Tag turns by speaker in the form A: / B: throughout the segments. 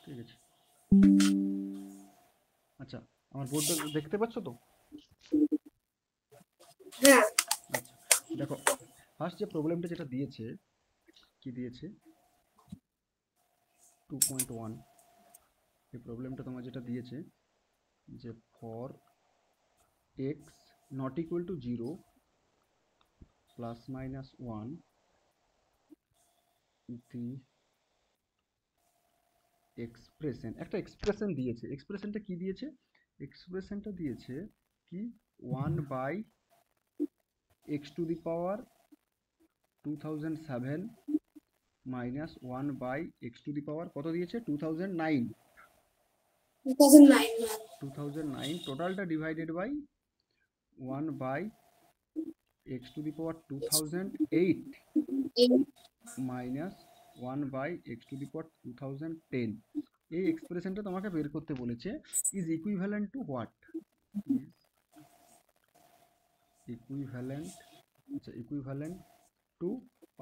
A: ঠিক আছে। আচ্ছা, আমার বোর্ডটা দেখতে পাচ্ছ তো?
B: হ্যাঁ।
A: আচ্ছা, দেখো ফার্স্ট যে প্রবলেমটা যেটা দিয়েছে, কি দিয়েছে 2.1, এই প্রবলেমটা তোমার যেটা দিয়েছে যে for X not equal to zero plus minus one the expression, একটা এক্সপ্রেশন দিয়েছে। এক্সপ্রেশনটা কি দিয়েছে? এক্সপ্রেশনটা দিয়েছে কি 1 by x to the power 2007 minus 1 by x to the power কত দিয়েছে 2009, 2009 টোটালটা divided by 1 by x to the power 2008 minus 1 by x to the power 2010। এই এক্সপ্রেশনটা তোমাকে বের করতে বলেছে। Is equivalent to what? Is equivalent, আচ্ছা ইকুইভ্যালেন্ট টু,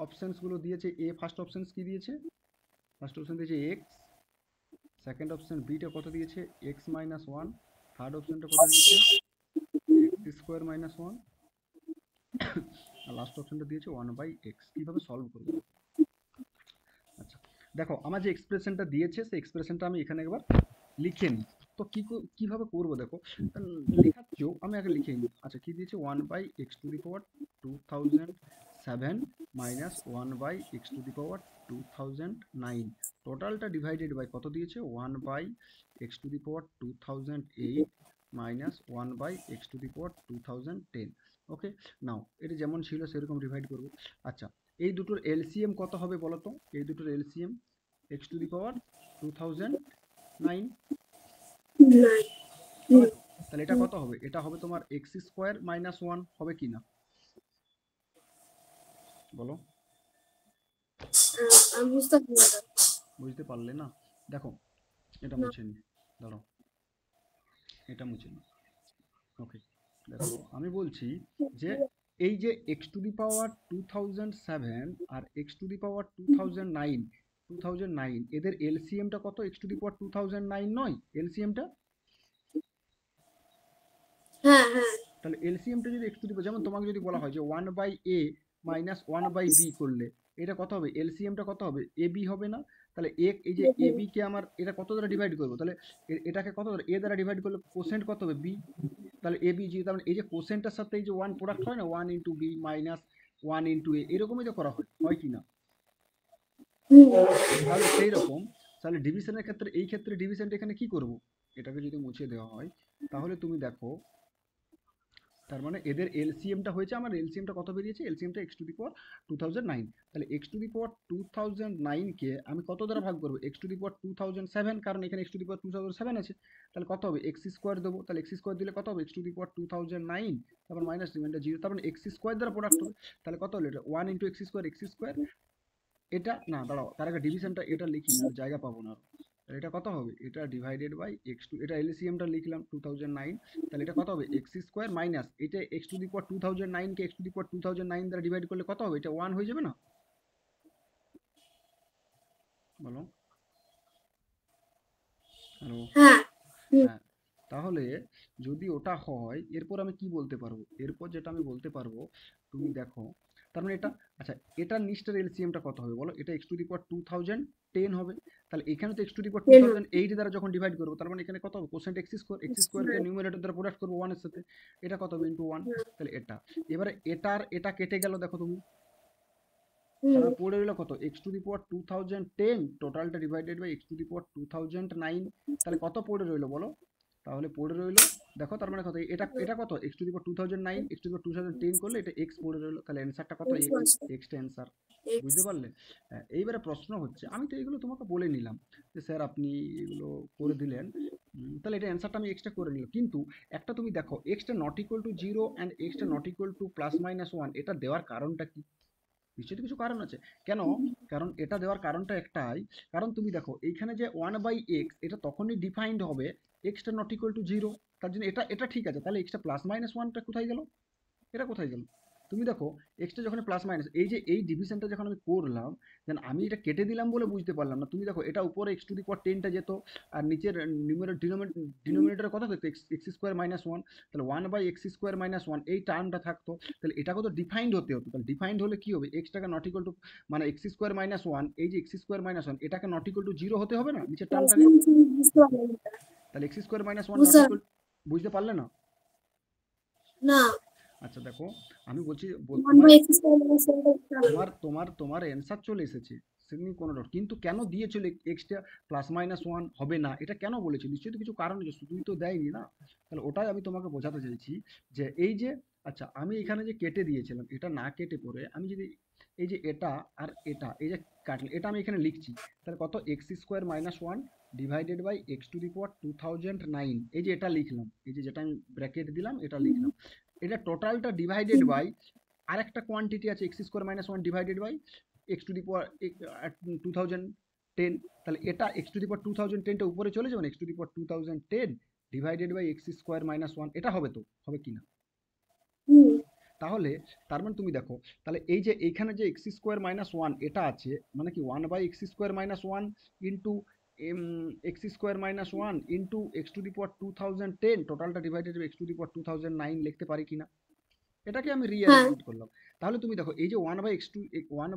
A: অপশানসগুলো দিয়েছে। এ ফার্স্ট অপশানস কি দিয়েছে? ফার্স্ট অপশান দিয়েছে এক্স, সেকেন্ড অপশান বিটা কত দিয়েছে এক্স মাইনাস ওয়ান, থার্ড অপশানটা কত দিয়েছে এক্স স্কোয়ার মাইনাস ওয়ান, আর লাস্ট অপশানটা দিয়েছে 1/x। কীভাবে সলভ করবো? আচ্ছা দেখো, আমার যে এক্সপ্রেশনটা দিয়েছে সেই এক্সপ্রেশনটা আমি এখানে একবার লিখে নিই। তো কীভাবে করবো দেখো, লেখাচ্ছেও আমি আগে লিখে নিই। আচ্ছা কি দিয়েছে 1/x to the power 2007 minus 1/x to the power 2009, টোটালটা ডিভাইডেড বাই কত দিয়েছে 1/x to the power 2008 minus 1/x to the power 2010। Okay, now এটা যেমন ছিল সেরকম ডিভাইড করবো। আচ্ছা এই দুটোর এলসিএম কত হবে বলো তো? এই দুটোর LCM x to the power 2009 হবে তো? তাহলে এটা কত হবে? এটা হবে তোমার এক্স স্কোয়ার মাইনাস ওয়ান, হবে কি না বলো? বুঝতে পারলে না? দেখো এটা মুছে নি, দাঁড়াও এটা মুছে নি। ওকে দেখো আমি বলছি যে এই যে এক্স টু দি পাওয়ার 2007 আর এক্স টু দি পাওয়ার 2009 এদের এলসিএমটা কত? এক্স টু দি পাওয়ার 2009 নয় এলসিএমটা? তাহলে এলসিএমটা যদি এক্স টু দি পাওয়ার, যেমন তোমাকে যদি বলা হয় যে 1/a মাইনাস 1/b করলে এটা কত হবে? এলসিএমটা কত হবে? এ বি হবে না? তাহলে এই যে এ বি কে আমার এটা কত দ্বারা ডিভাইড করবো? তাহলে এটাকে কত দ্বারা? এ দ্বারা ডিভাইড করলে কোসেন্ট কত হবে? বি। তাহলে এ বি জি, তার মানে এই যে কোসেন্টটার সাথে এই যে ওয়ান প্রোডাক্ট হয় না, 1 × বি মাইনাস 1 × এ, এরকমই তো করা হয় কি না? তাহলে সেই রকম, তাহলে ডিভিশনের ক্ষেত্রে, এই ক্ষেত্রে ডিভিশনটা এখানে কি করব? এটাকে যদি মুছে দেওয়া হয় তাহলে তুমি দেখো, তার মানে এদের এলসিএমটা হয়েছে, আমার এলসিএমটা কত বেরিয়েছে? এলসিএমটা এক্স টু দি পাওয়ার 2009। তাহলে এক্স টু দি পাওয়ার 2009কে আমি কত দ্বারা ভাগ করবো? এক্স টু দি পাওয়ার 2007, কারণ এখানে এক্স টু দি পাওয়ার 2007 আছে। তাহলে কত হবে? এক্স স্কোয়ার দেবো। তাহলে এক্স স্কোয়ার দিলে কত হবে? এক্স টু দি পাওয়ার 2009, তারপর মাইনাস রিমাইন্ডার জিরো, তারপর এক্স স্কোয়ার দ্বারা প্রোডাক্ট হবে। তাহলে কত হলো এটা? 1 × এক্স স্কোয়ার। এটা না, দাঁড়াও তার আগে ডিভিশনটা এটা লিখি না, জায়গা পাবো না। তাহলে এটা কত হবে? এটা ডিভাইডেড বাই এক্স টু, এটা এলসিএমটা লিখলাম 2009। তাহলে এটা কত হবে? এক্স স্কোয়ার মাইনাস এটা এক্স টু দি পাওয়ার 2009 কে এক্স টু দি পাওয়ার 2009 দ্বারা ডিভাইড করলে কত হবে? এটা 1 হয়ে যাবে না? বলো। হ্যালো। হ্যাঁ, তাহলে যদি ওটা হয় এরপর আমি কি বলতে পারবো? এরপর যেটা আমি বলতে পারবো, তুমি দেখো, তার মানে এটা, আচ্ছা এটার নিচটার এলসিএমটা কত হবে বলো? এটা এক্স টু দি পাওয়ার 2010 হবে। তাহলে এখানে তো এক্স টু দি পাওয়ার 2008 দ্বারা যখন ডিভাইড করবো, তার মানে এখানে কত হবে? কোসেন্ট এক্স স্কোয়ার, এক্স স্কোয়ারকে নিউমারেটর দ্বারা প্রোডাক্ট করবো 1 এর সাথে, এটা কত হবে? × 1। তাহলে এটা, এবারে এটার এটা কেটে গেল, দেখো তুমি, তাহলে পড়ে রইল কত? এক্স টু দি পাওয়ার 2010 টোটালটা divided by x to the power 2009। তাহলে কত পড়ে রইল বলো? তাহলে পড়ে রইল, দেখো তার মানে কত? এটা এটা কত? X to the power 2009 X to the power 2010 করলে এটা এক্স পড়ে রইল। তাহলে অ্যান্সারটা কত? এক্স। এক্সটা অ্যান্সার। বুঝতে পারলে? হ্যাঁ, এইবারে প্রশ্ন হচ্ছে, আমি তো এগুলো তোমাকে বলে নিলাম যে স্যার আপনি এগুলো করে দিলেন, তাহলে এটা অ্যান্সারটা আমি এক্সটা করে নিলাম, কিন্তু একটা তুমি দেখো extra not equal to zero and extra not equal two plus minus one, এটা দেওয়ার কারণটা কি? নিশ্চয়ই কিছু কারণ আছে। কেন? কারণ এটা দেওয়ার কারণটা একটাই, কারণ তুমি দেখো এইখানে যে 1/x এটা তখনই ডিফাইন্ড হবে extra not equal to zero, তার জন্য এটা এটা ঠিক আছে। তাহলে এক্সটা প্লাস মাইনাস ওয়ানটা কোথায় গেল? এটা কোথায় গেল? তুমি দেখো এক্সটা যখন প্লাস মাইনাস, এই যে এই ডিভিশনটা যখন আমি করলাম, দেন আমি এটা কেটে দিলাম বলে বুঝতে পারলাম না। তুমি দেখো এটা উপরে এক্স টু দি পাওয়ার টেনটা যেত, আর নিচের ডিনোমিনেটরে কত থাকতো, এক্স স্কোয়ার মাইনাস ওয়ান। তাহলে one by x square minus one এই টার্মটা থাকতো। তাহলে এটাকে তো ডিফাইন্ড হতে হতো। তাহলে ডিফাইন্ড হলে কি হবে, এক্সটাকে নট ইকুয়াল টু, মানে এক্স স্কোয়ার মাইনাস ওয়ান, এই যে এক্স স্কোয়ার মাইনাস ওয়ান এটাকে নট ইকুয়াল টু জিরো হতে হবে না নিচের টার্মটাকে। তাহলে x square minus one not equal, বুঝতে পারলে না?
B: না,
A: আচ্ছা দেখো, আমি বলছি
B: 1
A: তোমার
B: by x square minus 1 by
A: তোমার তোমার তোমার অ্যান্সার চলে এসেছে, সে নিয়ে কোনো ডাউট, কিন্তু কেন দিয়েছিল এক্সটা প্লাস মাইনাস ওয়ান হবে না, এটা কেন বলেছিল? নিশ্চয়ই তো কিছু কারণ আছে, শুধুই তো দেয়নি না। তাহলে ওটাই আমি তোমাকে বোঝাতে চাইছি যে এই যে, আচ্ছা আমি এখানে যে কেটে দিয়েছিলাম, এটা না কেটে পরে আমি যদি এই যে এটা আর এটা এই যে কাটলে, এটা আমি এখানে লিখছি, তাহলে কত, x square minus one divided by x to the power 2009, এই যে এটা লিখলাম, এই যে যেটা আমি ব্র্যাকেট দিলাম এটা লিখলাম, এটা টোটালটা ডিভাইডেড বাই আরেকটা কোয়ান্টিটি আছে X square minus one divided by x to the power 2010। তাহলে এটা এক্স টু দি পাওয়ার 2010টা উপরে চলে যাবে, x to the power 2010 divided by x square minus one, এটা হবে তো, হবে কি না? তাহলে তার মানে তুমি দেখো, তাহলে এই যে এইখানে যে এক্স স্কোয়ার মাইনাস ওয়ান এটা আছে, মানে কি one by x square minus one into X square minus one into x to the power 2010, টোটালটা divided by x to the power 2009 লিখতে পারি কিনা? এটাকে আমি
B: হ্যাঁ,
A: রিঅ্যারেঞ্জমেন্ট করলাম। তাহলে তুমি দেখো এই যে one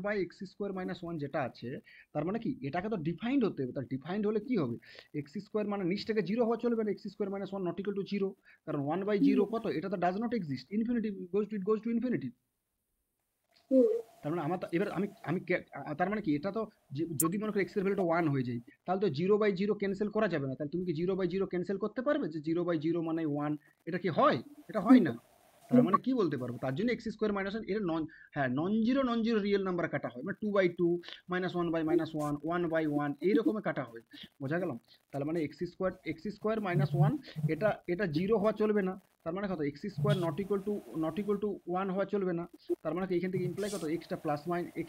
A: by x square minus one যেটা আছে, তার মানে কি এটাকে তো ডিফাইন্ড হতে হবে। তার ডিফাইন্ড হলে কি হবে, এক্স স্কোয়ার মানে নিচ থেকে জিরো হওয়া চলবে না, x square minus one not equal to zero, কারণ ওয়ান বাই জিরো কত, এটা তো does not exist, infinity goes to infinity. তার মানে আমার এবার আমি আমি তার মানে কি এটা তো, যদি মনে করি এক্স এর ভ্যালুটা ওয়ান হয়ে যায়, তাহলে তো জিরো বাই জিরো ক্যান্সেল করা যাবে না। তাহলে তুমি কি জিরো বাই জিরো ক্যান্সেল করতে পারবে, যে জিরো বাই জিরো মানে ওয়ান? এটা কি হয়? এটা হয় না। তার মানে কি বলতে পারবো, তার জন্য এক্স স্কোয়ার মাইনাস ওয়ান এটা নন, হ্যাঁ নন জিরো রিয়েল নাম্বার কাটা হয়, মানে two by two, minus one by minus one, one by one, এইরকমই কাটা হয়। বোঝা গেলাম? তাহলে মানে এক্স স্কোয়ার মাইনাস ওয়ান, এটা এটা জিরো হওয়া চলবে না। তার মানে কত, x square not equal to one হওয়া চলবে না। তার মানে কি এখান থেকে ইমপ্লাই কত, extra plus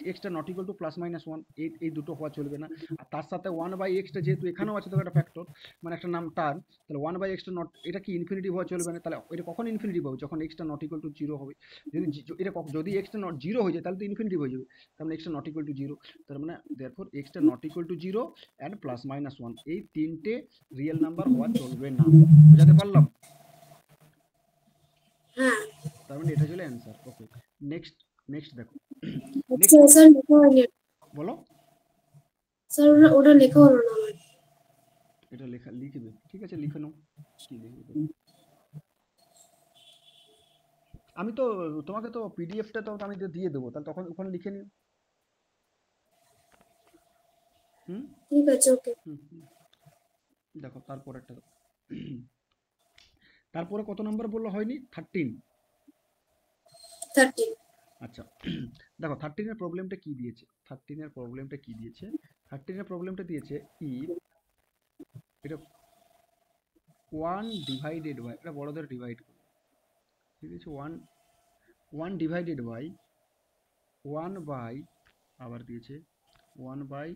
A: extra not equal two plus minus one, এই দুটো হওয়া চলবে না। আর তার সাথে ওয়ান বাই এক্সটা যেহেতু এখানেও আছে, তো একটা ফ্যাক্টর, মানে একটা নাম টার্ম, তাহলে ওয়ান বাই এক্সটা নট, এটা কি ইনফিনিটি হওয়া চলবে না। তাহলে এটা কখন ইনফিনিটি হবে, যখন extra not equal to zero হবে। এটা যদি এক্সটা নট জিরো হয়ে যায় তাহলে তো ইনফিনিটি হয়ে যাবে, তার মানে extra not equal to zero. তার মানে therefore extra not equal to zero and plus minus one, এই তিনটে রিয়েল নাম্বার হওয়া চলবে না। বুঝাতে পারলাম?
B: হ্যাঁ।
A: তার মানে এটা চলে অ্যান্সার। ওকে, নেক্সট, নেক্সট দেখো,
B: আচ্ছা
A: নেক্সট
B: স্যার, লেখা হয়নি।
A: বলো।
B: স্যার ওটা লেখা হলো না আমার।
A: এটা লেখা লিখবে, ঠিক আছে লিখে নাও, কি লিখবে। আমি তো তোমাকে তো পিডিএফটা তো আমি তো দিয়ে দেবো, তাহলে তখন ওখানে লিখে নিও। হুম
B: ঠিক আছে, ওকে।
A: হুম হুম। দেখো তারপর একটা দেখো। তারপরে কত নাম্বার বললো, হয়নি 13?
B: 30।
A: আচ্ছা দেখো 13 এর প্রবলেমটা কি দিয়েছে, 13 এর প্রবলেমটা দিয়েছে ইফ, এটা ওয়ান ডিভাইডেড বাই, এটা বড়দের ডিভাইড করো, ঠিক আছে, one one divided by one by, আবার দিয়েছে one by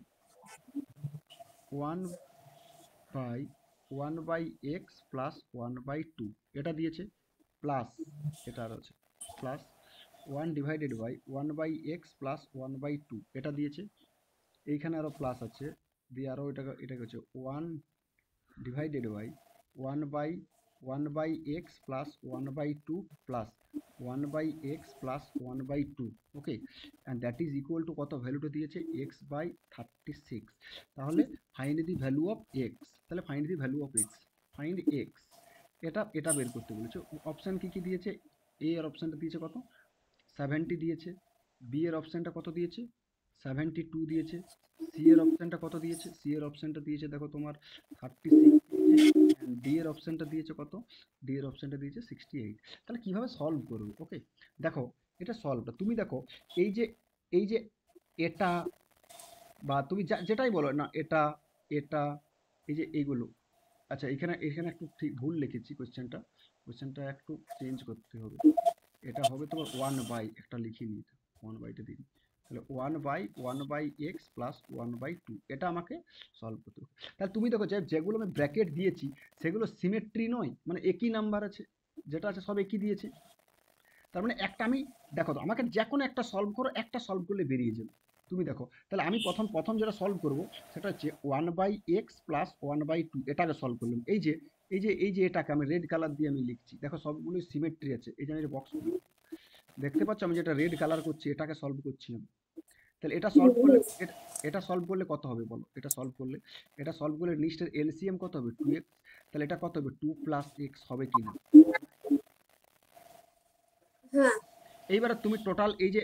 A: one by one by x plus one by two, এটা দিয়েছে, প্লাস এটা আর আছে plus one divided by one by x plus one by two, এটা দিয়েছে, এইখানে আরও প্লাস আছে, দিয়ে আরও এটাকে হচ্ছে one divided by one by x plus one by two plus one by x plus one by two. Okay, and that is equal to কত, ভ্যালুটা দিয়েছে এক্স বাই 36। তাহলে find the value of X, তাহলে find the value of X, find X, এটা এটা বের করতে বলেছে। অপশান কি কি দিয়েছে, এ এর অপশানটা দিয়েছে কত, 70 দিয়েছে, বি এর অপশানটা কত দিয়েছে, 72 দিয়েছে, সি এর অপশানটা কত দিয়েছে, সি এর অপশানটা দিয়েছে দেখো তোমার 36 দিয়েছে, অ্যান্ড ডি এর অপশানটা দিয়েছে কত, ডি এর অপশানটা দিয়েছে 68। তাহলে কিভাবে সলভ করবে, ওকে দেখো এটা সলভটা তুমি দেখো, এই যে এই যে এটা, বা তুমি যেটাই বলো না, এটা এটা এই যে এইগুলো, আচ্ছা এখানে এখানে একটু ঠিক ভুল লিখেছি, কোশ্চেনটা একটু চেঞ্জ করতে হবে। এটা হবে তোমার ওয়ান বাই, একটা লিখে নিই, ওয়ান বাইটা দিন, তাহলে one by x plus one by two, এটা আমাকে সলভ করতে হবে। তাহলে তুমি দেখো যেগুলো আমি ব্র্যাকেট দিয়েছি সেগুলো সিমেট্রি নয়, মানে একই নাম্বার আছে, যেটা আছে সব একই দিয়েছে। তার মানে একটা আমি, দেখো তো আমাকে যে কোনো একটা সলভ করো, একটা সলভ করলে বেরিয়ে যাবে। তুমি দেখো তাহলে আমি প্রথম প্রথম যেটা সলভ করব সেটা হচ্ছে 1/x প্লাস 1/2, এটাকে সলভ করলাম। এই যে এটাকে আমি রেড কালার দিয়ে আমি লিখছি, দেখো সবগুলো সিমেট্রি আছে। এই যে আমি বক্স দেখতে পাচ্ছ, আমি যেটা রেড কালার করছি এটাকে সলভ করছি আমি। তাহলে এটা সলভ করলে এটা সলভ করলে কত হবে বলো? এটা সলভ করলে নিচের এলসিএম কত হবে? 2x। তাহলে এটা কত হবে? 2 প্লাস এক্স হবে কিনা?
B: হ্যাঁ
A: এইবারে তুমি টোটাল এই যে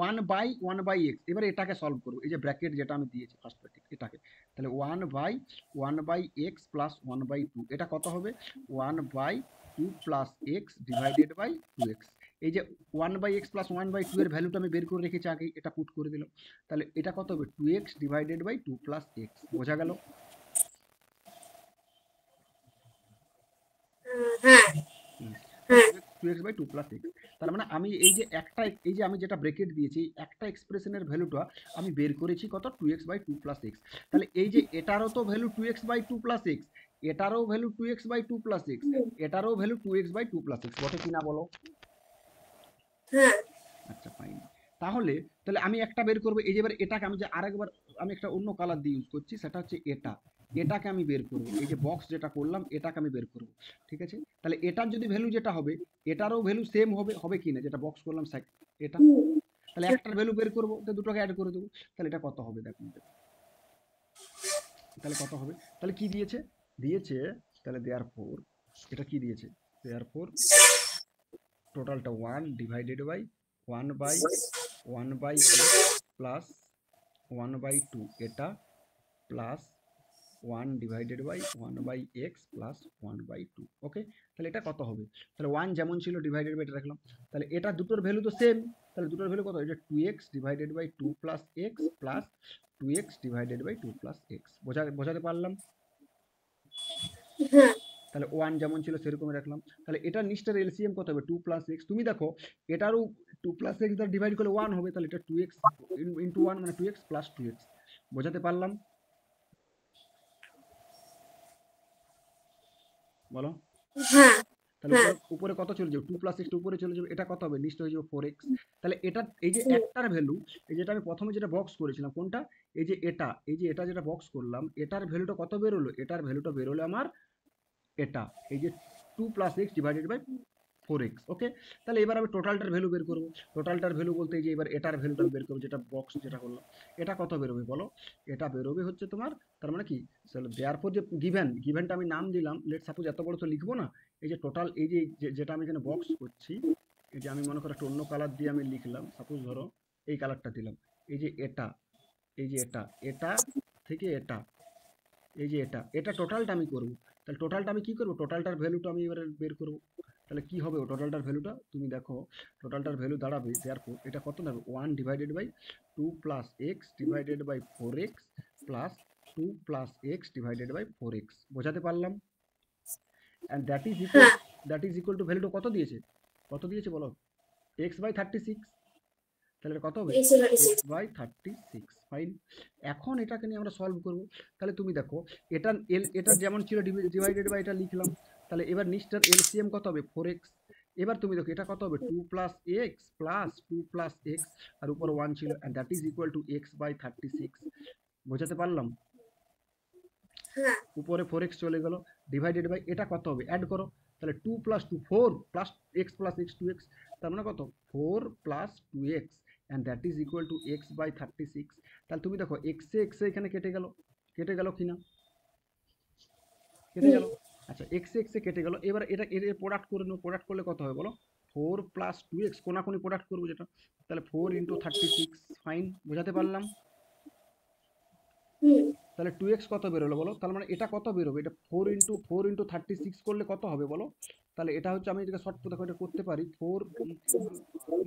A: 1/1/x, এবারে এটাকে সলভ করবো। এই যে ব্র্যাকেট যেটা আমি দিয়েছি ফার্স্ট ব্র্যাকেট এটাকে, তাহলে 1/1/x প্লাস 1/2, এটা কত হবে? 1/2 plus x divided by 2x। এই যে 1/x প্লাস 1/2 এর ভ্যালুটা আমি বের করে রেখেছি আগে, এটা পুট করে দিলাম। তাহলে এটা কত হবে? 2x divided by 2 plus x. বোঝা গেল?
B: হ্যাঁ
A: হুম।
B: হ্যাঁ
A: 2x বাই 2 প্লাস এক্স। তার মানে আমি এই যে আমি যেটা ব্রেকেট দিয়েছি, একটা এক্সপ্রেশনের ভ্যালুটা আমি বের করেছি কত? 2x by 2 plus x. তাহলে এই যে এটারও তো value 2x by 2 plus X, এটারও value 2x by 2 plus X, এটারও value 2x by 2 plus X, বটে কিনা বলো?
B: হ্যাঁ
A: আচ্ছা ফাইন। তাহলে তাহলে আমি একটা বের করবো। এই যে এবার এটাকে আমি যে আরেকবার আমি একটা অন্য কালার দিয়ে ইউজ করছি, সেটা হচ্ছে এটাকে আমি বের করব। এই যে বক্স যেটা করলাম এটাকে আমি বের করব। ঠিক আছে? তাহলে এটার যদি ভ্যালু যেটা হবে, এটারও ভ্যালু সেম হবে, হবে কি না? যেটা বক্স করলাম এটা। তাহলে একটার ভ্যালু বের করবো, তো দুটোকে অ্যাড করে দেবো। তাহলে এটা কত হবে দেখুন। তাহলে কত হবে? তাহলে কি দিয়েছে? দিয়েছে তাহলে দেয়ারফর, এটা কি দিয়েছে? দেয়ারফর টোটালটা 1 ডিভাইডেড বাই 1/1/x প্লাস 1/2, এটা plus 1 divided by 1/x plus 1/2। Okay, তাহলে এটা কত হবে? তাহলে 1 যেমন ছিল ডিভাইডেড বাই এটা রাখলাম। তাহলে এটা দুটোর ভ্যালু তো সেম, তাহলে দুটোর ভ্যালু কত? এটা 2x divided by 2 plus x plus 2x divided by 2 plus x. বোঝাতে পারলাম?
B: হ্যাঁ
A: তাহলে 1 যেমন ছিল সেরকমই রাখলাম। তাহলে এটার নিচটার এলসিএম কত হবে? 2 প্লাস এক্স। তুমি দেখো এটারও 2 প্লাস এক্স দ্বারা ডিভাইড করলে 1 হবে, তাহলে এটা 2x ইন্টু 1 মানে 2x প্লাস 2x। বোঝাতে পারলাম? বলো।
B: হ্যাঁ
A: তাহলে
B: হ্যাঁ
A: উপরে উপরে কত চলে যাবে? 2 প্লাস এক্স উপরে চলে যাবে, এটা কত হবে? নিচটা হয়ে যাবে 4x। তাহলে এটা এই যে একটার ভ্যালু, এই যেটা আমি প্রথমে যেটা বক্স করেছিলাম কোনটা, এই যে এটা যেটা বক্স করলাম, এটার ভ্যালুটা কত বেরোলো? এটার ভ্যালুটা বেরোলো আমার এটা, এই যে 2 plus x divided by 4x। Okay, তাহলে এবার আমি টোটালটার ভ্যালু বের করব। টোটালটার ভ্যালু বলতে এই যে এবার এটার ভ্যালুটা আমি বের করবো, যেটা বক্স যেটা করলাম। এটা কত বেরোবে বলো? এটা বেরোবে হচ্ছে তোমার, তার মানে কি, দেয়ারফর যে গিভেনটা আমি নাম দিলাম, লেট সাপোজ এত বড় তো লিখবো না। এই যে টোটাল এই যে যেটা আমি এখানে বক্স করছি, এই যে আমি মনে করো একটা অন্য কালার দিয়ে আমি লিখলাম, সাপোজ ধরো এই কালারটা দিলাম। এই যে এটা, এই যে এটা থেকে এটা, এই যে এটা টোটালটা আমি করব। তাহলে টোটালটা আমি কি করব? টোটালটার ভ্যালুটা আমি এবারে বের করব। তাহলে কি হবে টোটালটার ভ্যালুটা? তুমি দেখো টোটালটার ভ্যালু দাঁড়াবে, দেয়ারফর এটা কত দাঁড়াবে? 1 divided by 2 plus x divided by 4x plus 2 plus x divided by 4x। বোঝাতে পারলাম? অ্যান্ড
B: হ্যাঁ
A: দ্যাট ইজ ইকুয়াল টু ভ্যালুটা কত দিয়েছে? কত দিয়েছে বলো? x by 36। তাহলে এটা কত হবে? X by 36। ফাইন। এখন এটাকে নিয়ে আমরা সলভ করব। তাহলে তুমি দেখো এটা যেমন ছিল ডিভাইডেড বাই এটা লিখলাম। তাহলে এবার নিচটার এলসিএম কত হবে? 4x। এবার তুমি দেখো এটা কত হবে? 2 plus x plus 2 plus X, আর উপর 1 ছিল, and that is equal to x by 36। বোঝাতে পারলাম?
B: হ্যাঁ
A: উপরে 4x চলে গেল, ডিভাইডেড বাই এটা কত হবে? অ্যাড করো। তাহলে 2 প্লাস 2 4 প্লাস এক্স 2x, তার মানে কত? 4 plus 2x, and that is equal to x by 36। তাহলে তুমি দেখো এক্স এখানে কেটে গেল কিনা? কেটে গেল। আচ্ছা এক্স কেটে গেল। এবার এটা এর প্রোডাক্ট করে নেবো। প্রোডাক্ট করলে কত হবে বলো? 4 প্লাস 2x, কোনাকুনি প্রোডাক্ট করবো যেটা, তাহলে 4 ইন্টু 36। ফাইন। বোঝাতে পারলাম? তাহলে 2x কত বেরোলো বলো? তার মানে এটা কত বেরোবে? এটা 4 ইন্টু 36 করলে কত হবে বলো? তাহলে এটা হচ্ছে, আমি এটাকে শর্ট দেখো এটা করতে পারি, 4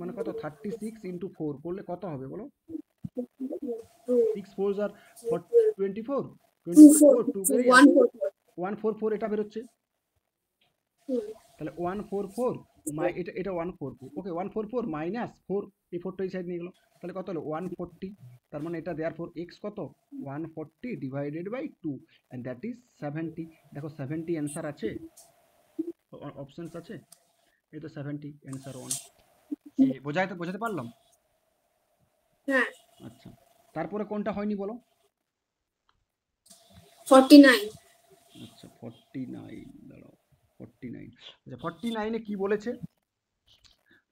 A: মানে কত, 36 ইন্টু 4 করলে কত হবে বলো? 6 4 আর 24, 24 2 কেড়ে 144, এটা বেরোচ্ছে। তাহলে 144 এটা 144, ওকে 144 মাইনাস 4, এই 4টা এই সাইড নিয়ে গেল। তাহলে কত হলো? 140। তার মানে এটা দেয়ারফর এক্স কত? 140 divided by 2, and that is 70। দেখো 70 অ্যান্সার আছে, অপশনস আছে, এই তো 70 অ্যান্সার 1। বোঝাতে পারলাম?
B: হ্যাঁ,
A: আচ্ছা, তারপরে কোনটা হয়নি বলো?
B: 49,
A: আচ্ছা 49, দাঁড়াও, 49, আচ্ছা 49-এ কি বলেছে?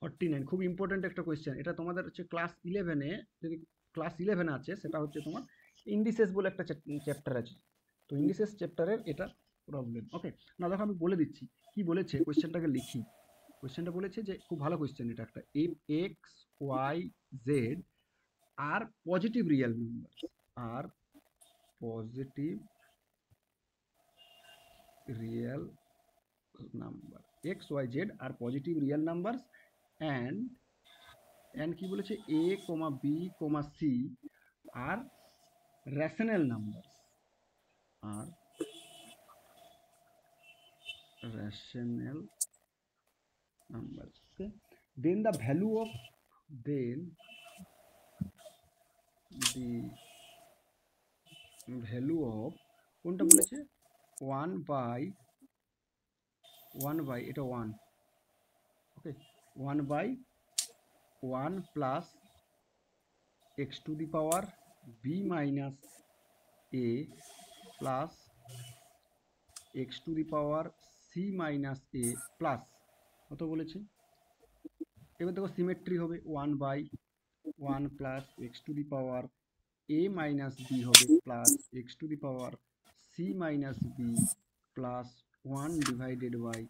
A: 49 খুব ইম্পর্ট্যান্ট একটা কোয়েশ্চেন। এটা তোমাদের হচ্ছে ক্লাস 11-এ, যদি ক্লাস 11 আছে, সেটা হচ্ছে তোমার ইন্ডিসেস বলে একটা চ্যাপ্টার আছে। তো ইন্ডিসেস চ্যাপ্টারের এটা প্রবলেম। ওকে, না দেখো আমি বলে দিচ্ছি কি বলেছে, কোয়েশ্চেনটাকে লিখি। কোয়েশ্চেনটা বলেছে যে খুব ভালো কোয়েশ্চেন এটা একটা, if X Y Z are positive real number, are positive real number, X Y Z are positive real number, and কি বলেছে, A comma B comma C are rational number, are rational number. Okay, then the value of, then the value of, কোনটা বলেছে, one by, এটা one, okay, one by one plus x to the power B minus A plus x to the power C minus A plus, কত বলেছে, এবার দেখো symmetry হবে, one by one plus x to the power A minus B হবে plus x to the power C minus B plus one divided by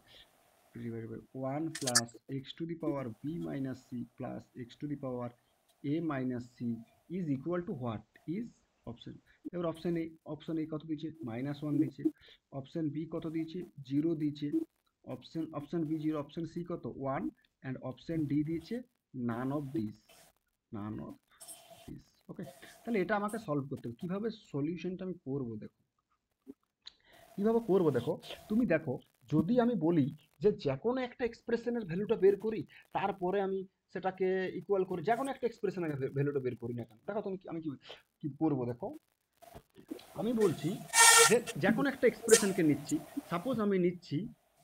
A: one plus x to the power B minus C plus x to the power A minus C is equal to what, is option. এবার option A কত দিয়েছে, -1 দিয়েছে, option B কত দিয়েছে, 0 দিয়েছে, option B 0, option C কত 1, and option D দিয়েছে none of this, none of this. Okay, তাহলে এটা আমাকে সলভ করতে হবে। কিভাবে সলিউশনটা আমি করবো দেখো, কিভাবে করবো দেখো, তুমি দেখো, যদি আমি বলি যে কোনো একটা এক্সপ্রেশনের ভ্যালুটা বের করি, তারপরে আমি সেটাকে ইকুয়াল করি, যে কোনো একটা এক্সপ্রেশনের ভ্যালুটা বের করি না কেন, দেখো তুমি আমি কি কি করবো দেখো, আমি বলছি যে কোনো একটা এক্সপ্রেশনকে নিচ্ছি, সাপোজ আমি নিচ্ছি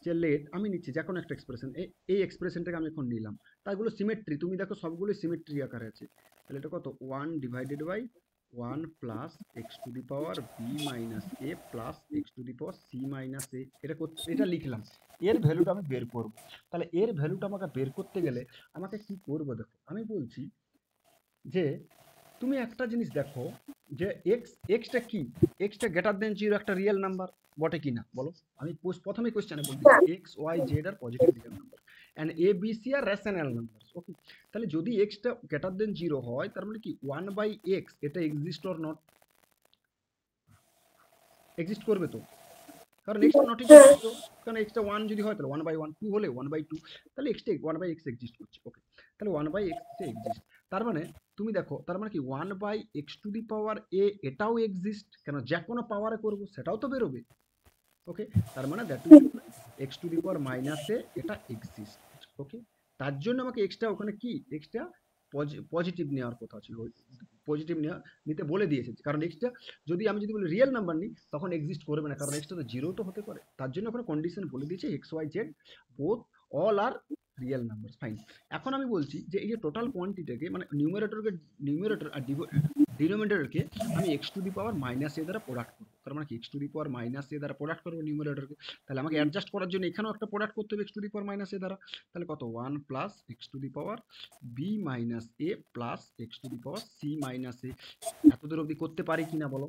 A: যে আমি নিচ্ছি যে কোনো একটা এক্সপ্রেশন, এই এক্সপ্রেশনটাকে আমি এখন নিলাম, তারগুলো সিমেট্রি, তুমি দেখো সবগুলো সিমেট্রি আকারে আছে, তাহলে এটা কত, one divided by one plus x to the power B minus A plus x to the power C minus এ, এটা লিখলাম, এর ভ্যালুটা আমি বের করব। তাহলে এর ভ্যালুটা আমাকে বের করতে গেলে আমাকে কি করব দেখো, আমি বলছি যে তুমি একটা জিনিস দেখো, যে এক্সটা কি, এক্সটা গ্রেটার দেন জিরো একটা রিয়েল নাম্বার বটে কি না বলো? আমি প্রথমে কোশ্চেনে বলছি
B: হ্যাঁ,
A: X Y Z are positive real number, and A B C are rational number. Okay, তাহলে যদি এক্সটা গ্রেটার দেন জিরো হয়, তার মানে কি ওয়ান বাই এক্স এটা এক্সিস্ট অর নট, এক্সিস্ট করবে তো, কারণ এক্সটা নট ইকুয়াল টু জিরো, কারণ এক্সটা ওয়ান যদি হয় তাহলে ওয়ান বাই ওয়ান, টু হলে ওয়ান বাই টু, তাহলে এক্সটা ওয়ান বাই এক্স এক্সিস্ট করছে। ওকে, তাহলে ওয়ান বাই এক্স এক্সিস্ট, তার মানে তুমি দেখো, তার মানে কি one by x to the power A এটাও এক্সিস্ট, কেন যে কোনো পাওয়ারে করবো সেটাও তো বেরোবে। ওকে, তার মানে that will X to the power minus এ এটা এক্সিস্ট। ওকে, তার জন্য আমাকে এক্সটা ওখানে কি, এক্সটা পজিটিভ নেওয়ার কথা ছিল, পজিটিভ নিতে বলে দিয়েছে, কারণ এক্সটা যদি বলি রিয়েল নাম্বার নিই তখন এক্সিস্ট করবে না, কারণ এক্সটা তো জিরো তো হতে পারে, তার জন্য ওখানে কন্ডিশন বলে দিয়েছে X Y Z both all are real number. Fine, এখন আমি বলছি যে এই যে টোটাল কোয়ান্টিটিকে, মানে নিউমারেটর আর ডিনোমিনেটরকে আমি X to the power minus A দ্বারা প্রোডাক্ট করবো, তার মানে কি x to the power minus A দ্বারা প্রোডাক্ট করবো নিউমারেটরকে, তাহলে আমাকে অ্যাডজাস্ট করার জন্য এখানেও একটা প্রোডাক্ট করতে হবে x to the power minus A দ্বারা, তাহলে কত, one plus x to the power B minus A plus x to the power C minus A, এত দূর অবধি করতে পারি কিনা বলো?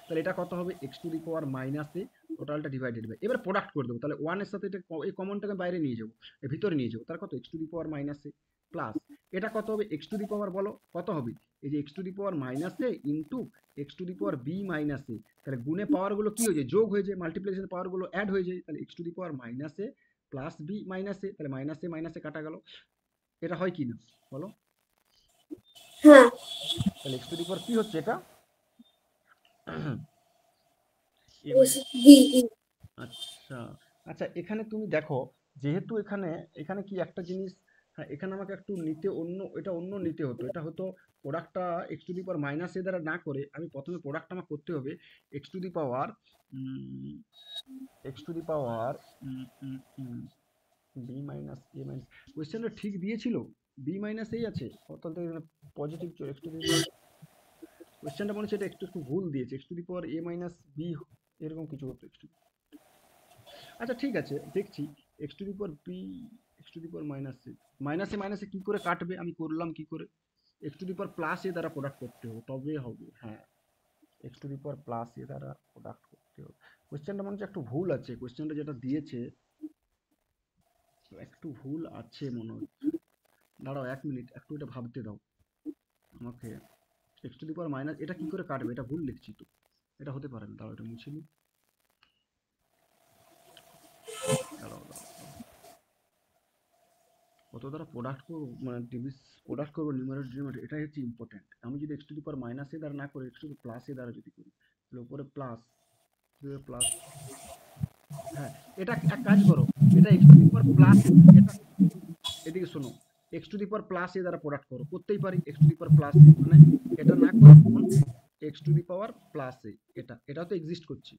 A: তাহলে এটা কত হবে, x to the power minus A, টোটালটা ডিভাইডেড বাই, এবার প্রোডাক্ট করে দেবো, তাহলে ওয়ানের সাথে এটা এই কমনটাকে বাইরে নিয়ে যাবো, এর ভিতরে নিয়ে যাবো, তার কত, x to the power minus A plus, এটা কত হবে, এক্স টু দি পাওয়ার বলো কত হবে, এই যে x to the power minus A into x to the power B minus A, তাহলে গুণে পাওয়ারগুলো কি হয়ে যায়, যোগ হয়ে যায়, মাল্টিপ্লিকেশন পাওয়ারগুলো অ্যাড হয়ে যায়, তাহলে x to the power minus A plus B minus A, তাহলে মাইনাস এ কাটা গেল, এটা হয় কি না বলো?
B: হ্যাঁ,
A: তাহলে এক্স টু দি পাওয়ার কি হচ্ছে এটা, এ
B: বি,
A: আচ্ছা, আচ্ছা এখানে তুমি দেখো, যেহেতু এখানে এখানে কি একটা জিনিস, হ্যাঁ এখানে আমাকে একটু নিতে অন্য নিতে হতো, এটা হতো প্রোডাক্টটা X to the power minus A দ্বারা না করে আমি প্রথমে প্রোডাক্টটা আমার করতে হবে x to the power X to the power B minus A minus, কোয়েশ্চেনটা ঠিক দিয়েছিল, বি মাইনাস এই আছে অর্থাৎ positive X to the power, কোয়েশ্চেনটা মনে হচ্ছে এটা একটু একটু ভুল দিয়েছে, X to the power A minus B এরকম কিছু হতো এক্স টু। আচ্ছা ঠিক আছে দেখছি, X to the power B, X to the power minus A, মাইনাসে মাইনাসে কি করে কাটবে আমি করলাম কি করে, x to the power plus এ দ্বারা প্রোডাক্ট করতে হবে তবে হবে, হ্যাঁ X to the power plus এ দ্বারা প্রোডাক্ট করতে হবে। কোয়েশ্চেনটা মনে হচ্ছে একটু ভুল আছে, কোয়েশ্চেনটা যেটা দিয়েছে একটু ভুল আছে মনে হচ্ছে। দাঁড়াও 1 মিনিট, একটু এটা ভাবতে দাও আমাকে। X to the power minus এটা কি করে কাটবে, এটা ভুল লিখছি তো, এটা হতে পারে না, দাঁড়াও এটা মুছে নি, দাঁড়াও দাঁড়াও দাঁড়াও। কত দ্বারা প্রোডাক্ট করবো মানে ডিভিস, প্রোডাক্ট করবো নিউমারেটর ডিনোমিনেটর, এটাই হচ্ছে ইম্পর্টেন্ট। আমি যদি X to the power minus A দ্বারা না করে এক্স টু দি প্লাস এ দ্বারা যদি করি, তাহলে উপরে প্লাস, প্লাস, হ্যাঁ এটা এক কাজ করো, এটা x to the power plus, এটা এদিকে শোনো, x to the power plus এ দ্বারা প্রোডাক্ট করো, করতেই পারি x to the power plus a, মানে এটা না করে x to the power plus a, এটা তো এক্সিস্ট করছে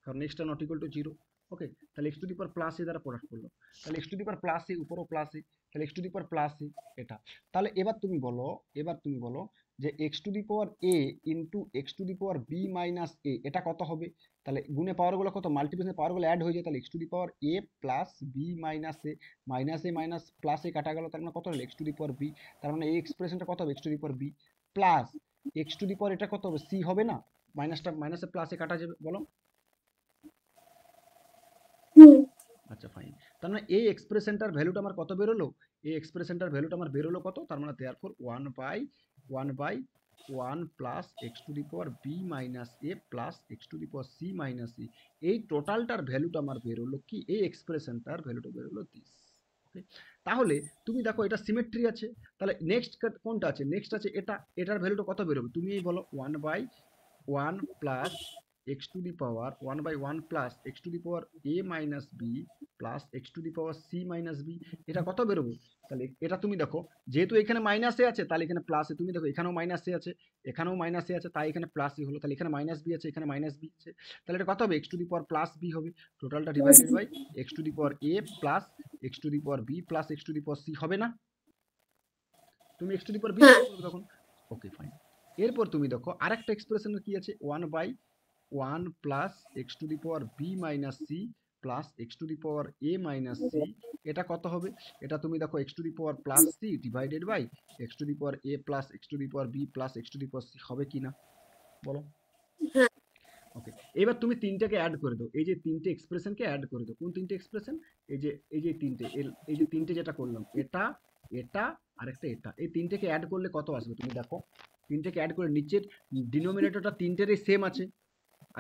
A: কারণ এক্সটা not equal to zero. Okay, তাহলে x to the power plus এ দ্বারা প্রোডাক্ট করলাম, তাহলে x to the power plus a উপরও প্লাস এ, তাহলে x to the power plus a এটা। তাহলে এবার তুমি বলো যে x to the power a into x to the power B minus এ এটা কত হবে, তাহলে গুণে পাওয়ারগুলো কত, মাল্টিপ্লিকেশনে পাওয়ারগুলো অ্যাড হয়ে যায়, তাহলে x to the power A plus B minus A, minus A minus plus a কাটা গেল, তার মানে কত হলো x to the power b, তার মানে এই এক্সপ্রেশনটা কত হবে x to the power B plus x to the power এটা কত হবে সি হবে না, মাইনাসটা মাইনাসে প্লাসে কাটা যাবে বলো।
B: হুম,
A: আচ্ছা ফাইন, তার মানে এই এক্সপ্রেশনটার ভ্যালুটা আমার কত বেরোলো, এই এক্সপ্রেশনটার ভ্যালুটা আমার বেরোলো কত, তার মানে therefore one plus x to the power B minus A plus x to the power C minus e, এই টোটালটার ভ্যালুটা আমার বেরোলো কি, এই এক্সপ্রেশনটার ভ্যালুটা বেরোলো দিস। ওকে, তাহলে তুমি দেখো এটা সিমেট্রি আছে, তাহলে নেক্সট কোনটা আছে, নেক্সট আছে এটা, এটার ভ্যালুটা কত বেরোবে তুমি এই বলো, one plus x to the power one plus x to the power A minus B plus x to the power C minus B, এটা কত বেরোবে, তাহলে এটা তুমি দেখো যেহেতু এখানে মাইনাসে আছে তাহলে এখানে প্লাসে, তুমি দেখো এখানেও মাইনাসে আছে এখানেও মাইনাসে আছে তাই এখানে প্লাসই হলো, তাহলে এখানে মাইনাস বি আছে এখানে মাইনাস বি আছে, তাহলে এটা কত হবে x to the power plus B হবে, টোটালটা divided by x to the power A plus x to the power B plus x to the power C হবে না, তুমি x to the power B
B: হ্যাঁ,
A: করবে তখন। ওকে ফাইন, এরপর তুমি দেখো আরেকটা এক্সপ্রেশনের কি আছে, one plus x to the power B minus C plus x to the power A minus C, এটা কত হবে, এটা তুমি দেখো x to the power plus C divided by x to the power A plus x to the power B plus x to the power C হবে কি না বলো।
B: হ্যাঁ,
A: ওকে, এবার তুমি তিনটাকে অ্যাড করে দাও, এই যে তিনটে এক্সপ্রেশনকে অ্যাড করে দাও, কোন তিনটে এক্সপ্রেশন, এই যে তিনটে এই যে তিনটে যেটা করলাম এটা এটা আরেকটা এটা, এই তিনটেকে অ্যাড করলে কত আসবে তুমি দেখো, তিনটেকে অ্যাড করে নিচের ডিনোমিনেটরটা তিনটেরই সেম আছে,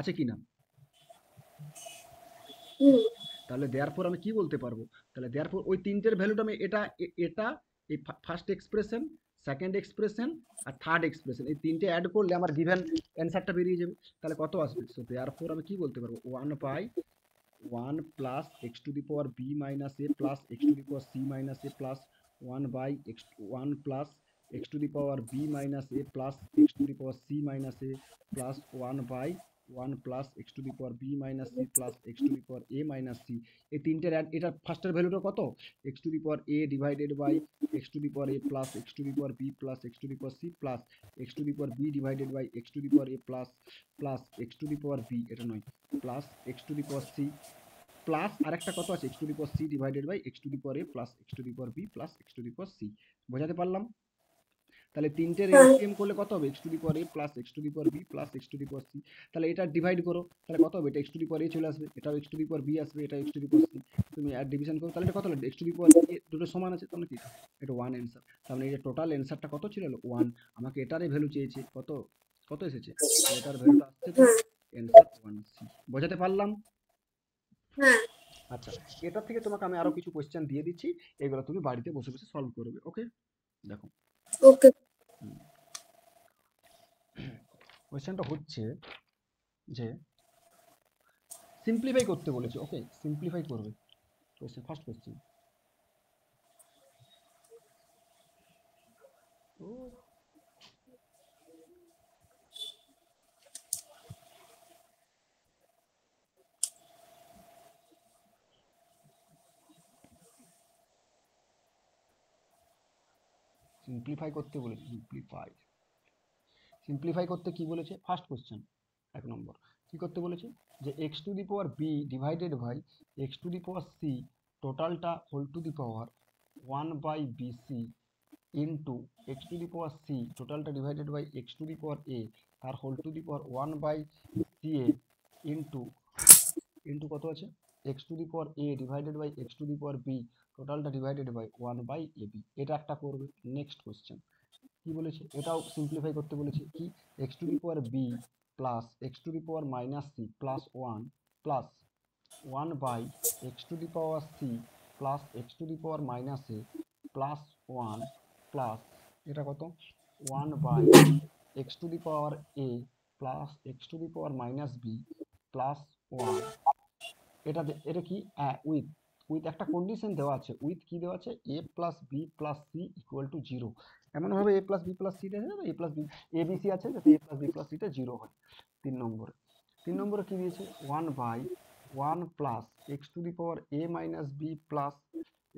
A: আছে কি না,
B: হুম,
A: তাহলে দেয়ারফর আমি কি বলতে পারবো, তাহলে দেয়ারফর ওই তিনটের ভ্যালুটা আমি এটা এই ফার্স্ট এক্সপ্রেশন, সেকেন্ড এক্সপ্রেশন আর থার্ড এক্সপ্রেশন এই তিনটে অ্যাড করলে আমার গিভেন অ্যান্সারটা বেরিয়ে যাবে, তাহলে কত আসবে, সো দেয়ারফর আমি কি বলতে পারবো, one plus x to the power B minus A plus x to the power C minus A plus one plus x to the power B minus A plus x to the power C minus A plus one plus x to the power B minus C plus x to the power A minus C, এই তিনটের এটা ফার্স্টের ভ্যালুটা কত, x to the power A divided by x to the power A plus x to the power B plus x to the power C plus x to the power B divided by x to the power A plus x to the power B, এটা নয় plus x to the power C plus আরেকটা কত আছে x to the power C divided by x to the power A plus x to the power B plus x to the power C, বোঝাতে পারলাম, তাহলে তিনটের
B: হ্যাঁ,
A: LCM করলে কত হবে x to the power A plus x to the power B plus x to the power C, তাহলে এটা ডিভাইড করো তাহলে কত হবে, এটা এক্স টু দি পাওয়ার এ চলে আসবে, এটাও x to the power B আসবে, এটা x to the power C, তুমি আর ডিভিশন করো তাহলে এটা কত হলো এক্স টু দি পাওয়ার এ, দুটো সমান আছে তাহলে কি এটা ওয়ান অ্যান্সার, তার মানে এই যে টোটাল অ্যান্সারটা কত ছিল ওয়ান, আমাকে এটারই ভ্যালু চেয়েছে কত, কত এসেছে, তাহলে এটার ভ্যালুটা আসছে তোমার অ্যান্সার ওয়ান সি, বোঝাতে পারলাম।
B: হ্যাঁ,
A: আচ্ছা, এটা থেকে তোমাকে আমি আরো কিছু কোয়েশ্চেন দিয়ে দিচ্ছি, এগুলো তুমি বাড়িতে বসে বসে সলভ করবে, ওকে দেখো।
B: ওকে,
A: কোয়েশ্চেনটা হচ্ছে যে সিম্পলিফাই করতে বলেছে, ওকে সিম্পলিফাই করবে, কোয়েশ্চেন ফার্স্ট কোয়েশ্চেন, সিম্পলিফাই করতে বলেছে, সিম্পলিফাই করতে কি বলেছে, ফার্স্ট কোশ্চেন 1 নম্বর কি করতে বলেছে, যে x to the power B divided by x to the power c টোটালটা whole to the power 1/bc into x to the power c টোটালটা divided by x to the power a তার whole to the power 1/ca into into কত আছে, x to the power A divided by x to the power b টোটালটা divided by 1/ab। এটা একটা করবে। Next question কি বলেছে, এটাও সিম্পলিফাই করতে বলেছে, কি x to the power B plus x to the power minus C plus 1 plus 1 x to the power C plus x to the power minus A plus 1 plus এটা কত 1 x to the power A plus x to the power minus B plus 1। এটা কি with with একটা condition দেওয়া আছে, with কি দেওয়া আছে, a plus b plus c equal to 0। এমনভাবে এ প্লাস বি প্লাস সিটা a plus b a B c আছে যাতে এ প্লাস বি প্লাস সিটা 0 হয়। 3 নম্বরে কি দিয়েছে, 1/1 plus x to the power A minus B plus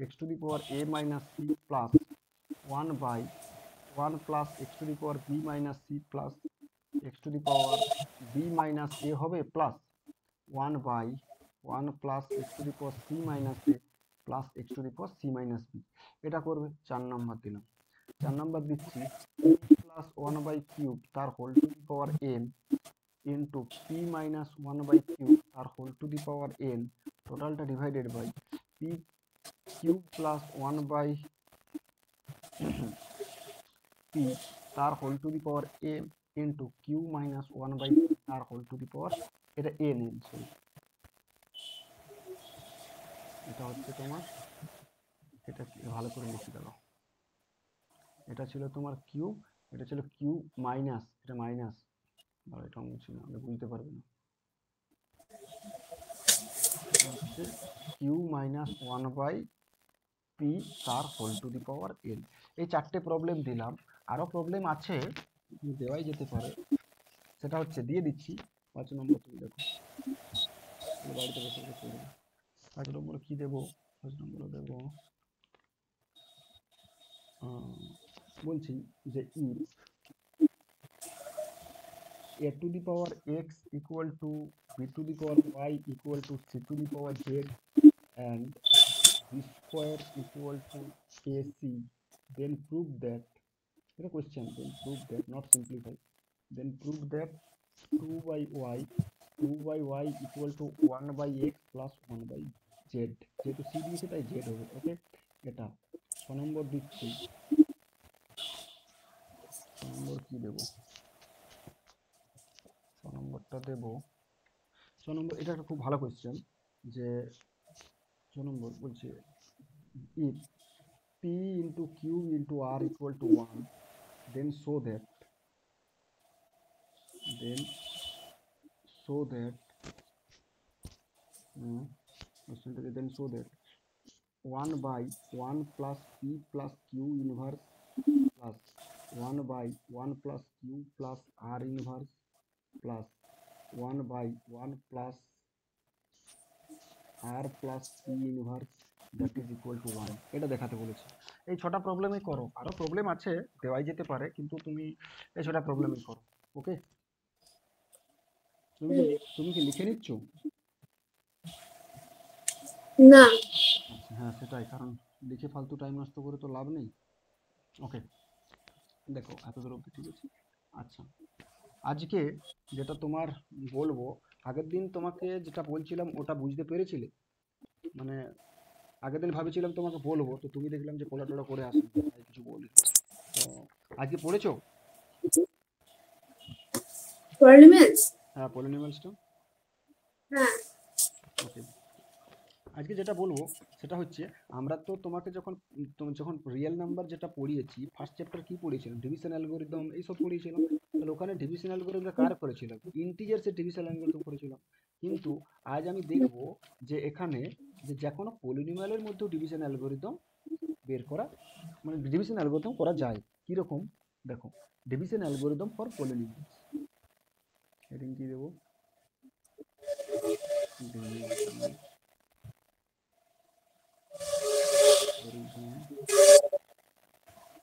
A: x to the power A minus C plus 1/1 plus x to the power B minus C plus x to the power B minus a হবে plus 1/1 plus x to the power C minus A plus x to the power C minus B. এটা করবে। 4 নম্বর দিলাম। 4 নম্বর দিচ্ছি plus 1/কিউব তার whole to the power n into p minus 1/কিউব তার whole to the power n টোটালটা divided by p cube plus 1/পি তার whole to the power n into q minus 1/পি তার হোল টু দি পাওয়ার এটা এন সরি এটা হচ্ছে তোমার, এটা ভালো করে লিখে দাও, এটা ছিল তোমার কিউব, এটা ছিল কিউ মাইনাস, এটা মাইনাস, এটা মুছি না, আমি বুঝতে পারবে না, এটা হচ্ছে কিউ মাইনাস 1/পি তার whole to the power N. এই 4টে প্রবলেম দিলাম, আরো প্রবলেম আছে দেওয়াই যেতে পারে, সেটা হচ্ছে দিয়ে দিচ্ছি। 5 নম্বর তুমি দেখো, বাড়িতে বসে বসে করবে। 5 নম্বরে কি দেবো, 5 নম্বরে দেবো বলছি যে a to the power x equal to b to the power y equal to c to the power z and b square equal to ac, then prove that, it's a question, then prove that, not simplify, then prove that 2 by y equal to 1/x plus 1/z, যেহেতু c দিয়েছে তাই z হবে। ওকে, এটা 6 নম্বর দিচ্ছি। 6 নম্বর কি দেবো, 6 নম্বরটা দেবো, 6 নম্বর এটা একটা খুব ভালো কোয়েশ্চেন, যে 6 নম্বর বলছে if p into q into r equal to 1 then show that then show that 1/1 plus p plus q inverse plus 1/1 plus q plus r inverse plus 1/1 plus r plus p inverse that is equal to 1, এটা দেখাতে বলেছে। এই 6টা প্রবলেমই করো, আরো problem আছে দেওয়াই যেতে পারে, কিন্তু তুমি এই 6টা প্রবলেমই করো। ওকে, তুমি কি লিখে নিচ্ছ?
B: না।
A: আচ্ছা হ্যাঁ সেটাই, কারণ লিখে ফালতু টাইম নষ্ট করে তো লাভ নেই। ওকে, দেখো এতদূর অবধি ঠিক আছে। আচ্ছা, আজকে যেটা তোমার বলবো, আগের দিন তোমাকে যেটা বলছিলাম ওটা বুঝতে পেরেছিলে? মানে আগের দিন ভাবেছিলাম তোমাকে বলবো, তো তুমি দেখলাম যে কোলা টোলা করে আসো, তাই কিছু বলি। তো আজকে পড়েছো?
B: পলিনোমিয়ালস?
A: হ্যাঁ, পলিনোমিয়ালসটা।
B: হ্যাঁ।
A: ওকে, আজকে যেটা বলবো সেটা হচ্ছে, আমরা তো তোমাকে যখন রিয়েল নাম্বার যেটা পড়িয়েছি, ফার্স্ট চ্যাপ্টার কি পড়িয়েছিলাম, ডিভিশন অ্যালগরিদম এইসব পড়িয়েছিলাম। তাহলে ওখানে ডিভিশন অ্যালগরিদম কার করেছিলাম, ইন্টিজার্সের ডিভিশন অ্যালগরিদম করেছিলাম। কিন্তু আজ আমি দেখব যে এখানে যে কোনো পলিনোমিয়ালের মধ্যেও ডিভিশন অ্যালগরিদম বের করা, মানে ডিভিশন অ্যালগরিদম করা যায় কিরকম। দেখো, division algorithm for polynomials, heading কি দেবো,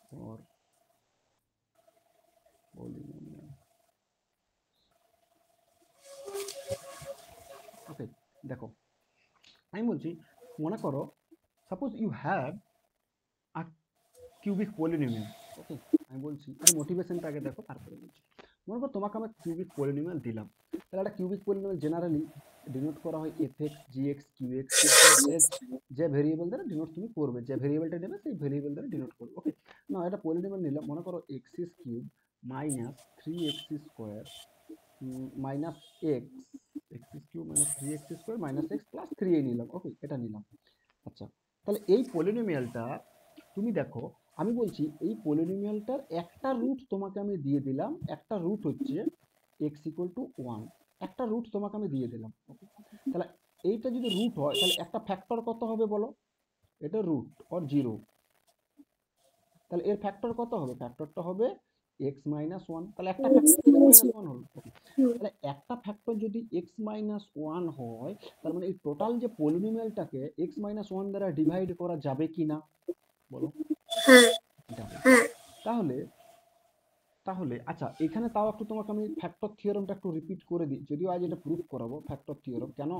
A: for দেখো আমি বলছি মনে করো suppose you have a cubic polynomial. Okay, আমি বলছি এর মোটিভেশনটা আগে দেখো তারপরে বলছি। মনে করো তোমাকে আমি কিউবিক পলিনোমিয়াল দিলাম, তাহলে একটা কিউবিক পলিনোমিয়াল জেনারেলি ডিনোট করা হয় এফ এক্স জি এক্স কিউ এক্স, যে ভেরিয়েবল দ্বারা ডিনোট তুমি করবে, যে ভেরিয়েবলটা নেবে সেই ভেরিয়েবল দ্বারা ডিনোট করবে। ওকে, না এটা পলিনোমিয়াল নিলাম, মনে করো x is cube minus three x square minus x, x is cube minus three x square minus x plus three এ নিলাম। ওকে, এটা নিলাম। আচ্ছা, তাহলে এই পলিনোমিয়ালটা তুমি দেখো, আমি বলছি এই পলিনোমিয়ালটার একটা রুট তোমাকে আমি দিয়ে দিলাম, একটা রুট হচ্ছে এক্স ইকুয়াল টু ওয়ান, একটা রুট তোমাকে আমি দিয়ে দিলাম। ওকে, তাহলে এইটা যদি রুট হয় তাহলে একটা ফ্যাক্টর কত হবে বলো, এটা রুট অর জিরো, তাহলে এর ফ্যাক্টর কত হবে, ফ্যাক্টরটা হবে এক্স মাইনাস ওয়ান, তাহলে একটা ফ্যাক্টর এক্স মাইনাস ওয়ান হলো। Okay, তাহলে একটা ফ্যাক্টর যদি এক্স মাইনাস ওয়ান হয়, তার মানে এই টোটাল যে পলিনোমিয়ালটাকে এক্স মাইনাস ওয়ান দ্বারা ডিভাইড করা যাবে কি না বলো,
B: হ্যাঁ
A: যাবে।
B: হ্যাঁ
A: তাহলে তাহলে আচ্ছা, এখানে তাও একটু তোমাকে আমি ফ্যাক্টর থিওরেমটা একটু রিপিট করে দিই, যদিও আজ এটা প্রুফ করাবো ফ্যাক্টর থিওরেম কেন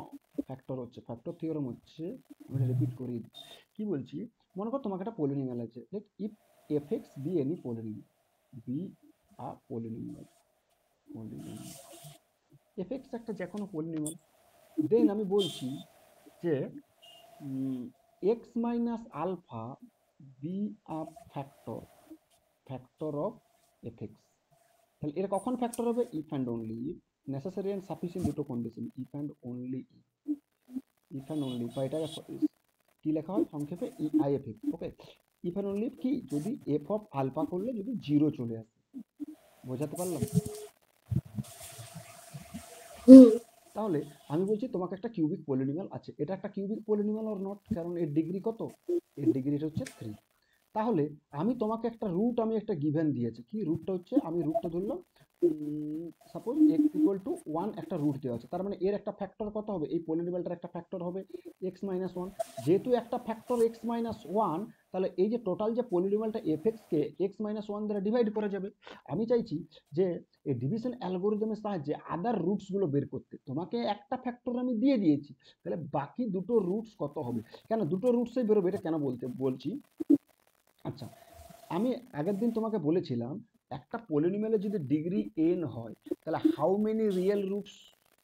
A: ফ্যাক্টর হচ্ছে। ফ্যাক্টর থিওরেম হচ্ছে, আমি রিপিট করে দিই কি বলছি। মনে করো তোমাকে একটা পলিনোমিয়াল আছে, let if f x be any polynomial, be a polynomial, polynomial f x একটা যে কোনো পলিনোমিয়াল, দেন আমি বলছি যে x minus alpha be a factor, factor of f x. তাহলে এটা কখন ফ্যাক্টর হবে, if and only if necessary and sufficient দুটো condition, if and only if and only, বা এটাকে কি লেখা হয় সংক্ষেপে ই I F X. Okay, if and only কি, যদি এফ অফ আলফা করলে যদি জিরো চলে আসে, বোঝাতে পারলাম।
B: হুম
A: তাহলে আমি বলছি তোমাকে একটা কিউবিক পলিনোমিয়াল আছে, এটা একটা কিউবিক পলিনোমিয়াল অর নট, কারণ এর ডিগ্রি কত, এর ডিগ্রি হচ্ছে থ্রি। তাহলে আমি তোমাকে একটা রুট আমি একটা গিভেন দিয়েছি, কি রুটটা হচ্ছে, আমি রুটটা ধরলাম suppose x equal to one, একটা রুট দেওয়া আছে, তার মানে এর একটা ফ্যাক্টর কত হবে, এই পলিনোমিয়ালটার একটা ফ্যাক্টর হবে এক্স মাইনাস ওয়ান। যেহেতু একটা ফ্যাক্টর এক্স মাইনাস ওয়ান, তাহলে এই যে টোটাল যে পলিনোমিয়ালটা এফ এক্সকে এক্স মাইনাস ওয়ান দ্বারা ডিভাইড করা যাবে। আমি চাইছি যে এই ডিভিশন অ্যালগোরিদমের সাহায্যে আদার রুটসগুলো বের করতে, তোমাকে একটা ফ্যাক্টর আমি দিয়ে দিয়েছি, তাহলে বাকি দুটো রুটস কত হবে, কেন দুটো রুটসই বেরোবে, এটা কেন বলছি। আচ্ছা, আমি আগের দিন তোমাকে বলেছিলাম একটা পলিনোমিয়ালের যদি ডিগ্রি n হয়, তাহলে how many real roots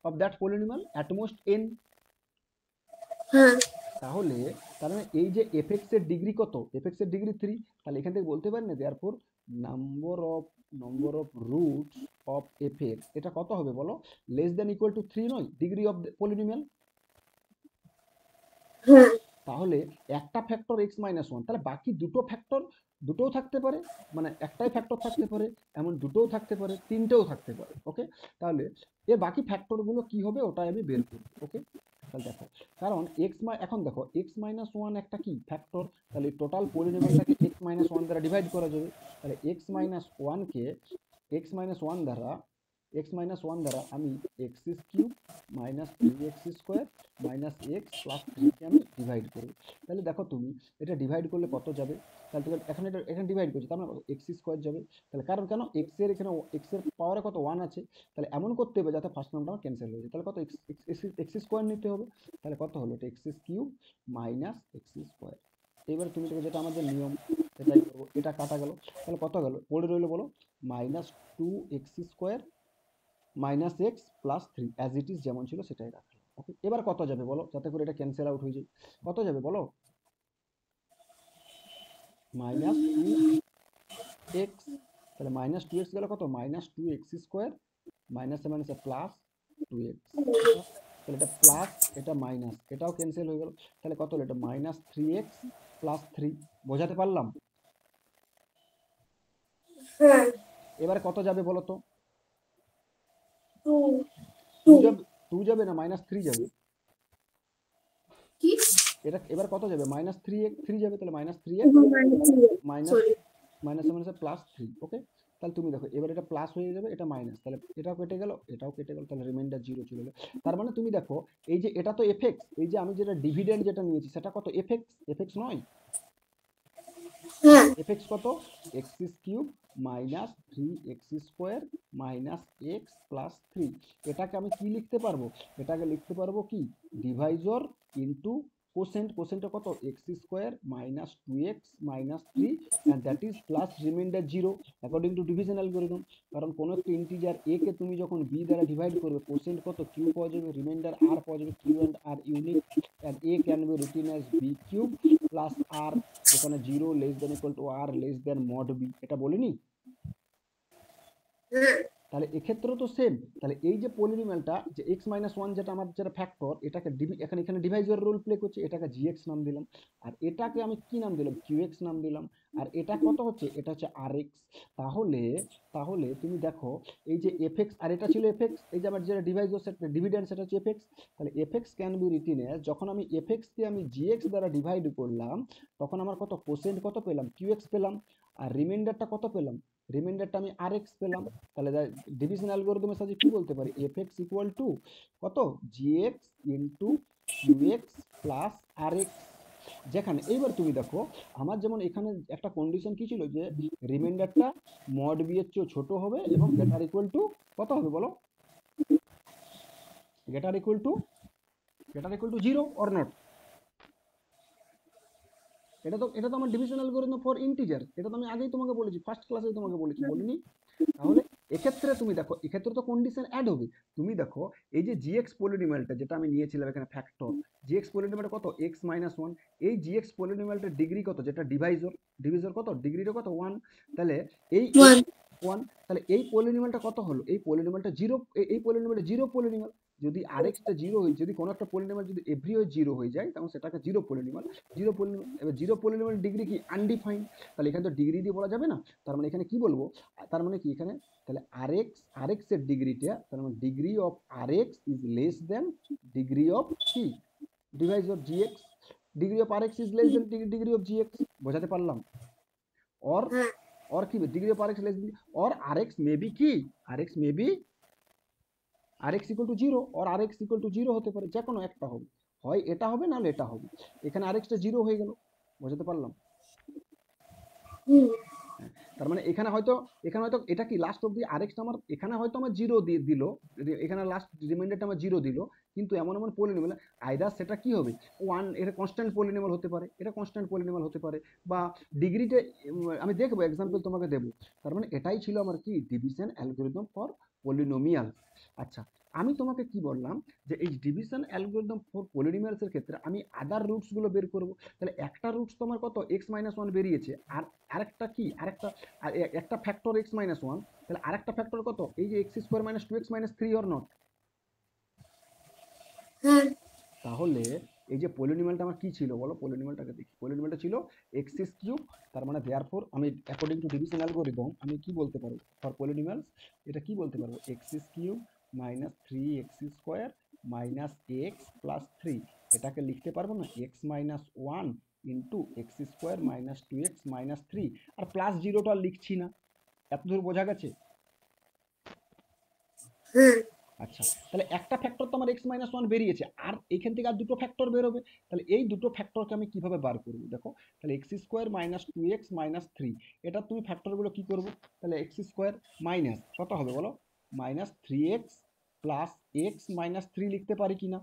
A: of that polynomial, at most n।
B: হ্যাঁ
A: তাহলে তার মানে এই যে এফএক্স এর ডিগ্রি কত, এফএক্স এর ডিগ্রি থ্রি, তাহলে এখান থেকে বলতে পারি না therefore number of roots of FX এটা কত হবে বলো, less than equal to three নয়, ডিগ্রি অফ পলিনোমিয়াল।
B: হ্যাঁ
A: তাহলে একটা ফ্যাক্টর এক্স মাইনাস ওয়ান, তাহলে বাকি দুটো ফ্যাক্টর দুটোও থাকতে পারে, মানে একটাই ফ্যাক্টর থাকতে পারে, এমন দুটোও থাকতে পারে, তিনটেও থাকতে পারে। ওকে, তাহলে এর বাকি ফ্যাক্টরগুলো কি হবে ওটাই আমি বের করব। ওকে, তাহলে দেখো, কারণ এখন দেখো এক্স মাইনাস ওয়ান একটা কি ফ্যাক্টর, তাহলে টোটাল পলিনোমিয়ালটাকে এক্স মাইনাস ওয়ান দ্বারা ডিভাইড করা যাবে, তাহলে এক্স মাইনাস ওয়ানকে এক্স মাইনাস ওয়ান দ্বারা আমি x cube minus three x square minus x plus থ্রিকে আমি ডিভাইড করবো। তাহলে দেখো তুমি এটা ডিভাইড করলে কত যাবে, তাহলে তুমি এখন এটা এখানে ডিভাইড করছো, তার মানে এক্স স্কোয়ার যাবে। তাহলে কারণ কেন, এক্স এর এখানে এক্স এর পাওয়ারে কত ওয়ান আছে, তাহলে এমন করতে হবে যাতে ফার্স্ট নামটা আমার ক্যান্সেল হয়ে যায়, তাহলে কত এক্স স্কোয়ার নিতে হবে, তাহলে কত হলো, এটা x cube minus x square. এবার তুমি দেখো যেটা আমাদের নিয়ম সেটাই করবো, এটা কাটা গেল, তাহলে কত গেল পড়ে রইলো বলো, minus two x square minus x plus three, as it is যেমন ছিল সেটাই রাখলাম। ওকে, এবার কত যাবে বলো, যাতে করে এটা ক্যান্সেল আউট হয়ে যায়, কত যাবে বলো, মাইনাস টু এক্স, তাহলে মাইনাস টু এক্স গেল কত, মাইনাস টু এক্স স্কোয়ার মাইনাসে মাইনাসে প্লাস টু এক্স, তাহলে এটা প্লাস এটা মাইনাস, এটাও ক্যান্সেল হয়ে গেল, তাহলে কত হলো, এটা minus three x plus three, বোঝাতে পারলাম।
B: হ্যাঁ
A: এবারে কত যাবে বলো তো,
B: টু
A: টু
B: টু
A: যাবে, টু যাবে না মাইনাস থ্রি যাবে,
B: কি
A: এটা এবার কত যাবে, মাইনাস থ্রি এক্স থ্রি যাবে, তাহলে minus three x minus
B: sorry
A: মাইনাসে মাইনাসে প্লাস থ্রি। ওকে, তাহলে তুমি দেখো এবার এটা প্লাস হয়ে যাবে, এটা মাইনাস, তাহলে এটাও কেটে গেল এটাও কেটে গেল, তাহলে রিমাইন্ডার জিরো চলে এলো। তার মানে তুমি দেখো এই যে এটা তো এফএক্স, এই যে আমি যেটা ডিভিডেন্ড যেটা নিয়েছি সেটা কত, এফএক্স, এফএক্স নয়,
B: হ্যাঁ
A: এফএক্স কত, x cube minus 3x² minus x plus 3। এটাকে আমি কি লিখতে পারবো? এটাকে লিখতে পারবো কি ডিভাইজর ইন্টু কোসেন্ট। কোসেন্টটা কত? x² minus 2x minus 3 and that is plus reminder 0 according to division algorithm. কারণ কোনো একটা ইন্টিজার a কে তুমি যখন b দ্বারা ডিভাইড করবে, কোসেন্ট কত? q পাওয়া যাবে, রিমাইন্ডার r পাওয়া যাবে। q and r unique and a can be written as b³ plus r, যেখানে 0 less than equal to r less than mod b। এটা বলিনি?
B: হ্যাঁ,
A: তাহলে এক্ষেত্রেও তো সেম। তাহলে এই যে পলিনোমিয়ালটা যে x-1 যেটা আমার যেটা ফ্যাক্টর, এটাকে এখানে ডিভাইজার রোল প্লে করছে, এটাকে gx নাম দিলাম। আর এটাকে আমি কি নাম দিলাম? qx নাম দিলাম। আর এটা কত হচ্ছে? এটা হচ্ছে rx। তাহলে তাহলে তুমি দেখো এই যে fx, আর এটা ছিল fx, এই যে আমার যেটা ডিভাইজার সেটা ডিভিডেন্ড, সেটা হচ্ছে fx। তাহলে fx can be written as, যখন আমি fx কে আমি gx দ্বারা ডিভাইড করলাম, তখন আমার কত কোসেন্ট কত পেলাম? qx পেলাম। আর রিমাইন্ডারটা কত পেলাম? রিমাইন্ডারটা আমি rx পেলাম। তাহলে ডিভিশন অ্যালগরিদমের সাহায্যে কি বলতে পারি? fx ইকুয়াল টু কত? gx into qx plus rx। যেখানে এইবার তুমি দেখো আমার যেমন এখানে একটা কন্ডিশন কি ছিল, যে রিমাইন্ডারটা মড বি এর চেয়ে ছোট হবে এবং গ্রেটার ইকুয়াল টু কত হবে বলো? Greater equal to 0 or not? এটা তো আমার ডিভিশন অ্যালগরিদম ফর ইন্টিজার। এটা তো আমি আগেই তোমাকে বলেছি, ফার্স্ট ক্লাসেই তোমাকে বলেছি, বলিনি? তাহলে এক্ষেত্রে তুমি দেখো, এক্ষেত্রে তো কন্ডিশন অ্যাড হবে। তুমি দেখো এই যে জিএক্স পলিনোমিয়ালটা যেটা আমি নিয়েছিলাম এখানে ফ্যাক্টর, জিএক্স পলিনোমিয়ালটা কত? x-1। এই জিএক্স পলিনোমিয়ালটার ডিগ্রি কত? যেটা ডিভাইজর, ডিভিজর কত? ডিগ্রিটা কত? 1। তাহলে এই
B: 1
A: 1, তাহলে এই পলিনোমিয়ালটা কত হলো? এই পলিনোমিয়ালটা 0, এই পলিনোমিয়ালটা 0 পলিনোমিয়াল। যদি আরেকটা 0 হয়, যদি কোনো একটা পলিনোমিয়াল যদি এভরি হয় 0 হয়ে যায়, তখন সেটাকে 0 পলিনোমিয়াল। 0 পলিনোমিয়াল, এবার 0 পলিনোমিয়াল ডিগ্রি কি? আনডিফাইন্ড। তাহলে এখানে তো ডিগ্রি দিয়ে বলা যাবে না। তার মানে এখানে কি বলবো? তার মানে কি এখানে, তাহলে আরএক্স এর ডিগ্রিটা, তার মানে degree of r x is less than degree of কি? Divisor g x. Degree of r x is less than degree of g x. বোঝাতে পারলাম? অর
B: হ্যাঁ,
A: অর কি? Degree of r x less than, or r x may be কি? R x may be r x equal to 0 or r x equal to 0 হতে পারে, যে কোনো একটা হবে। হয় এটা হবে, নাহলে এটা হবে। এখানে আরএক্সটা 0 হয়ে গেল। বোঝাতে পারলাম?
B: হুম,
A: হ্যাঁ, তার মানে এখানে হয়তো এটা কি লাস্ট অব্দি আরএক্সটা আমার, এখানে হয়তো আমার 0 দিয়ে দিল, এখানে লাস্ট রিমাইন্ডারটা আমার 0 দিল। কিন্তু এমন এমন পলিনোমিয়াল আইদার সেটা কি হবে? 1, এটা কনস্ট্যান্ট পলিনোমিয়াল হতে পারে, এটা কনস্ট্যান্ট পলিনোমিয়াল হতে পারে, বা ডিগ্রিতে আমি দেখবো, এক্সাম্পল তোমাকে দেবো। তার মানে এটাই ছিল আমার কি? Division algorithm for polynomial. আচ্ছা, আমি তোমাকে কি বললাম, যে এই ডিভিশন অ্যালগরিদম ফর পলিনোমিয়ালস এর ক্ষেত্রে আমি আদার রুটস গুলো বের করব। তাহলে একটা রুটস তোমার কত? x-1 বেরিয়েছে। আর আরেকটা কি? একটা ফ্যাক্টর x-1, তাহলে আরেকটা ফ্যাক্টর কত? এই যে x² minus 2x minus 3 or not?
B: হ্যাঁ,
A: তাহলে এই যে পলিনোমিয়ালটা আমার কি ছিল বলো? পলিনোমিয়ালটাকে দেখি। পলিনোমিয়ালটা ছিল x³ তার মানে দেয়ারফর আমি অ্যাকর্ডিং টু ডিভিশন অ্যালগরিদম আমি কি বলতে পারবো ফর পলিনোমিয়ালস? এটা কি বলতে পারবো? x³ minus 3x² minus x plus 3। এটাকে লিখতে পারবো না x-1 into x² minus 2x minus 3। আর প্লাস জিরোটা লিখছি না। এতদূর বোঝা গেছে?
B: হ্যাঁ,
A: আচ্ছা, তাহলে একটা ফ্যাক্টর তো আমার x-1 বেরিয়েছে, আর এইখান থেকে আর দুটো ফ্যাক্টর বেরোবে। তাহলে এই দুটো ফ্যাক্টরকে আমি কিভাবে বার করব? দেখো, তাহলে x² মাইনাস 2x মাইনাস 3, এটা তুমি ফ্যাক্টরগুলো কি করবো? তাহলে x² মাইনাস কত হবে বলো? Minus 3x plus x minus 3 লিখতে পারি কিনা?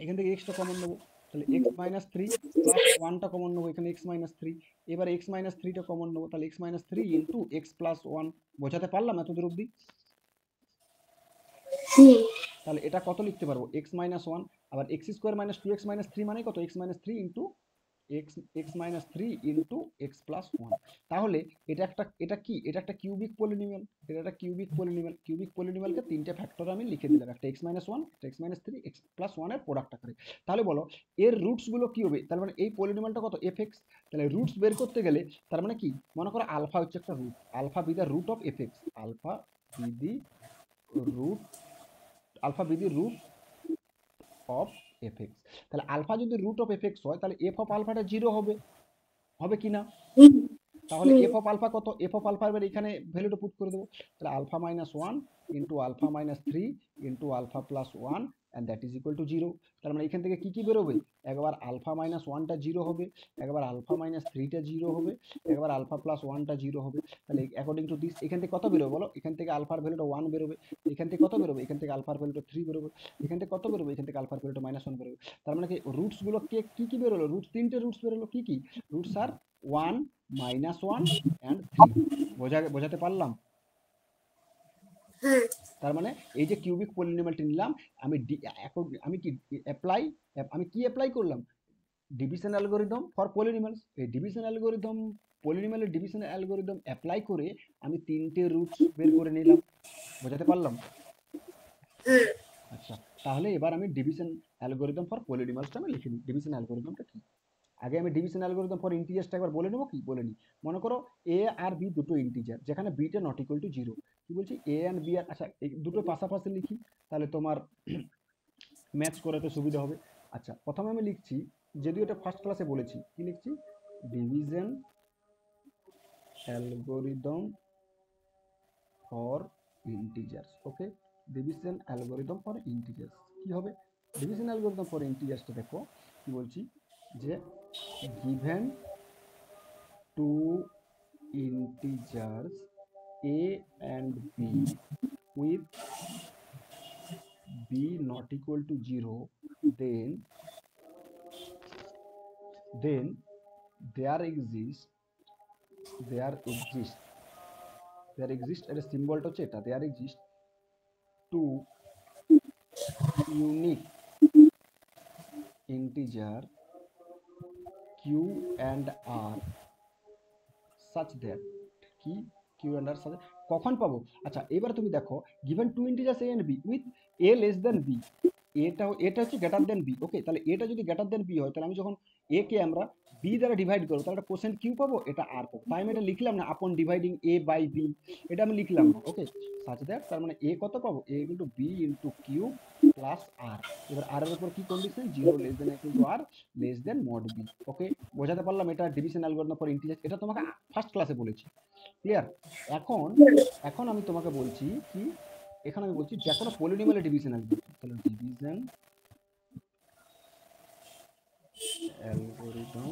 A: এখান থেকে এক্সটা কমন নেবো। তাহলে x-3 প্লাস 1টা কমন নেবো, এখানে x-3। এবার x-3টা কমন নেবো, তাহলে x-3 ইন্টু x প্লাস 1। বোঝাতে পারলাম এতদূর অব্দি?
B: হুম,
A: তাহলে এটা কত লিখতে পারবো? x-1। আবার x² মাইনাস 2x মাইনাস 3 মানে কত? x-3 into x-3 into x plus 1। তাহলে এটা কি? এটা একটা কিউবিক পলিনোমিয়াল। এটা একটা কিউবিক পলিনোমিয়াল। কিউবিক পলিনোমিয়ালকে তিনটে ফ্যাক্টর আমি লিখে দিলাম, একটা x-1, একটা x-3, x প্লাস 1 এর প্রোডাক্ট আকারে। তাহলে বলো এর রুটস গুলো কি হবে? তার মানে এই পলিনোমিয়ালটা কত? fx। তাহলে রুটস বের করতে গেলে তার মানে কি? মনে করো আলফা হচ্ছে একটা root, alpha be the root of fx, alpha be the root, alpha be the root of fx। তাহলে আলফা যদি রুট অফ fx হয়, তাহলে f অফ আলফাটা 0 হবে, হবে কি না?
B: হুম,
A: তাহলে
B: হুম,
A: f অফ আলফা কত? f অফ আলফা এবার এখানে ভ্যালুটা পুট করে দেবো। তাহলে alpha minus 1 into alpha minus 3 into alpha plus 1 and that is equal to 0। তার মানে এখান থেকে কি কি বেরোবে, একবার আলফা মাইনাস 1টা 0 হবে, একবার আলফা মাইনাস 3টা 0 হবে, একবার আলফা প্লাস 1টা 0 হবে। তাহলে অ্যাকর্ডিং টু দিস এখান থেকে কত বেরোবে বলো, এখান থেকে আলফার ভ্যালুটা 1 বেরোবে, এখান থেকে কত বেরোবে, এখান থেকে আলফার ভ্যালুটা 3 বেরোবে, এখান থেকে কত বেরোবে, এখান থেকে আলফার ভ্যালুটা -1 বেরোবে। তার মানে কি রুটসগুলো কি কি বেরোলো, রুটস 3টে রুটস বেরোলো। কি কি রুটস আর 1, -1 অ্যান্ড 3। বোঝাতে পারলাম?
B: হ্যাঁ
A: তার মানে এই যে কিউবিক পলিনোমিয়ালটি নিলাম, আমি আমি কি অ্যাপ্লাই, আমি কি অ্যাপ্লাই করলাম, ডিভিশন অ্যালগোরিদম ফর পলিনোমিয়ালস। এই ডিভিশন অ্যালগোরিদম, পলিনোমিয়ালের ডিভিশন অ্যালগোরিদম অ্যাপ্লাই করে আমি 3টে রুটস বের করে নিলাম। বোঝাতে পারলাম?
B: হ্যাঁ
A: আচ্ছা, তাহলে এবার আমি ডিভিশন অ্যালগোরিদম ফর পলিনোমিয়ালসটা আমি লিখে নিই। ডিভিশন অ্যালগোরিদমটা কি, আগে আমি ডিভিশন অ্যালগোরিদম ফর ইন্টিজারসটা একবার বলে নেবো। কি বলে নিই, মনে করো এ আর বি দুটো ইন্টিজার, যেখানে বিটা নট ইকুয়াল টু 0। কি বলছি, এ অ্যান্ড বি আর, আচ্ছা এই দুটো পাশাপাশি লিখি, তাহলে তোমার ম্যাচ করাতে সুবিধা হবে। আচ্ছা, প্রথমে আমি লিখছি, যদিও এটা ফার্স্ট ক্লাসে বলেছি, কি লিখছি, division algorithm for integers. Okay, division algorithm for integers কি হবে, ডিভিশন অ্যালগোরিদম ফর ইন্টিজার্সটা দেখো কি বলছি, যে given to integers a and b with b not equal to 0, then there exists একটা সিম্বলটা হচ্ছে এটা, there exist two unique integer q and r such that, কি q and r সাথে কখন পাবো। আচ্ছা এবার তুমি দেখো, given two integers a and b with a less than b, এটা হচ্ছে গ্রেটার দেন বি। ওকে, তাহলে এটা যদি গ্রেটার দেন বি হয়, তাহলে আমি যখন এ কে আমরা বি দ্বারা ডিভাইড করবো, তাহলে এটা কোসেন্ট কিউ পাবো, এটা আর পাবো। তাই আমি এটা লিখলাম না আপন ডিভাইডিং এ বাই বি, এটা আমি লিখলাম না। ওকে, সাচ দ্যাট, তার মানে এ কত পাবো, a into b into q plus r. এবার আর এর উপর কি condition, 0 less than equal to r less than mod b. Okay, বোঝাতে পারলাম? এটা ডিভিশন অ্যালগরিদম ফর ইন্টিজার, এটা তোমাকে ফার্স্ট ক্লাসে বলেছি। ক্লিয়ার? এখন এখন আমি তোমাকে বলছি কি, এখানে আমি বলছি যে কোনো পলিনোমিয়ালের ডিভিশন অ্যালগরিদম, তাহলে ডিভিশন অ্যালগরিদম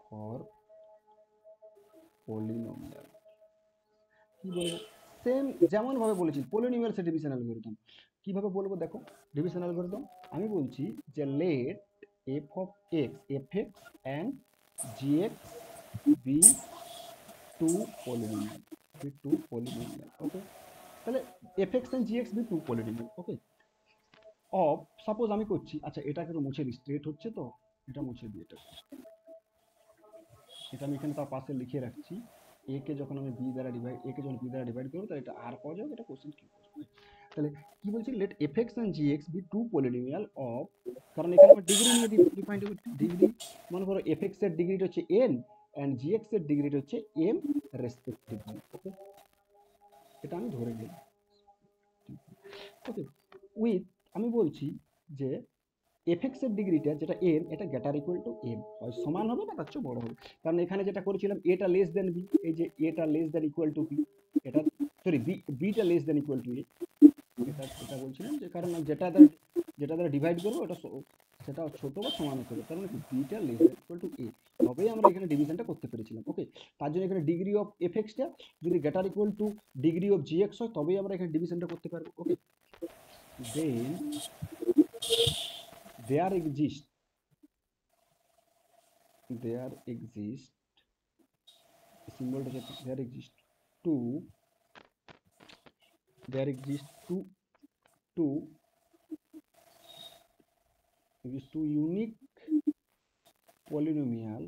A: ফর পলিনোমিয়াল কি বলবো, সেম যেমন ভাবে বলেছি পলিনোমিয়ালসের ডিভিশন অ্যালগরিদম কিভাবে বলবো দেখো। ডিভিশন অ্যালগরিদম আমি বলছি যে let f of x and g x be two polynomial, okay, তাহলে f x and g x be two polynomial. Okay, of suppose আমি করছি, আচ্ছা এটাকে একটু মুছে দিই, স্ট্রেট হচ্ছে তো, এটা মুছে দিই, এটা আমি এখানে তার পাশে লিখে রাখছি। এ কে যখন আমি বি দ্বারা ডিভাইড করবো, তাহলে এটা আর পাওয়া যাবে, এটা কোশ্চেন কি করবে। তাহলে কি বলছি, let f x and g x be two polynomial of, কারণ এখানে আমার ডিগ্রি নিয়ে ডিফাইন করছি, ডিগ্রি মনে করো এফ এক্স এর ডিগ্রিটা হচ্ছে এন অ্যান্ড জি এক্স এর ডিগ্রিটা হচ্ছে এম রেসপেক্টিভলি। ওকে, এটা আমি ধরে নিলাম। ওকে, উইথ আমি বলছি যে এফ এক্স এর ডিগ্রিটা যেটা এন, এটা গ্রেটার ইকুয়াল টু এম, হয় সমান হবে বা তার চেয়ে বড় হবে। কারণ এখানে যেটা করেছিলাম এটা লেস দেন বি, এই যে এটা less than equal to b, এটা sorry beta less than equal to a, এটা বলছিলাম যে কারণ যেটা দ্বারা ডিভাইড করবো ওটা সেটা ছোট বা সমান হতে হবে, তার মানে beta less than equal to a, তবেই আমরা এখানে ডিভিশনটা করতে পেরেছিলাম। ওকে, তার জন্য এখানে ডিগ্রি অফ এফ এক্সটা যদি greater equal to degree of G x হয়, তবেই আমরা এখানে ডিভিশনটা করতে পারবো। ওকে, দেন there exist symbol there exist two unique polynomial.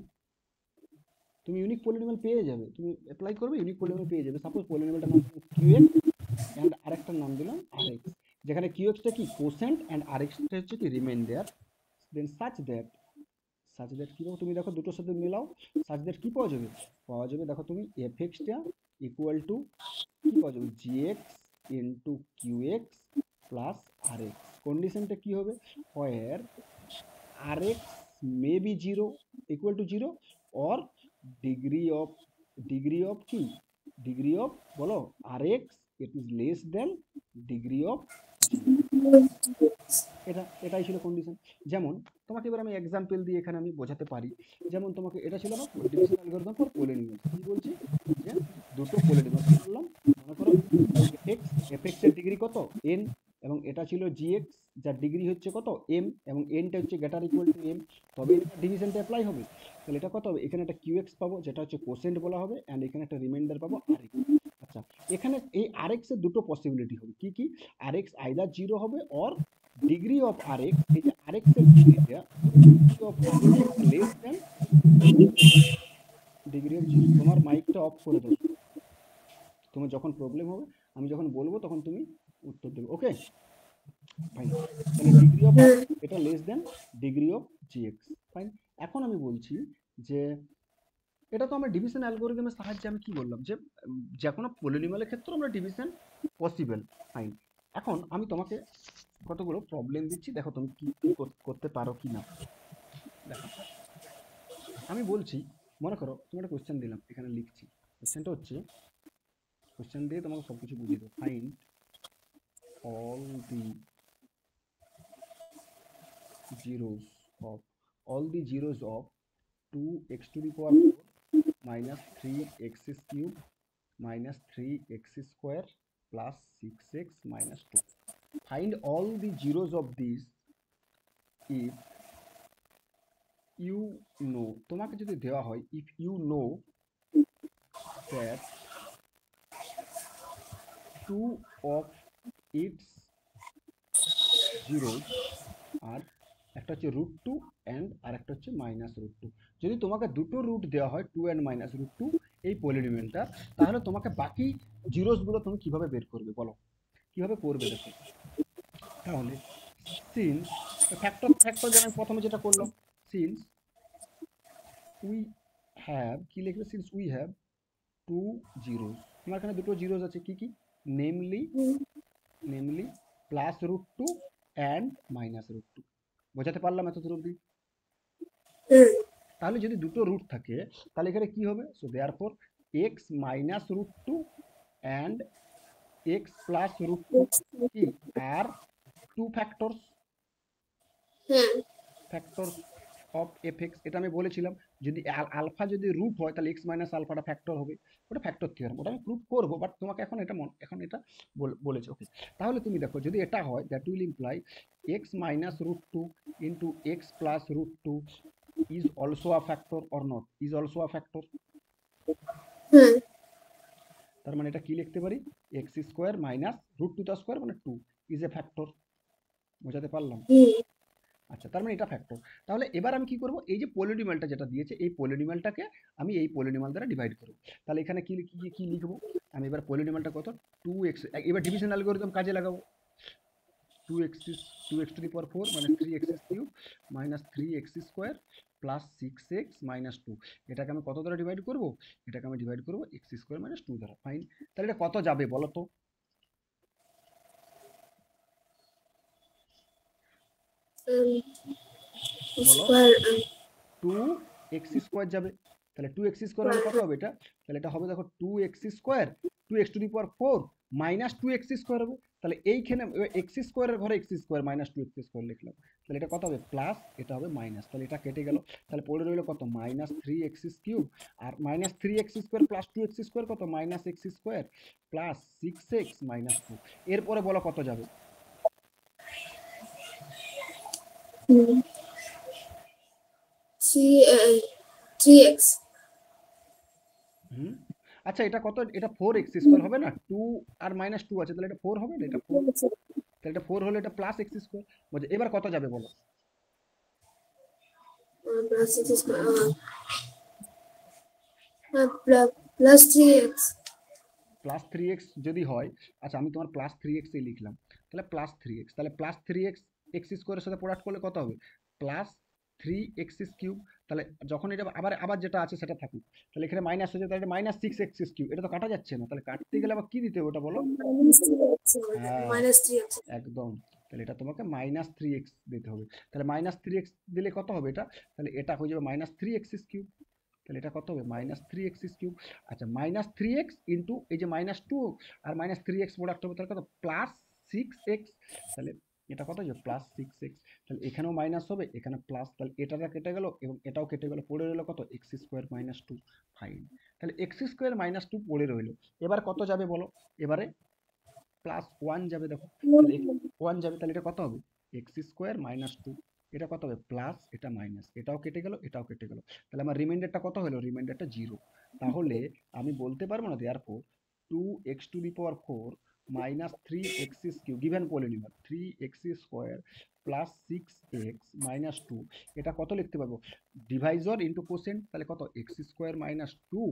A: তুমি ইউনিক পলিনোমিয়াল পেয়ে যাবে, তুমি অ্যাপ্লাই করবে ইউনিক পলিনোমিয়াল পেয়ে যাবে। সাপোজ পলিনোমিয়ালটার নাম কিউএক্স অ্যান্ড আরেকটার নাম দিলাম আরএক্স, যেখানে কিউএক্সটা কি কোসেন্ট অ্যান্ড আরএক্সটা হচ্ছে কি রিমাইন্ডার। দেন সাচ দ্যাট কি পাবো, তুমি দেখো দুটোর সাথে মিলাও, সাচ দ্যাট কি পাওয়া যাবে দেখো তুমি এফ এক্সটা ইকুয়াল টু কি পাওয়া যাবে, g x into q x plus r x. কন্ডিশনটা কি হবে, where r x may be zero equal to zero, or degree of কি, ডিগ্রি অফ বলো r x it is less than degree of zero. এটাই ছিল condition. যেমন তোমাকে এবার আমি এক্সাম্পল দিয়ে এখানে আমি বোঝাতে পারি। যেমন তোমাকে এটা ছিল না ডিভিশন অ্যালগরিদম ফর পলিনোমিয়াল, কি বলছি যে দুটো পলিনোমিয়াল কি বললাম, মনে করো এফএক্স এর ডিগ্রি কত n, এবং এটা ছিল gx যার ডিগ্রি হচ্ছে কত m, এবং nটা হচ্ছে গ্রেটার ইকুয়াল টু m, তবে এটা ডিভিশনটা অ্যাপ্লাই হবে। তাহলে এটা কত হবে, এখানে একটা qx পাবো যেটা হচ্ছে কোসেন্ট বলা হবে, এন্ড এখানে একটা রিমাইন্ডার পাবো rx। আচ্ছা, এখানে এই rx এর দুটো পসিবিলিটি হবে, কি কি, rx আইদার 0 হবে অর ডিগ্রি অফ rx, এই যে rx এর ডিগ্রিটা, degree of rx less than degree of 0। তোমার মাইকটা অফ করে দাও, তোমার যখন প্রবলেম হবে আমি যখন বলবো তখন তুমি উত্তর দেবে, ওকে ফাইন। তাহলে ডিগ্রি অফ rx এটা less than degree of gx, fine. এখন আমি বলছি যে এটা তো আমরা ডিভিশন অ্যালগরিদমের সাহায্যে আমি কি বললাম যে যে কোনো পলিনোমিয়ালের ক্ষেত্রে আমরা ডিভিশন পসিবল, ফাইন। এখন আমি তোমাকে কতগুলো প্রবলেম দিচ্ছি, দেখো তুমি কি কি করতে পারো কি না। দেখো আমি বলছি, মনে করো তুমি একটা কোশ্চেন দিলাম, এখানে লিখছি, কোশ্চেনটা হচ্ছে, কোশ্চেন দিয়ে তোমাকে সব কিছু বুঝিয়ে দেবো, find all the zeros of all the zeros of 2x to the power 4 minus 3x cube minus 3x square plus 6x minus 2. Find all the zeros of these if you know, তোমাকে যদি দেওয়া হয় if you know that two of its zeros আর একটা হচ্ছে √2 and আর একটা হচ্ছে -√2। যদি তোমাকে দুটো রুট দেওয়া হয় 2 অ্যান্ড -√2 এই পলিনোমিয়ালটা, তাহলে তোমাকে বাকি জিরোস গুলো তুমি কিভাবে বের করবে বলো, কিভাবে করবে দেখো। তাহলে সিন্স ফ্যাক্টর ফ্যাক্টর যেন প্রথমে যেটা করলাম, সিন্স উই হ্যাভ, কি লিখবে, since we have to zeros, তোমার এখানে দুটো জিরোস আছে, কি কি, নেমলি নেমলি +√2 অ্যান্ড -√2। বোঝাতে পারলাম এত দূর অবধি? তাহলে যদি দুটো রুট থাকে তাহলে এখানে কি হবে, so therefore x -√2 and x +√2 কি are two factors, factors of fx। এটা আমি বলেছিলাম যদি আলফা যদি রুট হয় তাহলে x মাইনাস আলফাটা ফ্যাক্টর হবে, ওটা ফ্যাক্টর থিওরেম, ওটা আমি প্রুভ করবো, বাট তোমাকে এখন এটা এখন এটা বলেছে, ওকে। তাহলে তুমি দেখো যদি এটা হয় that will imply x -√2 into x +√2 is also a factor or not, is also a factor। তার মানে এটা কি লিখতে পারি, এক্স স্কোয়ার মাইনাস √2 তার স্কোয়ার মানে 2 ইজ এ ফ্যাক্টর। বোঝাতে পারলাম? আচ্ছা, তার মানে এটা ফ্যাক্টর। তাহলে এবার আমি কি করব, এই যে পলিনোমিয়ালটা যেটা দিয়েছে এই পলিনোমিয়ালটাকে আমি এই পলিনোমিয়াল দ্বারা ডিভাইড করব। তাহলে এখানে কি কি কি লিখবো আমি, এবার পলিনোমিয়ালটা কত 2x, এবার ডিভিশন অ্যালগরিদম কাজে লাগাবো, 2x to the power 4 minus 3x cube minus 3x square plus 6x minus 2, এটাকে আমি কত দ্বারা ডিভাইড করব, এটাকে আমি ডিভাইড করব x স্কোয়ার মাইনাস 2 দ্বারা, ফাইন। তাহলে এটা কত যাবে বলো তো, বলো, 2x স্কোয়ার যাবে, তাহলে 2x স্কোয়ার হলে কত হবে এটা, তাহলে এটা হবে দেখো 2x square 2x two the power 4 minus 2x square হবে, তাহলে এইখানে এক্স স্কোয়ারের ঘরে x square minus 2x square লিখলাম, তাহলে এটা কত হবে প্লাস, এটা হবে মাইনাস, তাহলে এটা কেটে গেল, তাহলে পড়ে রইল কত -3x কিউব, আর -3x square plus 2x square কত -x square plus 6x minus 2। এরপরে বলো কত যাবে, আচ্ছা এটা কত, এটা 4x স্কোয়ার হবে না, 2 আর -2 আছে, তাহলে এটা 4 হবে না, এটা 4, তাহলে এটা 4 হলে এটা প্লাস x স্কোয়ার। বুঝে, এবার কত যাবে বলো, +3x যদি হয়, আচ্ছা আমি তোমার +3x এই লিখলাম, তাহলে +3x, তাহলে +3x x স্কোয়ারের সাথে প্রোডাক্ট করলে কত হবে +3x কিউব, তাহলে যখন এটা আবার আবার যেটা আছে সেটা থাকুক, তাহলে এখানে মাইনাস হয়ে যাবে, তাহলে -6x কিউব, এটা তো কাটা যাচ্ছে না, তাহলে কাটতে গেলে আবার কি দিতে হবে ওটা বলো, হ্যাঁ একদম, তাহলে এটা তোমাকে -3x দিতে হবে, তাহলে -3x দিলে কত হবে এটা, তাহলে এটা হয়ে যাবে -3x কিউব, তাহলে এটা কত হবে -3x কিউব। আচ্ছা -3x ইন্টু এই যে -2 আর -3x প্রোডাক্ট হবে, তাহলে কত +6x, তাহলে এটা কত হবে প্লাস 6x, তাহলে এখানেও মাইনাস হবে, এখানে প্লাস, তাহলে এটা কেটে গেল এবং এটাও কেটে গেল, পড়ে রইলো কত x square minus two. Fine, তাহলে এক্স স্কোয়ার মাইনাস টু পড়ে রইলো। এবার কত যাবে বলো, এবারে প্লাস ওয়ান যাবে, দেখো তাহলে ওয়ান যাবে, তাহলে এটা কত হবে এক্স স্কোয়ার মাইনাস টু, এটা কত হবে প্লাস, এটা মাইনাস, এটাও কেটে গেল, এটাও কেটে গেল, তাহলে আমার রিমাইন্ডারটা কত হলো, রিমাইন্ডারটা জিরো। তাহলে আমি বলতে পারবো না therefore two x to the power four minus three x q given polynomial three x square plus six x minus two, এটা কত লিখতে পারবো, ডিভাইজর ইন্টু কোসেন্ট, তাহলে কত x square minus two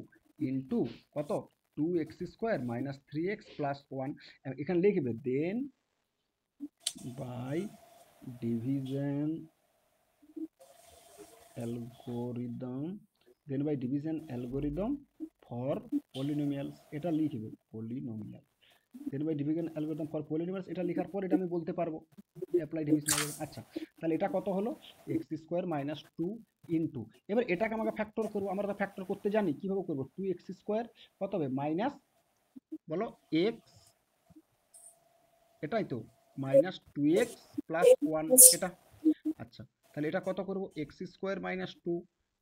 A: into কত two x square minus three x plus one, এখানে লিখবে then by division algorithm, then by division algorithm for polynomials, এটা লিখবে polynomial, then by division algorithm for polynomials, এটা লেখার পর এটা আমি বলতে পারবো অ্যাপ্লাই ডিভিশন অ্যালগোরিদম। আচ্ছা, তাহলে এটা কত হলো x square minus two into, এবার এটাকে আমাকে ফ্যাক্টর করবো, আমরা তো ফ্যাক্টর করতে জানি, কিভাবে করবো, টু এক্স স্কোয়ার কত হবে মাইনাস, বলো এক্স, এটাই তো minus two x plus one, এটা। আচ্ছা, তাহলে এটা কত করবো এক্স স্কোয়ার মাইনাস টু,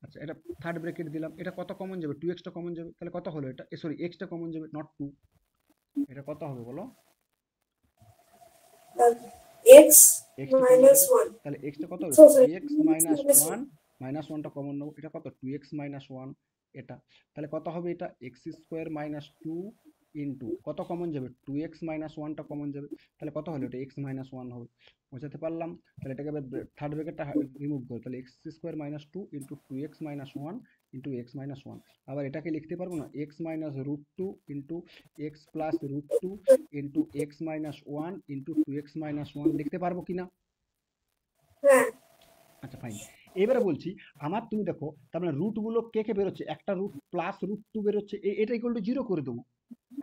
A: আচ্ছা এটা থার্ড ব্র্যাকেট দিলাম, এটা কত কমন যাবে টু এক্সটা কমন যাবে, তাহলে কত হলো এটা, সরি এক্সটা কমন যাবে নট টু, এটা কত হবে বলো,
B: x
A: এক্সটা কমন
B: minus
A: যাবে,
B: 1.
A: তাহলে এক্সটা কত হবে
B: So,
A: two
B: so
A: x
B: x
A: minus
B: minus
A: one,
B: 1.
A: Minus ওয়ানটা কমন নেবো, এটা কত টু এক্স মাইনাস ওয়ান, এটা, তাহলে কত হবে এটা x square minus two into কত কমন যাবে টু এক্স মাইনাস ওয়ানটা কমন যাবে, তাহলে কত হলো এটা এক্স মাইনাস ওয়ান হবে, বোঝাতে পারলাম। তাহলে এটাকে থার্ড ব্র্যাকেটটা রিমুভ করো, তাহলে x square minus two into two x minus one into x minus one, আবার এটাকে লিখতে পারবো না x minus root two into x plus root two into x minus one into two x minus one, লিখতে পারবো কিনা?
B: হ্যাঁ,
A: আচ্ছা ফাইন, এবারে বলছি আমার, তুমি দেখো তার মানে রুটগুলো কে কে বেরোচ্ছে, একটা রুট প্লাস রুট টু বেরোচ্ছে, এটা ইকুয়াল টু জিরো করে দেবো,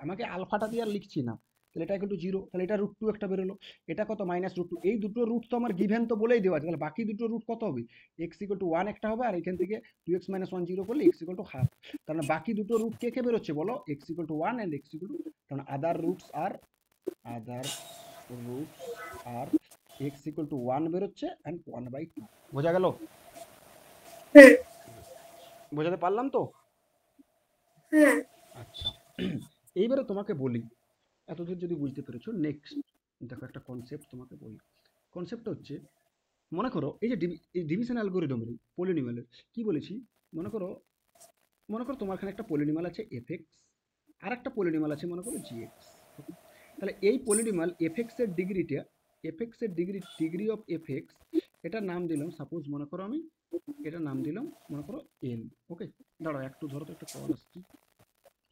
A: আমাকে আলফাটা দিয়ে আর লিখছি না, তাহলে এটা ইকুয়াল টু জিরো, তাহলে এটা রুট টু একটা বেরোলো, এটা কত মাইনাস রুট টু, এই দুটো রুট তো আমার গিভেন তো বলেই দেওয়া আছে, তাহলে বাকি দুটো রুট কত হবে এক্স ইকুয়াল টু ওয়ান একটা হবে, আর এখান থেকে two x minus one zero করলে এক্স ইকুয়াল টু হাফ, তার মানে বাকি দুটো রুট কে কে বেরোচ্ছে বলো, x equal to one and x equal to, তার মানে other roots are x equal to one বেরোচ্ছে অ্যান্ড ওয়ান বাই টু, বোঝা গেল?
B: হ্যাঁ,
A: বোঝাতে পারলাম তো?
B: হ্যাঁ,
A: আচ্ছা, এইবারে তোমাকে বলি, এতদূর যদি বুঝতে পেরেছো, নেক্সট দেখো একটা কনসেপ্ট তোমাকে বলি, কনসেপ্টটা হচ্ছে, মনে করো এই যে ডিভিশন অ্যালগোরিদমের পলিনোমিয়ালের কি বলেছি, মনে করো, তোমার এখানে একটা পলিনোমিয়াল আছে এফ এক্স, আর একটা পলিনোমিয়াল আছে মনে করো জি এক্স, তাহলে এই পলিনোমিয়াল এফ এক্স এর ডিগ্রিটা, এফ এক্স এর ডিগ্রি অফ এফ এক্স, এটার নাম দিলাম সাপোজ, মনে করো আমি এটার নাম দিলাম মনে করো এন, ওকে, দাঁড়াও একটু ধরো তো, একটা কল আসছি,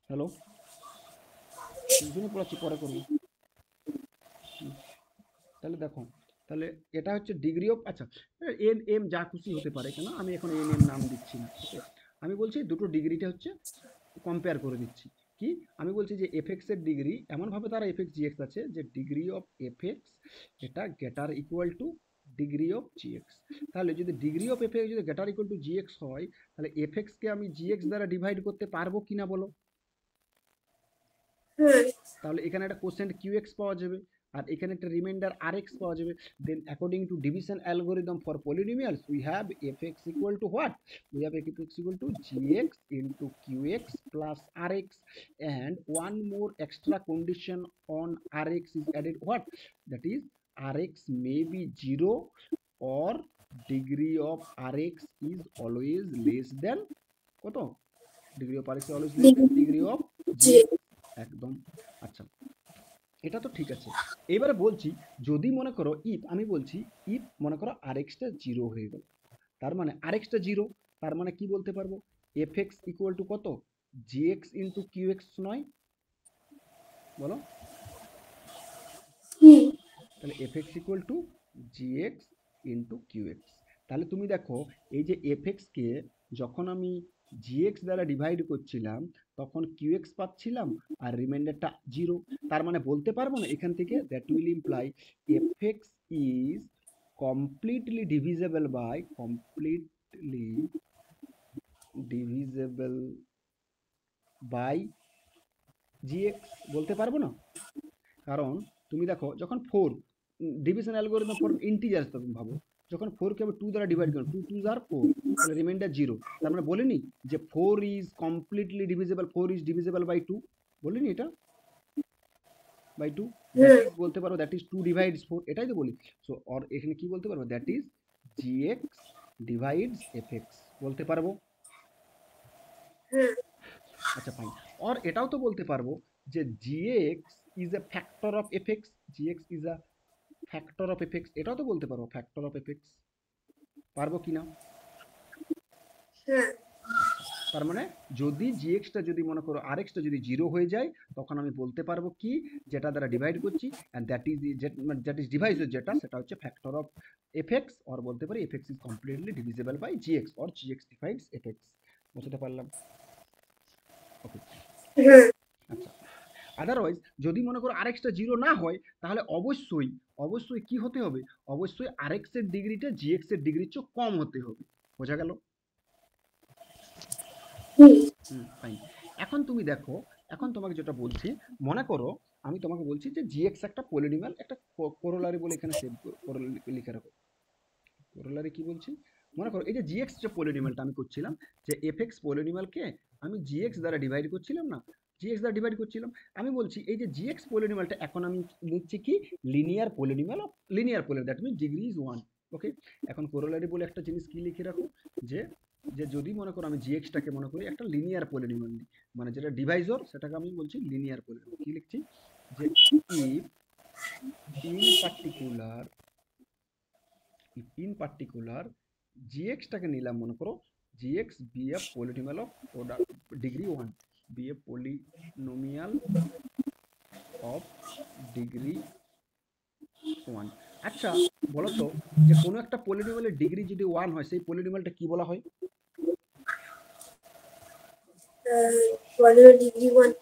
A: হ্যালো, টিউশনে পড়াচ্ছি পরে করবো। তাহলে দেখো, তাহলে এটা হচ্ছে ডিগ্রি অফ, আচ্ছা এন এম যা খুশি হতে পারে কেন, আমি এখন এন এম নাম দিচ্ছি না, ওকে, আমি বলছি দুটো ডিগ্রিটা হচ্ছে কম্পেয়ার করে দিচ্ছি, কি আমি বলছি যে এফ এক্স এর ডিগ্রি এমনভাবে তারা এফ এক্স জি এক্স আছে যে ডিগ্রি অফ এফ এক্স এটা গেটার equal to degree of G x, তাহলে যদি ডিগ্রি অফ এফ এক্স যদি গেটার ইকুয়াল টু জি এক্স হয়, তাহলে এফ এক্সকে আমি জি এক্স দ্বারা ডিভাইড করতে পারবো কিনা বলো,
B: হ্যাঁ,
A: তাহলে এখানে একটা কোসেন্ট কিউ এক্স পাওয়া যাবে, আর এখানে একটা রিমাইন্ডার আর এক্স পাওয়া যাবে, then according to division algorithm for polynomials we have f x equal to what, we have f x equal to g x into q x plus r x, and one more extra condition on r x is added what, that is r x may be zero or degree of r x is always less than কত, degree of r x always less than degree of G
B: G,
A: x, একদম। আচ্ছা, এটা তো ঠিক আছে, এবারে বলছি যদি মনে করো ইফ, আমি বলছি ইফ মনে করো আর এক্সটা জিরো হয়ে গেল, তার মানে আর এক্সটা জিরো, তার মানে কি বলতে পারবো এফ এক্স ইকুয়াল টু কত g x into q x নয়, বলো,
B: হুম,
A: তাহলে f x equal to g x into q x, তাহলে তুমি দেখো এই যে এফ এক্সকে যখন আমি জি এক্স দ্বারা ডিভাইড করছিলাম তখন কিউ এক্স পাচ্ছিলাম আর রিমাইন্ডারটা জিরো, তার মানে বলতে পারবো না এখান থেকে that will imply f x is completely divisible by divisible by g x, বলতে পারবো না, কারণ তুমি দেখো যখন for division algorithm for integers তখন ভাবো, যখন 4 কে আমি 2 দ্বারা ডিভাইড করি, 2 2 আর 4, তাহলে রিমাইন্ডার 0। তার মানে বলিনি যে 4 is completely divisible, 4 is divisible by 2, বলিনি এটা বাই 2, দ্যাট
B: হ্যাঁ
A: ইজ বলতে পারো দ্যাট ইজ 2 ডিভাইডস 4, এটাই তো বলি। সো অর এখানে কি বলতে পারবো, that is gx divides fx বলতে পারবো।
B: হ্যাঁ
A: আচ্ছা ফাইন। অর এটাও তো বলতে পারবো যে gx is a factor of fx, gx is a factor of fx, এটাও তো বলতে পারবো ফ্যাক্টর অফ fx, পারবো কি না?
B: হ্যাঁ
A: তার মানে যদি gx টা যদি মনে করো rx টা যদি 0 হয়ে যায়, তখন আমি বলতে পারবো কি, যেটা দ্বারা ডিভাইড করছি এন্ড দ্যাট ইজ ডিভাইসের যেটা, সেটা হচ্ছে ফ্যাক্টর অফ fx, অর বলতে পারি fx is completely divisible by gx, or gx divides fx। বুঝতে পারলাম? ওকে।
B: হ্যাঁ
A: আচ্ছা, আদারওয়াইজ যদি মনে করো আরএক্স টা 0 না হয়, তাহলে অবশ্যই অবশ্যই কি হতে হবে, অবশ্যই আরএক্স এর ডিগ্রিটা জিএক্স এর ডিগ্রির চেয়ে কম হতে হবে। বোঝা গেল?
B: হুম
A: ফাইন। এখন তুমি দেখো, এখন তোমাকে যেটা বলছি, মনে করো আমি তোমাকে বলছি যে জিএক্স একটা পলিনোমিয়াল, একটা কোরোলারি বলে এখানে সেভ লিখে রাখো। কোরোলারি কি বলছি, মনে করো এই যে জিএক্স যে পলিনোমিয়ালটা আমি করছিলাম, যে এফএক্স পলিনোমিয়ালকে আমি জিএক্স দ্বারা ডিভাইড করছিলাম না, জিএক্স দ্বারা ডিভাইড করছিলাম, আমি বলছি এই যে জিএক্স পলিনোমিয়ালটা এখন আমি নিচ্ছি কি, linear polynomial of linear polynomial, that means degree is 1। ওকে। এখন কোরোলারি বলে একটা জিনিস কি লিখে রাখো, যে যে যদি মনে করো আমি জিএক্সটাকে মনে করি একটা লিনিয়ার পলিনোমিয়াল নিই, মানে যেটা ডিভাইজর সেটাকে আমি বলছি লিনিয়ার পলিনোমিয়াল। কি লিখছি, যে ইফ ইন পার্টিকুলার, জিএক্সটাকে নিলাম মনে করো, g x be a polynomial of degree 1, be a polynomial of degree 1। আচ্ছা বলো তো, যে কোনো একটা পলিনোমিয়ালের ডিগ্রি যদি 1 হয়, সেই পলিনোমিয়ালটা কি বলা হয়?
B: Polynomial degree 1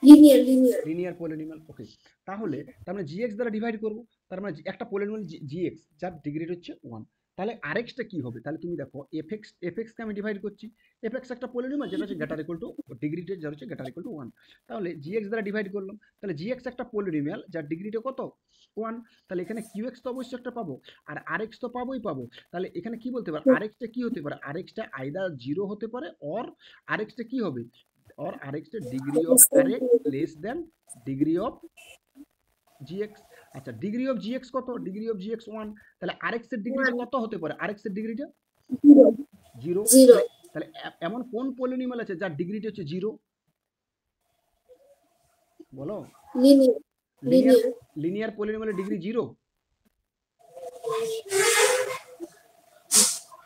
B: linear linear
A: linear polynomial. Okay. তাহলে তার মানে জিএক্স দ্বারা ডিভাইড করব, তার মানে একটা পলিনোমিয়াল জিএক্স যার ডিগ্রি হচ্ছে 1, তাহলে আরএক্সটা কি হবে, তাহলে তুমি দেখো এফএক্স কে আমি ডিভাইড করছি, এফএক্স একটা পলিনোমিয়াল যেটা হচ্ছে গ্রেটার ইকুয়াল টু ডিগ্রিটা, যার হচ্ছে গ্রেটার ইকুয়াল টু 1, তাহলে জিএক্স দ্বারা ডিভাইড করলাম, তাহলে জিএক্স একটা পলিনোমিয়াল যার ডিগ্রিটা কত, 1, তাহলে এখানে কিউএক্স তো অবশ্যই একটা পাবো, আর আরএক্স তো পাবোই পাবো। তাহলে এখানে কি বলতে পারে, আরএক্সটা কি হতে পারে, আরএক্সটা আইদার 0 হতে পারে, অর আরএক্সটা কি হবে, or rx এর degree of rx less than degree of gx। আচ্ছা ডিগ্রি অফ gx কত, ডিগ্রি অফ gx 1, তাহলে rx এর ডিগ্রিটা কত হতে পারে, rx এর ডিগ্রিটা 0।
B: জিরো
A: তাহলে তাহলে এমন কোন পলিনোমিয়াল আছে যার ডিগ্রিটা হচ্ছে 0, বলো?
B: লিনিয়ার
A: লিনিয়ার
B: লিনিয়ার
A: লিনিয়ার পলিনোমিয়ালের ডিগ্রি 0,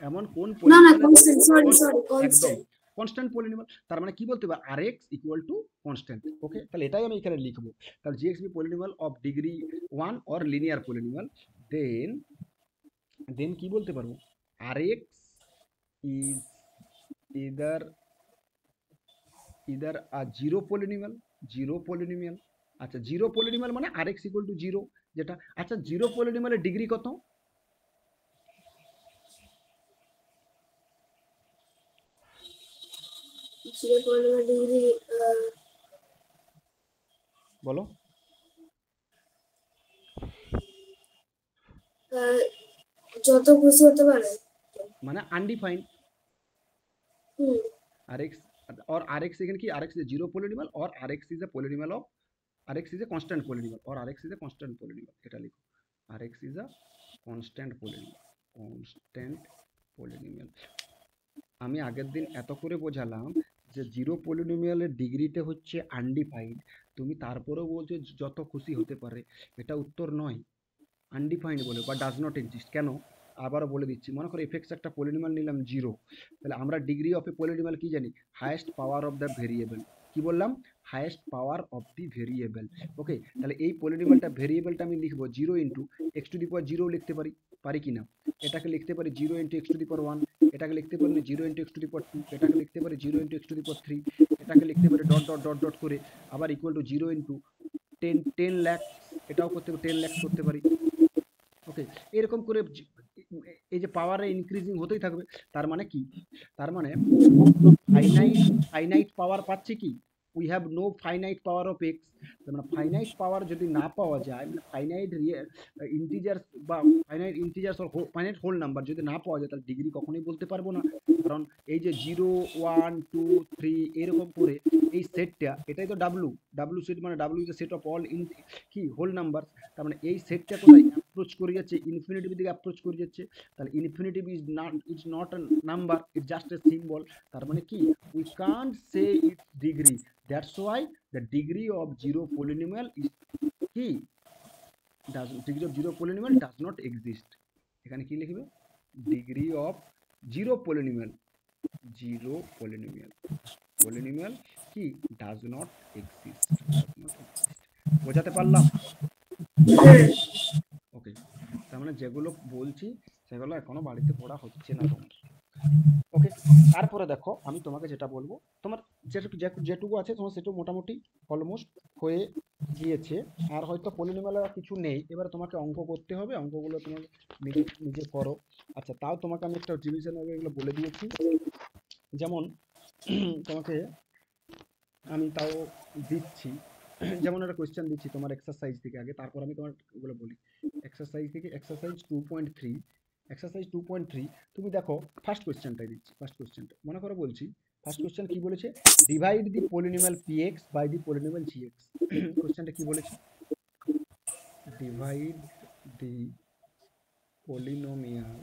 A: এমন কোন
B: না না
A: পলিনোমিয়াল আছে?
B: কনস্ট্যান্ট সরি সরি
A: একদম
B: কনস্ট্যান্ট
A: কনস্ট্যান্ট পলিনোমিয়াল, তার মানে কি বলতে পারে, rx equal to constant. Okay, তাহলে এটাই আমি এখানে লিখবো, তাহলে gx be polynomial of degree 1 or linear polynomial, then then কি বলতে পারবো, rx is either either a zero polynomial. আচ্ছা জিরো পলিনোমিয়াল মানে rx ইকুয়াল টু 0, যেটা, আচ্ছা জিরো পলিনোমিয়ালের ডিগ্রি কত,
B: জিরো পলিনোমিয়াল ডিগ্রি
A: বলো?
B: যত খুশি হতে পারে
A: মানে আনডিফাইন্ড,
B: হুম
A: rx, और rx এখানে কি, rx is a zero polynomial or rx is a polynomial of, rx is a constant polynomial or rx is a constant polynomial, এটা লিখো, rx is a constant polynomial। আমি আগের দিন এত করে বোঝালাম যে জিরো পলিনোমিয়ালের ডিগ্রিতে হচ্ছে আনডিফাইন্ড, তুমি তারপরেও বলছো যত খুশি হতে পারে, এটা উত্তর নয়, আনডিফাইন্ড বলে বা ডাজ নট এক্সিস্ট। কেন, আবারও বলে দিচ্ছি, মনে করো এফএক্স একটা পলিনোমিয়াল নিলাম 0, তাহলে আমরা ডিগ্রি অফ এ পলিনোমিয়াল কি জানি, highest power of the variable. কি বললাম, highest power of the variable. Okay, তাহলে এই পলিনোমিয়ালটা ভেরিয়েবলটা আমি লিখবো 0 into x to the power 0 লিখতে পারি, পারি কি না? এটাকে লিখতে পারি 0 ইন্টু এক্স টু দি পাওয়ার 1, এটাকে লিখতে পারি 0 ইন্টু এক্স টু দি পাওয়ার 2, এটাকে লিখতে পারি 0 ইন্টু এক্স টু দি পাওয়ার 3, এটাকে লিখতে পারি ডট ডট ডট ডট করে আবার ইকুয়াল টু 0 ইন্টু 10 লাখ, এটাও করতে পারি 10 লাখ করতে পারি। ওকে, এরকম করে এই যে পাওয়ারে ইনক্রিজিং হতেই থাকবে, তার মানে কি, তার মানে ফাইনাইট ফাইনাইট পাওয়ার পাচ্ছি কি, we have no finite power of x, তার মানে ফাইনাইট পাওয়ার যদি না পাওয়া যায়, মানে ফাইনাইট ইন্টিজার্স বা finite integers finite whole number যদি না পাওয়া যায়, তাহলে ডিগ্রি কখনোই বলতে পারবো না। কারণ এই যে 0 1 2 3 এরকম করে এই সেটটা, এটাই তো ডাব্লু। ডাব্লু সেট মানে W is set of all in কি হোল নাম্বার। তার মানে এই সেটটা কোথায় অ্যাপ্রোচ করে যাচ্ছে, ইনফিনিটিভ দিকে অ্যাপ্রোচ করে যাচ্ছে। তাহলে infinitive is not a number, it's just a symbol. তার মানে কি, we can't say it's degree, that's why the degree of zero polynomial is কি, degree of zero polynomial does not exist. এখানে কি লিখবে, degree of zero polynomial, zero polynomial, polynomial কি does not exist, does not exist. বোঝাতে পারলাম?
B: হ্যাঁ
A: ওকে, তার মানে যেগুলো বলছি সেগুলো এখনো বাড়িতে পড়া হচ্ছে না তোমার। ওকে, তারপরে দেখো আমি তোমাকে যেটা বলবো, তোমার যেটুকু আছে তোমার সেটুকু মোটামুটি অলমোস্ট হয়ে গিয়েছে। আর হয়তো পলিনোমিয়াল কিছু নেই, এবারে তোমাকে অঙ্ক করতে হবে, অঙ্কগুলো তোমাকে নিজে নিজে করো। আচ্ছা, তাও তোমাকে আমি একটা ডিভিশন এগুলো বলে দিয়েছি। যেমন তোমাকে আমি তাও দিচ্ছি, যেমন একটা কোয়েশ্চেন দিচ্ছি তোমার এক্সারসাইজ থেকে আগে, তারপর আমি তোমার ওগুলো বলি। এক্সারসাইজ থেকে এক্সারসাইজ 2.3, এক্সারসাইজ 2.3 তুমি দেখো ফার্স্ট কোয়েশ্চেনটাই দিচ্ছি। ফার্স্ট কোয়েশ্চেনটা মনে করো বলছি, ফার্স্ট কোয়েশ্চেন কি বলেছে, divide the polynomial px by the polynomial gx। কোয়েশ্চেনটা কি বলেছে, divide the polynomial,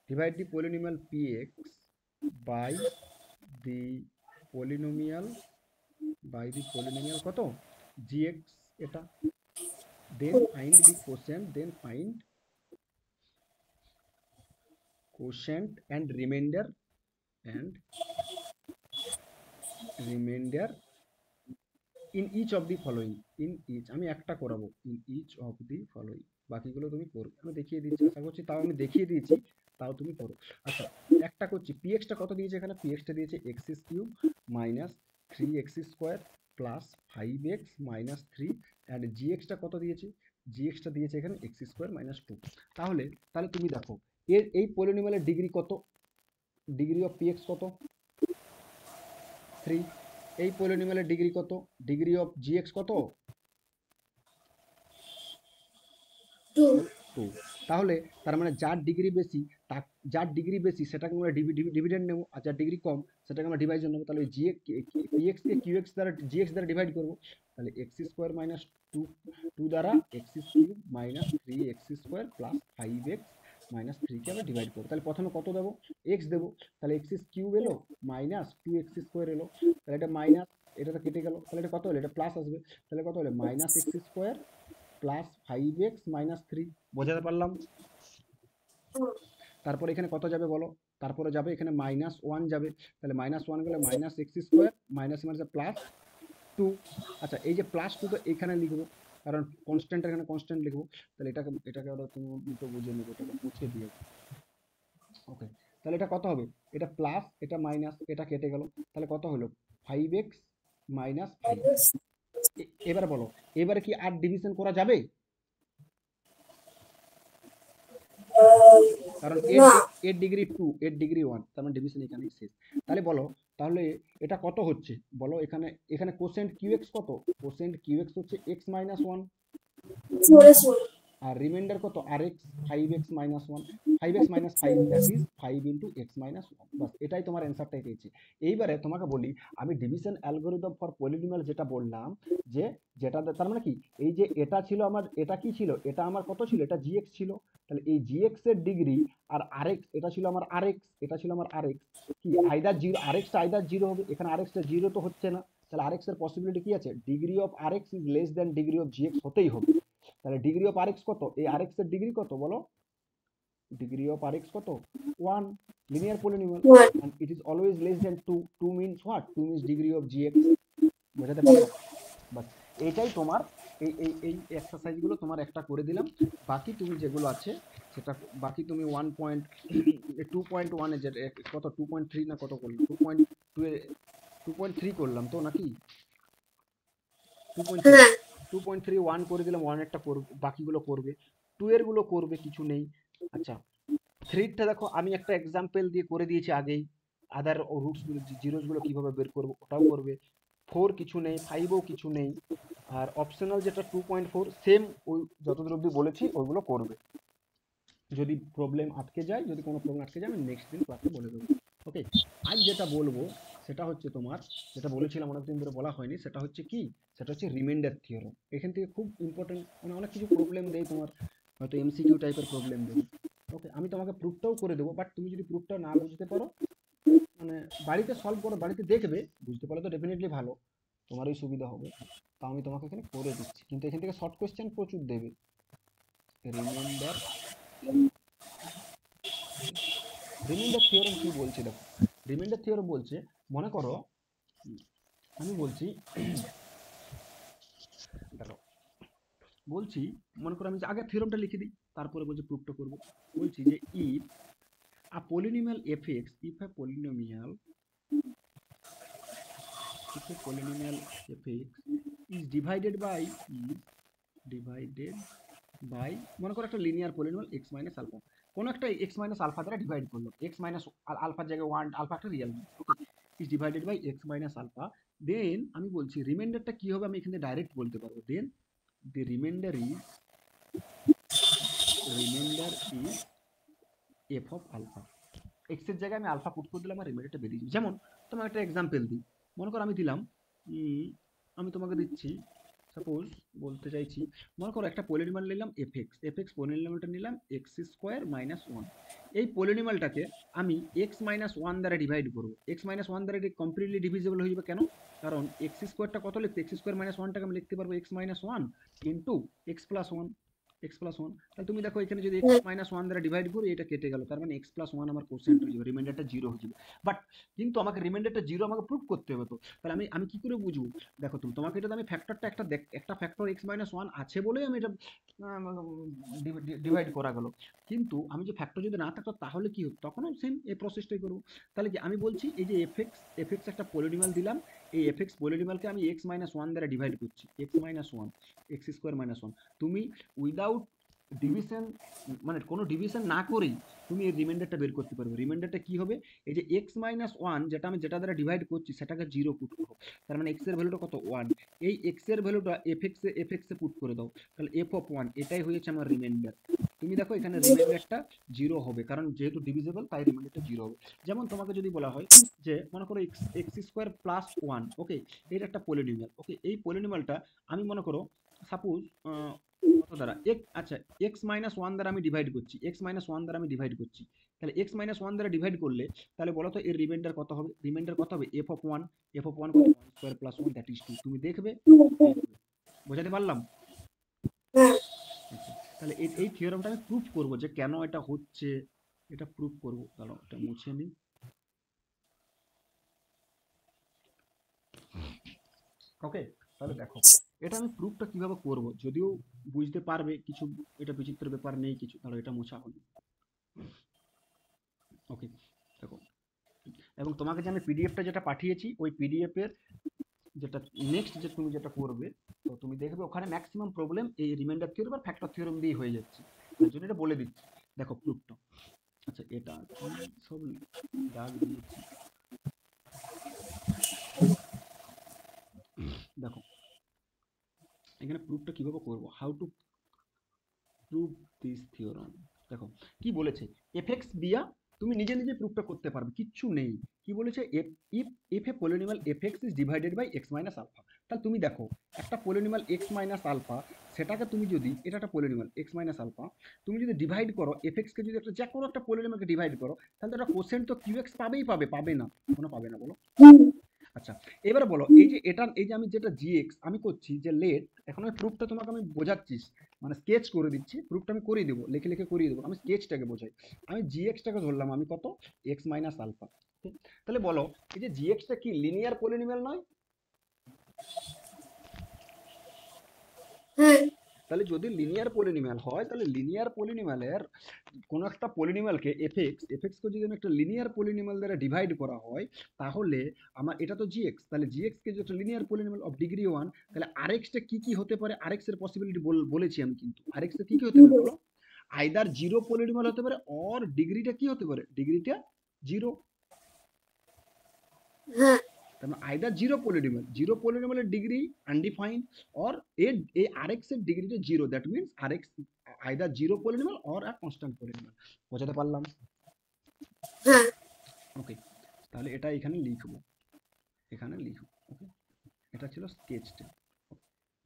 A: divide the polynomial px by the polynomial, by the polynomial কত, gx এটা, then find the quotient, then find quotient and remainder, and remainder in each of the following, in each আমি একটা করাবো, in each of the following, বাকিগুলো তুমি করবে, আমি দেখিয়ে দিচ্ছি, আশা করছি তাও আমি দেখিয়ে দিয়েছি, তাও তুমি করো। আচ্ছা, একটা করছি, px টা কত দিয়েছে এখানে, px টা দিয়েছে x cube minus 3x square plus 5x minus 3, and gx টা কত দিয়েছে, gx টা দিয়েছে এখানে x স্কোয়ার মাইনাস 2। তাহলে তাহলে তুমি দেখো এর এই পলিনোমিয়ালের ডিগ্রি কত, ডিগ্রি অফ px কত, 3। এই পলিনোমিয়ালের ডিগ্রি কত, ডিগ্রি অফ gx কত,
B: 2
A: 2। তাহলে তার মানে যার ডিগ্রি বেশি, যার ডিগ্রি বেশি সেটাকে আমরা ডিভিডেন্ড নেবো, আর যার ডিগ্রি কম সেটাকে আমরা ডিভাইজন নেবো। তাহলে px কে qx দ্বারা gx দ্বারা ডিভাইড করবো, তাহলে এক্স স্কোয়ার মাইনাস 2 দ্বারা x cube minus 3x square plus 5x minus 3 কে আমরা ডিভাইড করবো। তাহলে প্রথমে কত দেবো, এক্স দেবো, তাহলে এক্স কিউব এলো মাইনাস 2x স্কোয়ার এলো, তাহলে এটা মাইনাস, এটা তো কেটে গেল, তাহলে এটা কত হলো, এটা প্লাস আসবে, তাহলে কত হলো minus x square plus 5x minus 3। বোঝাতে পারলাম? তারপরে এখানে কত যাবে বলো, তারপরে যাবে এখানে মাইনাস 1 যাবে, তাহলে মাইনাস 1 গেলে minus x square minus minus plus 2। আচ্ছা, এই যে প্লাস 2 তো এখানে লিখবো, কারণ কনস্ট্যান্ট এখানে কনস্ট্যান্ট লিখবো, তাহলে এটাকে এটাকে ওরা তুমি তো বুঝে নেবে, এটাকে মুছে দিয়ে। ওকে, তাহলে এটা কত হবে, এটা প্লাস এটা মাইনাস, এটা কেটে গেল, তাহলে কত হলো 5x মাইনাস 5। এবার বলো, এবারে কি আর ডিভিশন করা যাবে, কারণ
B: না
A: এর ডিগ্রি 2 এর ডিগ্রি 1, তার মানে ডিভিশন এখানেই শেষ। তাহলে বলো, তাহলে এটা কত হচ্ছে বলো, এখানে এখানে কোসেন্ট qx কত, কোসেন্ট qx হচ্ছে x মাইনাস 1,
B: 4
A: আর রিমাইন্ডার কত rx 5x minus 1, 5x minus 5 that is 5 into x minus 1। বাস, এটাই তোমার অ্যান্সারটাই পেয়েছি। এইবারে তোমাকে বলি, আমি ডিভিশন অ্যালগোরিদম ফর পলিনোমিয়াল যেটা বললাম, যে যেটা তার মানে কি, এই যে এটা ছিল আমার, এটা কি ছিল, এটা আমার কত ছিল, এটা gx ছিল, তাহলে এই gx এর ডিগ্রি আর rx, এটা ছিল আমার rx, এটা ছিল আমার rx, কি আইদার 0, rx টা আইদার 0 হবে, এখানে rx টা 0 তো হচ্ছে না, তাহলে rx এর পসিবিলিটি কি আছে, degree of rx is less than degree of gx হতেই হবে। তাহলে ডিগ্রি অফ rx কত, এই rx এর ডিগ্রি কত বলো, ডিগ্রি অফ rx কত, 1, linear polynomial,
B: 1
A: and it is always less than 2, 2 means what, 2 means degree of gx। বোঝাতে পারলাম? বাস, এইটাই তোমার, এই এক্সারসাইজগুলো তোমার একটা করে দিলাম, বাকি তুমি যেগুলো আছে সেটা, বাকি তুমি 2.1 এ যে কত 2.3 না কত করলাম, 2.2 এ 2.3 করলাম তো নাকি, 2.3,
B: হ্যাঁ
A: 2.3 1 করে দিলাম, 1 একটা করবে, বাকিগুলো করবে, 2 এর গুলো করবে, কিছু নেই। আচ্ছা, 3 টা দেখো আমি একটা এক্সাম্পল দিয়ে করে দিয়েছি আগেই, আদার রুটস গুলো, জিরোস গুলো কিভাবে বের করবো ওটাও করবে। 4 কিছু নেই, 5ও কিছু নেই, আর অপশনাল যেটা 2.4 সেম ওই যতদূর অবধি বলেছি ওইগুলো করবে। যদি প্রবলেম আটকে যায়, যদি কোনো প্রবলেম আটকে যায় আমি নেক্সট দিন ক্লাসে বলে দেবো। ওকে, আজ যেটা বলবো সেটা হচ্ছে তোমার, যেটা বলেছিলাম অনেকদিন ধরে বলা হয়নি, সেটা হচ্ছে কি, সেটা হচ্ছে রিমাইন্ডার থিওরেম। এখান থেকে খুব ইম্পর্টেন্ট, মানে অনেক কিছু প্রবলেম দেয় তোমার, হয়তো এমসিকিউ টাইপের প্রবলেম দেবে। ওকে, আমি তোমাকে প্রুফটাও করে দেবো, বাট তুমি যদি প্রুফটা না বুঝতে পারো, মানে বাড়িতে সলভ করো, বাড়িতে দেখবে, বুঝতে পারলে তো ডেফিনেটলি ভালো, তোমারই সুবিধা হবে। তা আমি তোমাকে এখানে করে দিচ্ছি, কিন্তু এখান থেকে শর্ট কোয়েশ্চেন প্রচুর দেবে। রিমাইন্ডার, রিমাইন্ডার থিওরেম কি বলছে দেখো, রিমাইন্ডার থিওরেম বলছে, মনে করো আমি বলছি দেখো, বলছি মনে করো আমি যে আগে থিওরেমটা লিখে দিই, তারপরে বলছি প্রুফটা করব। বলছি যে if a polynomial fx, if a polynomial fx is divided by, is divided by, মনে করো একটা linear polynomial x minus alpha, কোনো একটা এক্স মাইনাস আলফা দ্বারা ডিভাইড করলো, এক্স মাইনাস আলফার জায়গায় ওয়ান, আলফা একটা real, okay, is divided by x minus alpha. Then আমি বলছি রিমাইন্ডারটা কি হবে, আমি এখানে ডাইরেক্ট বলতে পারবো, then the reminder is f of alpha. X এর জায়গায় আমি আলফা পুট করে দিলাম, আর রিমাইন্ডারটা বেরিয়ে যাবে। যেমন তোমার একটা এক্সাম্পল দিই, মনে করো আমি দিলাম, আমি তোমাকে দিচ্ছি, সাপোজ বলতে চাইছি, মনে করো একটা পলিনোমিয়াল নিলাম এফএক্স, এফএক্স পলিনোমিয়ালটা নিলাম এক্স স্কোয়ার মাইনাস ওয়ান। এই পলিনোমিয়ালটাকে আমি এক্স মাইনাস ওয়ান দ্বারা ডিভাইড করবো, এক্স মাইনাস ওয়ান দ্বারা এটি কমপ্লিটলি ডিভিজিবল হয়ে যাবে। কেন? কারণ এক্স স্কোয়ারটা কত লিখতে, এক্স স্কোয়ার মাইনাস ওয়ানটাকে আমি লিখতে পারবো x minus one into x plus one, x plus one. তাহলে তুমি দেখো এখানে যদি এক্স মাইনাস ওয়ান দ্বারা ডিভাইড করি, এটা কেটে গেল, তার মানে এক্স প্লাস ওয়ান আমার কোশ্চেন্ট হয়ে যাবে, রিমাইন্ডারটা জিরো হয়ে যাবে। বাট কিন্তু আমাকে রিমাইন্ডারটা জিরো আমাকে প্রুভ করতে হবে, তো তাহলে আমি আমি কি করে বুঝবো? দেখো তুমি, তোমাকে এটা আমি ফ্যাক্টরটা একটা ফ্যাক্টর এক্স মাইনাস ওয়ান আছে বলেই আমি এটা ডিভাইড করা গেল, কিন্তু আমি যে ফ্যাক্টর যদি না থাকতো তাহলে কি হতো, তখনও সেম এই প্রসেসটাই করবো। তাহলে কি আমি বলছি, এই যে এফএক্স একটা পলিনোমিয়াল দিলাম, এই এফএক্স পলিনোমিয়ালকে আমি এক্স মাইনাস ওয়ান দ্বারা ডিভাইড করছি, x minus one, x square minus one. তুমি উইদাউট ডিভিশন, মানে কোনো ডিভিশন না করেই তুমি এর রিমাইন্ডারটা বের করতে পারবে। রিমাইন্ডারটা কি হবে, এই যে এক্স মাইনাস ওয়ান, যেটা আমি যেটা দ্বারা ডিভাইড করছি সেটাকে জিরো পুট করো, তার মানে এক্স এর ভ্যালুটা কত, ওয়ান। এই এক্স এর ভ্যালুটা এফএক্স এ পুট করে দাও, তাহলে এফ অফ ওয়ান, এটাই হয়েছে আমার রিমাইন্ডার। তুমি দেখো এখানে রিমাইন্ডারটা জিরো হবে, কারণ যেহেতু ডিভিজিবল তাই রিমাইন্ডারটা জিরো হবে। যেমন তোমাকে যদি বলা হয় যে মনে করো এক্স স্কোয়ার প্লাস ওয়ান, ওকে, এটা একটা পলিনোমিয়াল, ওকে, এই পলিনোমিয়ালটা আমি মনে করো সাপোজ কত দ্বারা, আচ্ছা এক্স মাইনাস ওয়ান দ্বারা আমি ডিভাইড করছি, এক্স মাইনাস ওয়ান দ্বারা আমি ডিভাইড করছি, তাহলে এক্স মাইনাস ওয়ান দ্বারা ডিভাইড করলে তাহলে বলো তো এর রিমাইন্ডার কত হবে, রিমাইন্ডার কত হবে, f of one, f of one কত, one square plus one that is two. তুমি দেখবে, বোঝাতে পারলাম?
B: হ্যাঁ,
A: আচ্ছা, তাহলে এই থিওরামটা আমি প্রুফ করব যে কেন এটা হচ্ছে, এটা প্রুফ করব। দাঁড়াও এটা মুছে নিই। ওকে, তাহলে দেখো এটা আমি প্রুফটা কিভাবে করব, যদিও বুঝতে পারবে কিছু, এটা বিচিত্র ব্যাপার নেই কিছু, তাহলে এটা মোছা হলো। ওকে, দেখো, এবং তোমাকে যে আমি পিডিএফটা যেটা পাঠিয়েছি, ওই পিডিএফ এর যেটা নেক্সট যে তুমি যেটা করবে, তো তুমি দেখবে ওখানে ম্যাক্সিমাম প্রবলেম এই রিমাইন্ডার থিওরেম আর ফ্যাক্টর থিওরেম দিয়ে হয়ে যাচ্ছে, তার জন্য এটা বলে দিচ্ছি। দেখো প্রুফটা, আচ্ছা এটা কি সব দাগ দিয়েছি, দেখো এখানে প্রুফটা কিভাবে করব, how to prove this theorem. দেখো কি বলেছে, এফএক্স দিয়া তুমি নিজে নিজে প্রুফটা করতে পারবে, কিচ্ছু নেই। কি বলেছে, if if a polynomial f x is divided by x minus alpha. তাহলে তুমি দেখো একটা পলিনোমিয়াল এক্স মাইনাস আলফা, সেটাকে তুমি যদি, এটা একটা পলিনোমিয়াল এক্স মাইনাস আলফা, তুমি যদি ডিভাইড করো এফএক্স কে, যদি একটা যে কোনো একটা পলিনোমিয়ালকে ডিভাইড করো, তাহলে তো একটা কোশ্চেন তো কিউ এক্স পাবেই পাবে, পাবে না, কোনো পাবে না বলো। আচ্ছা, এবারে বলো এই যে এটা, এই যে আমি যেটা জিএক্স আমি করছি যে লেট, এখন আমি প্রুফটা তোমাকে আমি বোঝাচ্ছি, মানে স্কেচ করে দিচ্ছি, প্রুফটা আমি করিয়ে দেবো, লিখে লিখে করিয়ে দেবো, আমি স্কেচটাকে বোঝাই। আমি জিএক্সটাকে ধরলাম আমি কত, এক্স মাইনাস আলফা। তাহলে বলো এই যে জিএক্সটা কি লিনিয়ার পলিনোমিয়াল নয়?
B: হ্যাঁ,
A: তাহলে যদি লিনিয়ার পলিনোমিয়াল হয়, তাহলে লিনিয়ার পলিনোমিয়ালের কোনো একটা পলিনোমিয়ালকে এফএক্স কে যদি একটা লিনিয়ার পলিনোমিয়াল দ্বারা ডিভাইড করা হয়, তাহলে আমার এটা তো জিএক্স, তাহলে জিএক্স কে যদি একটা linear polynomial of degree one, তাহলে আরএক্স টা কি কি হতে পারে, আরএক্স এর পসিবিলিটি বলেছি আমি, কিন্তু আরএক্স টা কি কি হতে পারে বলো, আইদার জিরো পলিনোমিয়াল হতে পারে, অর ডিগ্রিটা কি হতে পারে, ডিগ্রিটা জিরো।
B: হ্যাঁ,
A: তার মানে আইদার জিরো পলিনোমিয়ালের ডিগ্রি আনডিফাইন্ড অর এই আরএক্স এর ডিগ্রিটা zero, that means r x either zero polynomial or a constant polynomial. বোঝাতে পারলাম?
B: হ্যাঁ
A: ওকে, তাহলে এটা এখানে লিখবো, ওকে, এটা ছিল স্কেচ টেপ।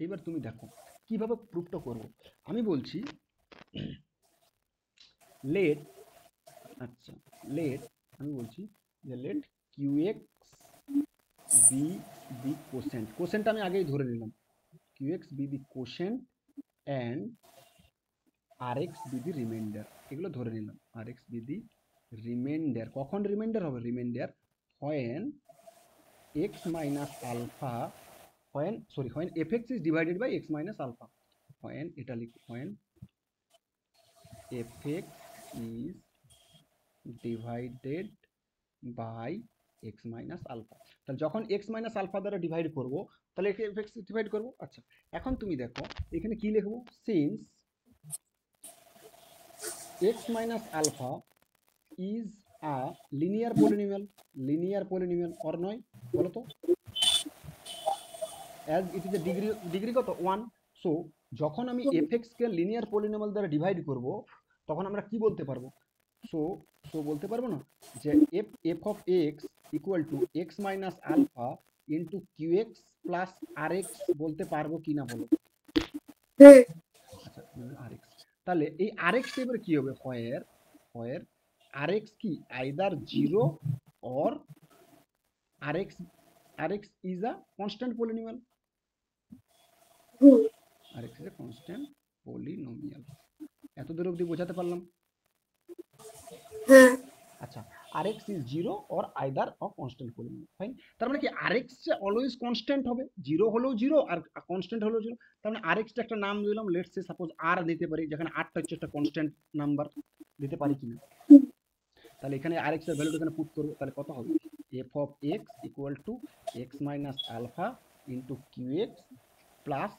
A: এবার তুমি দেখো কিভাবে প্রুফটা করব। আমি বলছি লেট, আচ্ছা লেট, আমি বলছি যে লেট কিউএক্স বি দি কোশেন্টটা আমি আগেই ধরে নিলাম, q x be the quotient and r x be the remainder, এগুলো ধরে নিলাম। আরএক্স বি দি রিমাইন্ডার, কখন রিমাইন্ডার হবে? Remainder when x minus alpha, when fx is divided by x minus alpha, when এটা লিখো, when fx is divided by x minus alpha, তাহলে যখন x minus alpha দ্বারা ডিভাইড করব তাহলে একে fx ডিভাইড করব। আচ্ছা এখন তুমি দেখো এখানে কি লিখবো, since x minus alpha is a linear polynomial or নয় বলো তো? as it is a degree কত 1, সো যখন আমি fx কে লিনিয়ার পলিনোমিয়াল দ্বারা ডিভাইড করব তখন আমরা কি বলতে পারবো? সো বলতে পারবো না যে f of x equal to x minus alpha into qx plus rx, বলতে পারবো কি না বলো? আচ্ছা rx, তাহলে এই rx এবারে কি হবে, where rx কি either 0 or rx is a constant polynomial, rx is a constant polynomial। এত দূর অবধি বোঝাতে পারলাম? আচ্ছা rx is 0 or either of constant polynomial, fine. তার মানে কি rx অলওয়েজ কনস্ট্যান্ট হবে, 0 হলেও 0 আর কনস্ট্যান্ট হলেও 0। তার মানে rx টা একটা নাম দিলাম, লেটস সে সাপোজ r দিতে পারি, যেখানে r টা হচ্ছে একটা কনস্ট্যান্ট নাম্বার, দিতে পারি কিনা? তাহলে এখানে rx এর ভ্যালুটা এখানে পুট করব, তাহলে কত হবে, f of x equal to x minus alpha into qx plus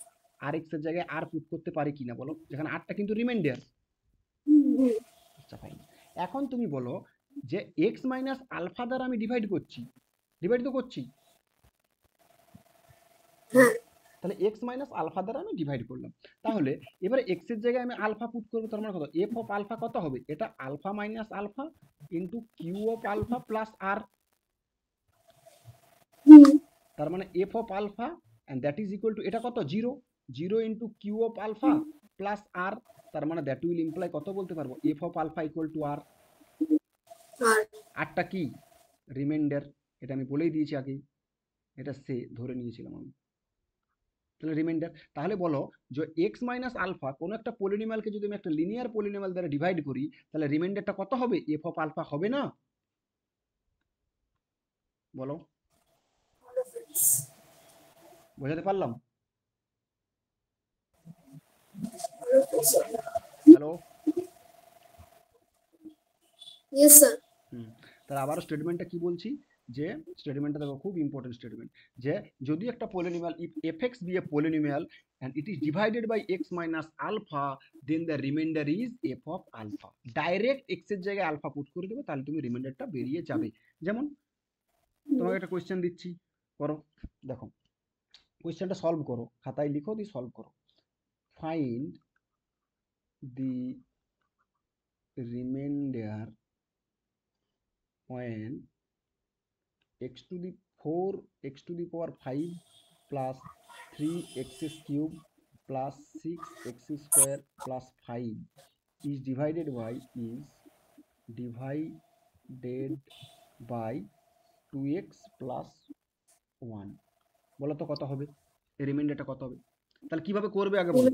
A: rx এর জায়গায় r পুট করতে পারি কিনা বলো, যেখানে r টা কিন্তু রিমাইন্ডার। আচ্ছা ফাইন, এখন তুমি বলো যে x মাইনাস আলফা দ্বারা আমি ডিভাইড তো করছি, তাহলে x মাইনাস আলফা দ্বারা আমি ডিভাইড করলাম। তাহলে এবারে x এর জায়গায় আমি আলফা পুট করব, তার মানে কত, f অফ আলফা কত হবে, এটা alpha minus alpha into q of alpha plus r, তার মানে f of alpha and that is equal to এটা কত 0 into q of alpha plus r, তার মানে দ্যাট উইল ইমপ্লাই কত বলতে পারবো, f of alpha equal to r, আরটা কি রিমাইন্ডার, এটা আমি বলেই দিয়েছি আগেই, এটা সে ধরে নিয়েছিলাম আমি, তাহলে রিমাইন্ডার। তাহলে বলো যে x মাইনাস আলফা কোন একটা পলিনোমিয়ালকে যদি আমি একটা লিনিয়ার পলিনোমিয়াল দ্বারা ডিভাইড করি তাহলে রিমাইন্ডারটা কত হবে, f অফ আলফা হবে না? বলো, বোঝাতে পারলাম? Hello,
B: yes sir.
A: তাহলে আবারও স্টেটমেন্টটা কি বলছি, যে স্টেটমেন্টটা দেখো খুব ইম্পর্টেন্ট স্টেটমেন্ট, যে যদি একটা polynomial if fx be a polynomial and it is divided by x minus alpha then the remainder is f of alpha, direct x এর জায়গায় আলফা পুট করে দেবে, তাহলে তুমি রিমাইন্ডারটা বেরিয়ে যাবে। যেমন তোমাকে একটা কোশ্চেন দিচ্ছি, করো, দেখো কোশ্চেনটা সলভ করো, খাতায় লিখো দিয়ে সলভ করো। Find the reminder when x to the 4 x to the power 5 plus 3x cube plus 6x square plus 5 is divided by 2x plus 1, বলো তো কত হবে, এই রিমাইন্ডারটা কত হবে? তাহলে কিভাবে করবে আগে বলো,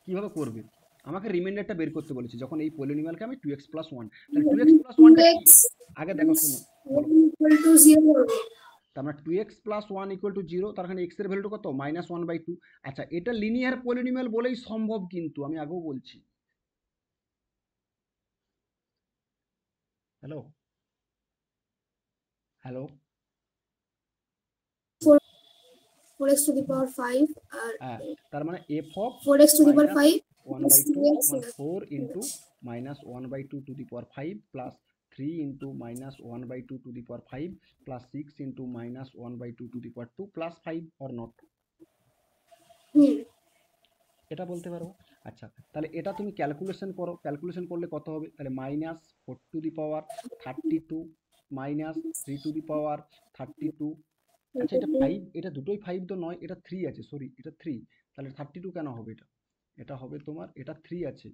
A: কিভাবে করবে? আমাকে রিমাইন্ডারটা বের করতে বলেছি, যখন এই পলিনোমিয়ালকে আমি 2x plus 1, তাহলে 2x plus 1 টা কি আগে দেখো, শুনো তার মানে 2x plus 1 equal to 0, তার মানে x এর ভ্যালুটা কত, -1/2। আচ্ছা এটা লিনিয়ার পলিনোমিয়াল বলেই সম্ভব, কিন্তু আমি আগেও বলছি, hello
B: 4x to the power 5 আর
A: তার মানে f of
B: 4x to the power 5
A: 1/2 4 into -1/2 to the power 5 plus 3 into minus 1 by 2 to the power 5 plus 6 into minus 1 by 2 to the power 2 plus 5 or not?
B: হুম
A: এটা বলতে পারবো। আচ্ছা, তাহলে এটা তুমি calculation করো, ক্যালকুলেশন করলে কত হবে? তাহলে minus 4 to the power 32 minus 3 to the power 32। আচ্ছা, এটা 5, এটা দুটোই 5 তো নয়, এটা 3 আছে, সরি এটা 3। তাহলে 32 কেন হবে এটা? এটা হবে তোমার, এটা 3 আছে,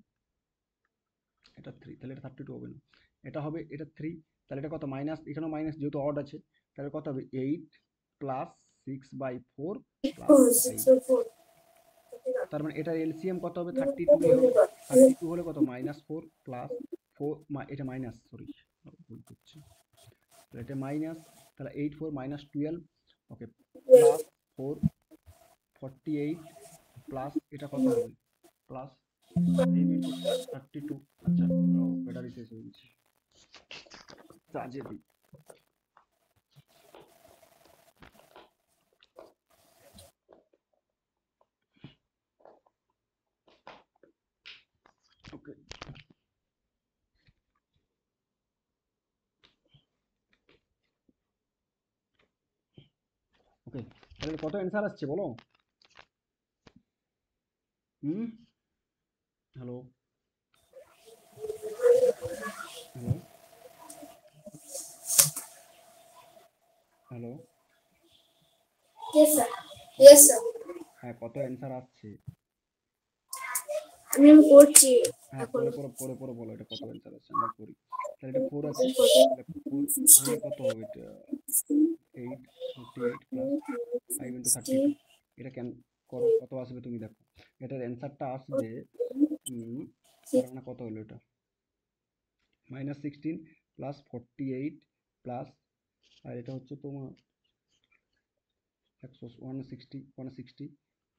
A: এটা 3, তাহলে এটা 32 হবে না। এটা হবে, এটা 3, তাহলে এটা কত? মাইনাস, এখানেও মাইনাস যেহেতু অড আছে, তাহলে কত হবে? 8 প্লাস 6/4 প্লাস 5। তার মানে এটার এলসিএম কত হবে? 32 হবে। 32 হলে কত? -4 প্লাস 4, এটা মাইনাস, সরি ভুল করছি, তাহলে এটা মাইনাস, তাহলে 8 4 -12, ওকে, প্লাস 4 48 প্লাস এটা কত হবে? প্লাস 32। আচ্ছা, ব্যাটারি শেষ হয়ে গেছে, চার্জে দিই। ওকে, ওকে, তাহলে কত অ্যান্সার আসছে বলো? Hmm, hello, hello, hello,
B: yes sir yes sir
A: হ্যাঁ, কত অ্যান্সার আসছে?
B: আমি করছি
A: হ্যাঁ,
B: এখন
A: পরে পরে পরে পরে বলো এটা কত অ্যান্সার আসছে, আমরা করি। তাহলে এটা 4 আছে,
B: কত
A: তাহলে 4 হলে কত হবে? এটা 8 48 প্লাস 5 into 32, এটা কেন করো, কত আসবে তুমি দেখো। এটার অ্যান্সারটা আসবে, তার মানে কত হলো এটা? -16 প্লাস 48 প্লাস, আর এটা হচ্ছে তোমার 160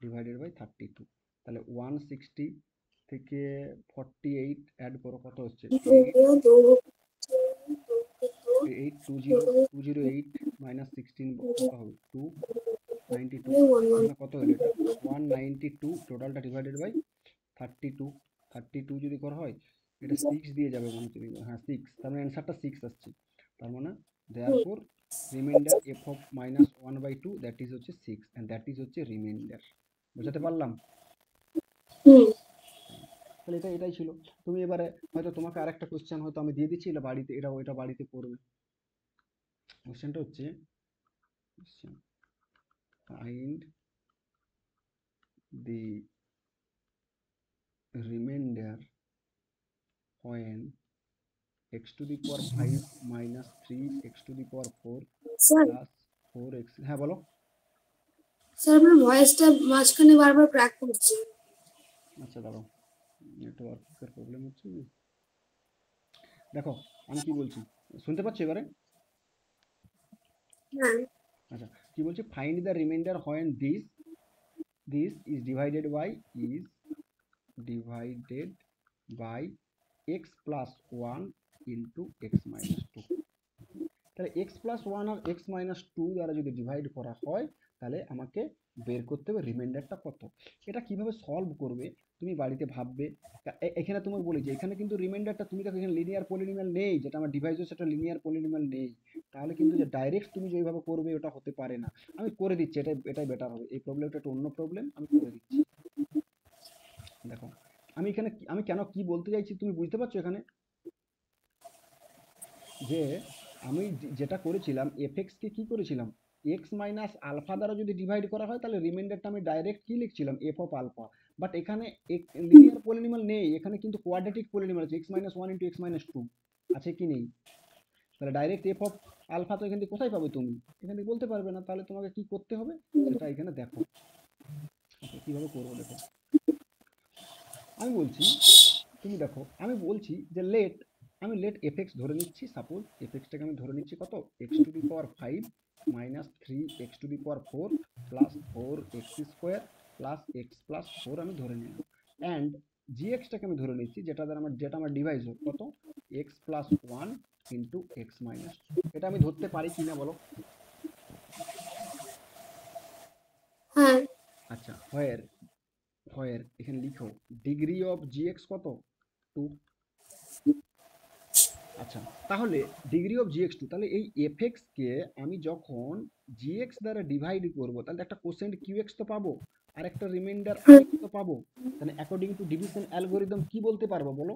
A: ডিভাইডেড বাই 32। তাহলে 160 থেকে 48 অ্যাড করো, কত হচ্ছে? 208 -16 কত হবে? 292। মানে কত হলো এটা? 192, টোটালটা ডিভাইডেড বাই 32। 32 যদি করা হয়, এটা 6 দিয়ে যাবে মনে হচ্ছে, হ্যাঁ 6, তার মানে অ্যান্সারটা 6 আসছে। তার মানে therefore reminder F of -1/2, that is হচ্ছে 6, অ্যান্ড দ্যাট ইজ হচ্ছে রিমাইন্ডার। বোঝাতে পারলাম?
B: হুম
A: তাহলে এটাই ছিল। তুমি এবারে হয়তো তোমাকে আরেকটা কোশ্চেন হয়তো আমি দিয়ে দিচ্ছি, এটা বাড়িতে, এটা বাড়িতে করবে। কোশ্চেনটা হচ্ছে, find the reminder when x to the power 5 minus 3x to the power 4
B: sir
A: plus 4x, হ্যাঁ বলো।
B: স্যার আপনার ভয়েসটা মাঝখানে বারবার ক্র্যাক করছে
A: আচ্ছা দাঁড়াও, নেটওয়ার্কের প্রবলেম হচ্ছে কি? দেখো, আমি কি বলছি, শুনতে পাচ্ছ এবারে?
B: হ্যাঁ
A: আচ্ছা, কি বলছি? Find the reminder when this is divided by x plus 1 into x minus 2। তাহলে x প্লাস 1 আর x মাইনাস 2 দ্বারা যদি ডিভাইড করা হয়, তাহলে আমাকে বের করতে হবে রিমাইন্ডারটা কত। এটা কিভাবে সলভ করবে তুমি বাড়িতে ভাববে। এখানে তোমার বলি যে এখানে কিন্তু রিমাইন্ডারটা, তুমি দেখো এখানে লিনিয়ার পলিনোমিয়াল নেই, যেটা আমার ডিভাইস হচ্ছে সেটা লিনিয়ার পলিনোমিয়াল নেই। তাহলে কিন্তু যে ডাইরেক্ট তুমি যেভাবে করবে ওটা হতে পারে না। আমি করে দিচ্ছি, এটাই বেটার হবে। এই প্রবলেমটা একটু অন্য প্রবলেম, আমি করে দিচ্ছি। দেখো, আমি এখানে আমি কেন কি বলতে চাইছি তুমি বুঝতে পারছো এখানে? যে আমি যেটা করেছিলাম, কে কি করেছিলাম, এক্স মাইনাস আলফা দ্বারা যদি ডিভাইড করা হয়, তাহলে রিমাইন্ডারটা আমি ডাইরেক্ট কি লিখছিলাম, এফ অফ আলফা। বাট এখানে লিনিয়ার পলিনোমিয়াল নেই, এখানে কিন্তু কোয়াড্রেটিক পলিনোমিয়াল আছে, x-1 ইন্টু x-2 আছে কি নেই? তাহলে ডাইরেক্ট এফ অফ আলফা তো এখান থেকে কোথায় পাবে তুমি? এখান থেকে বলতে পারবে না। তাহলে তোমাকে কি করতে হবে সেটা এখানে দেখো। ওকে, কিভাবে করবো দেখো, আমি বলছি, তুমি দেখো, আমি বলছি যে লেট এফএক্স ধরে নিচ্ছি। সাপোজ এফএক্সটাকে আমি ধরে নিচ্ছি কত? X to the power 5 minus 3x two the power 4 plus 4x² plus x plus 4 আমি ধরে নিলাম। অ্যান্ড জিএক্সটাকে আমি ধরে নিচ্ছি, যেটা আমার ডিভাইস হোক কত? X plus 1 into x minus 2। এটা আমি ধরতে পারি কি না বলো?
B: হ্যাঁ
A: আচ্ছা, হোয়ার এখানে লিখো ডিগ্রি অফ জিএক্স কত? 2। আচ্ছা, তাহলে ডিগ্রি অফ জিএক্স টু, তাহলে এই এফএক্স কে আমি যখন জিএক্স দ্বারা ডিভাইড করব তাহলে একটা কোসেন্ট কিউএক্স তো পাবো, আর একটা রিমাইন্ডার আরএক্স তো পাবো। তাহলে অ্যাকর্ডিং টু ডিভিশন অ্যালগোরিদম কি বলতে পারবো বলো?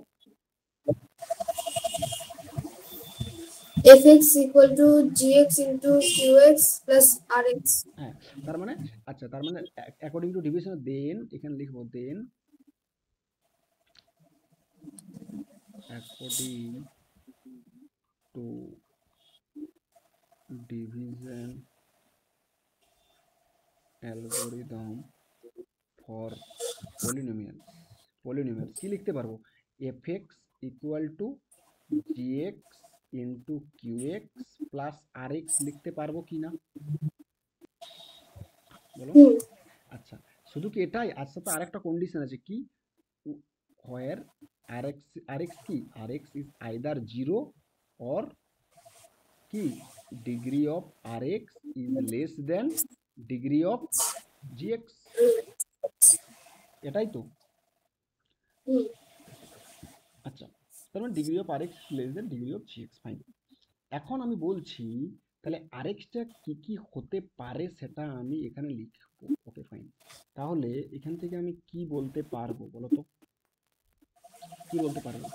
B: fx equal to gx into qx plus rx.
A: হ্যাঁ, তার মানে, আচ্ছা তার মানে অ্যাকর্ডিং টু ডিভিশন, দেন এখানে লিখবো then according to division algorithm for polynomial কি লিখতে পারবো? F x equal to g x into q x plus r x লিখতে পারবো কি না বলো?
B: হুম
A: আচ্ছা, শুধু কি এটাই? আর সাথে আরেকটা কন্ডিশন আছে কি, হোয়ার আরএক্স কি, r x is either zero or কি, degree of r x is less than degree of g x, এটাই তো।
B: হুম
A: আচ্ছা, তার মানে degree of r x less than degree of g x, fine. এখন আমি বলছি তাহলে আরেকটা কি কি হতে পারে সেটা আমি এখানে লিখবো। ওকে ফাইন, তাহলে এখান থেকে আমি কি বলতে পারবো বলো তো, কি বলতে পারবো?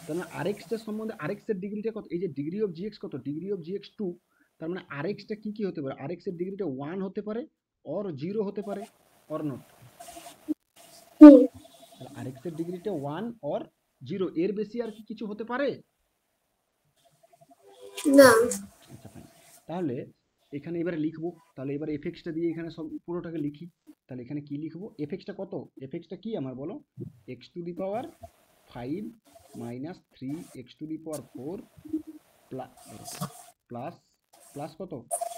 A: তার মানে আরেকটা সম্বন্ধে, আরেক্স এর ডিগ্রিটা কত, এই যে ডিগ্রি অফ জিএক্স কত, ডিগ্রি অফ জিএক্স টু, তার মানে আরেক্সটা কি কি হতে পারে, আরেক্স এর ডিগ্রিটা ওয়ান হতে পারে, অর জিরো হতে পারে, অর নট।
B: হুম
A: তাহলে আরেক্স এর ডিগ্রিটা ওয়ান অর জিরো, এর বেশি আর কি কিছু হতে পারে?
B: না।
A: আচ্ছা ফাইন, তাহলে এখানে এবারে লিখবো, তাহলে এবারে এফএক্সটা দিয়ে এখানে সব পুরোটাকে লিখি। তাহলে এখানে কি লিখবো, এফএক্সটা কত, এফএক্সটা কি আমার বলো, x to the power 5 minus 3 x to the power 4 plus plus কত,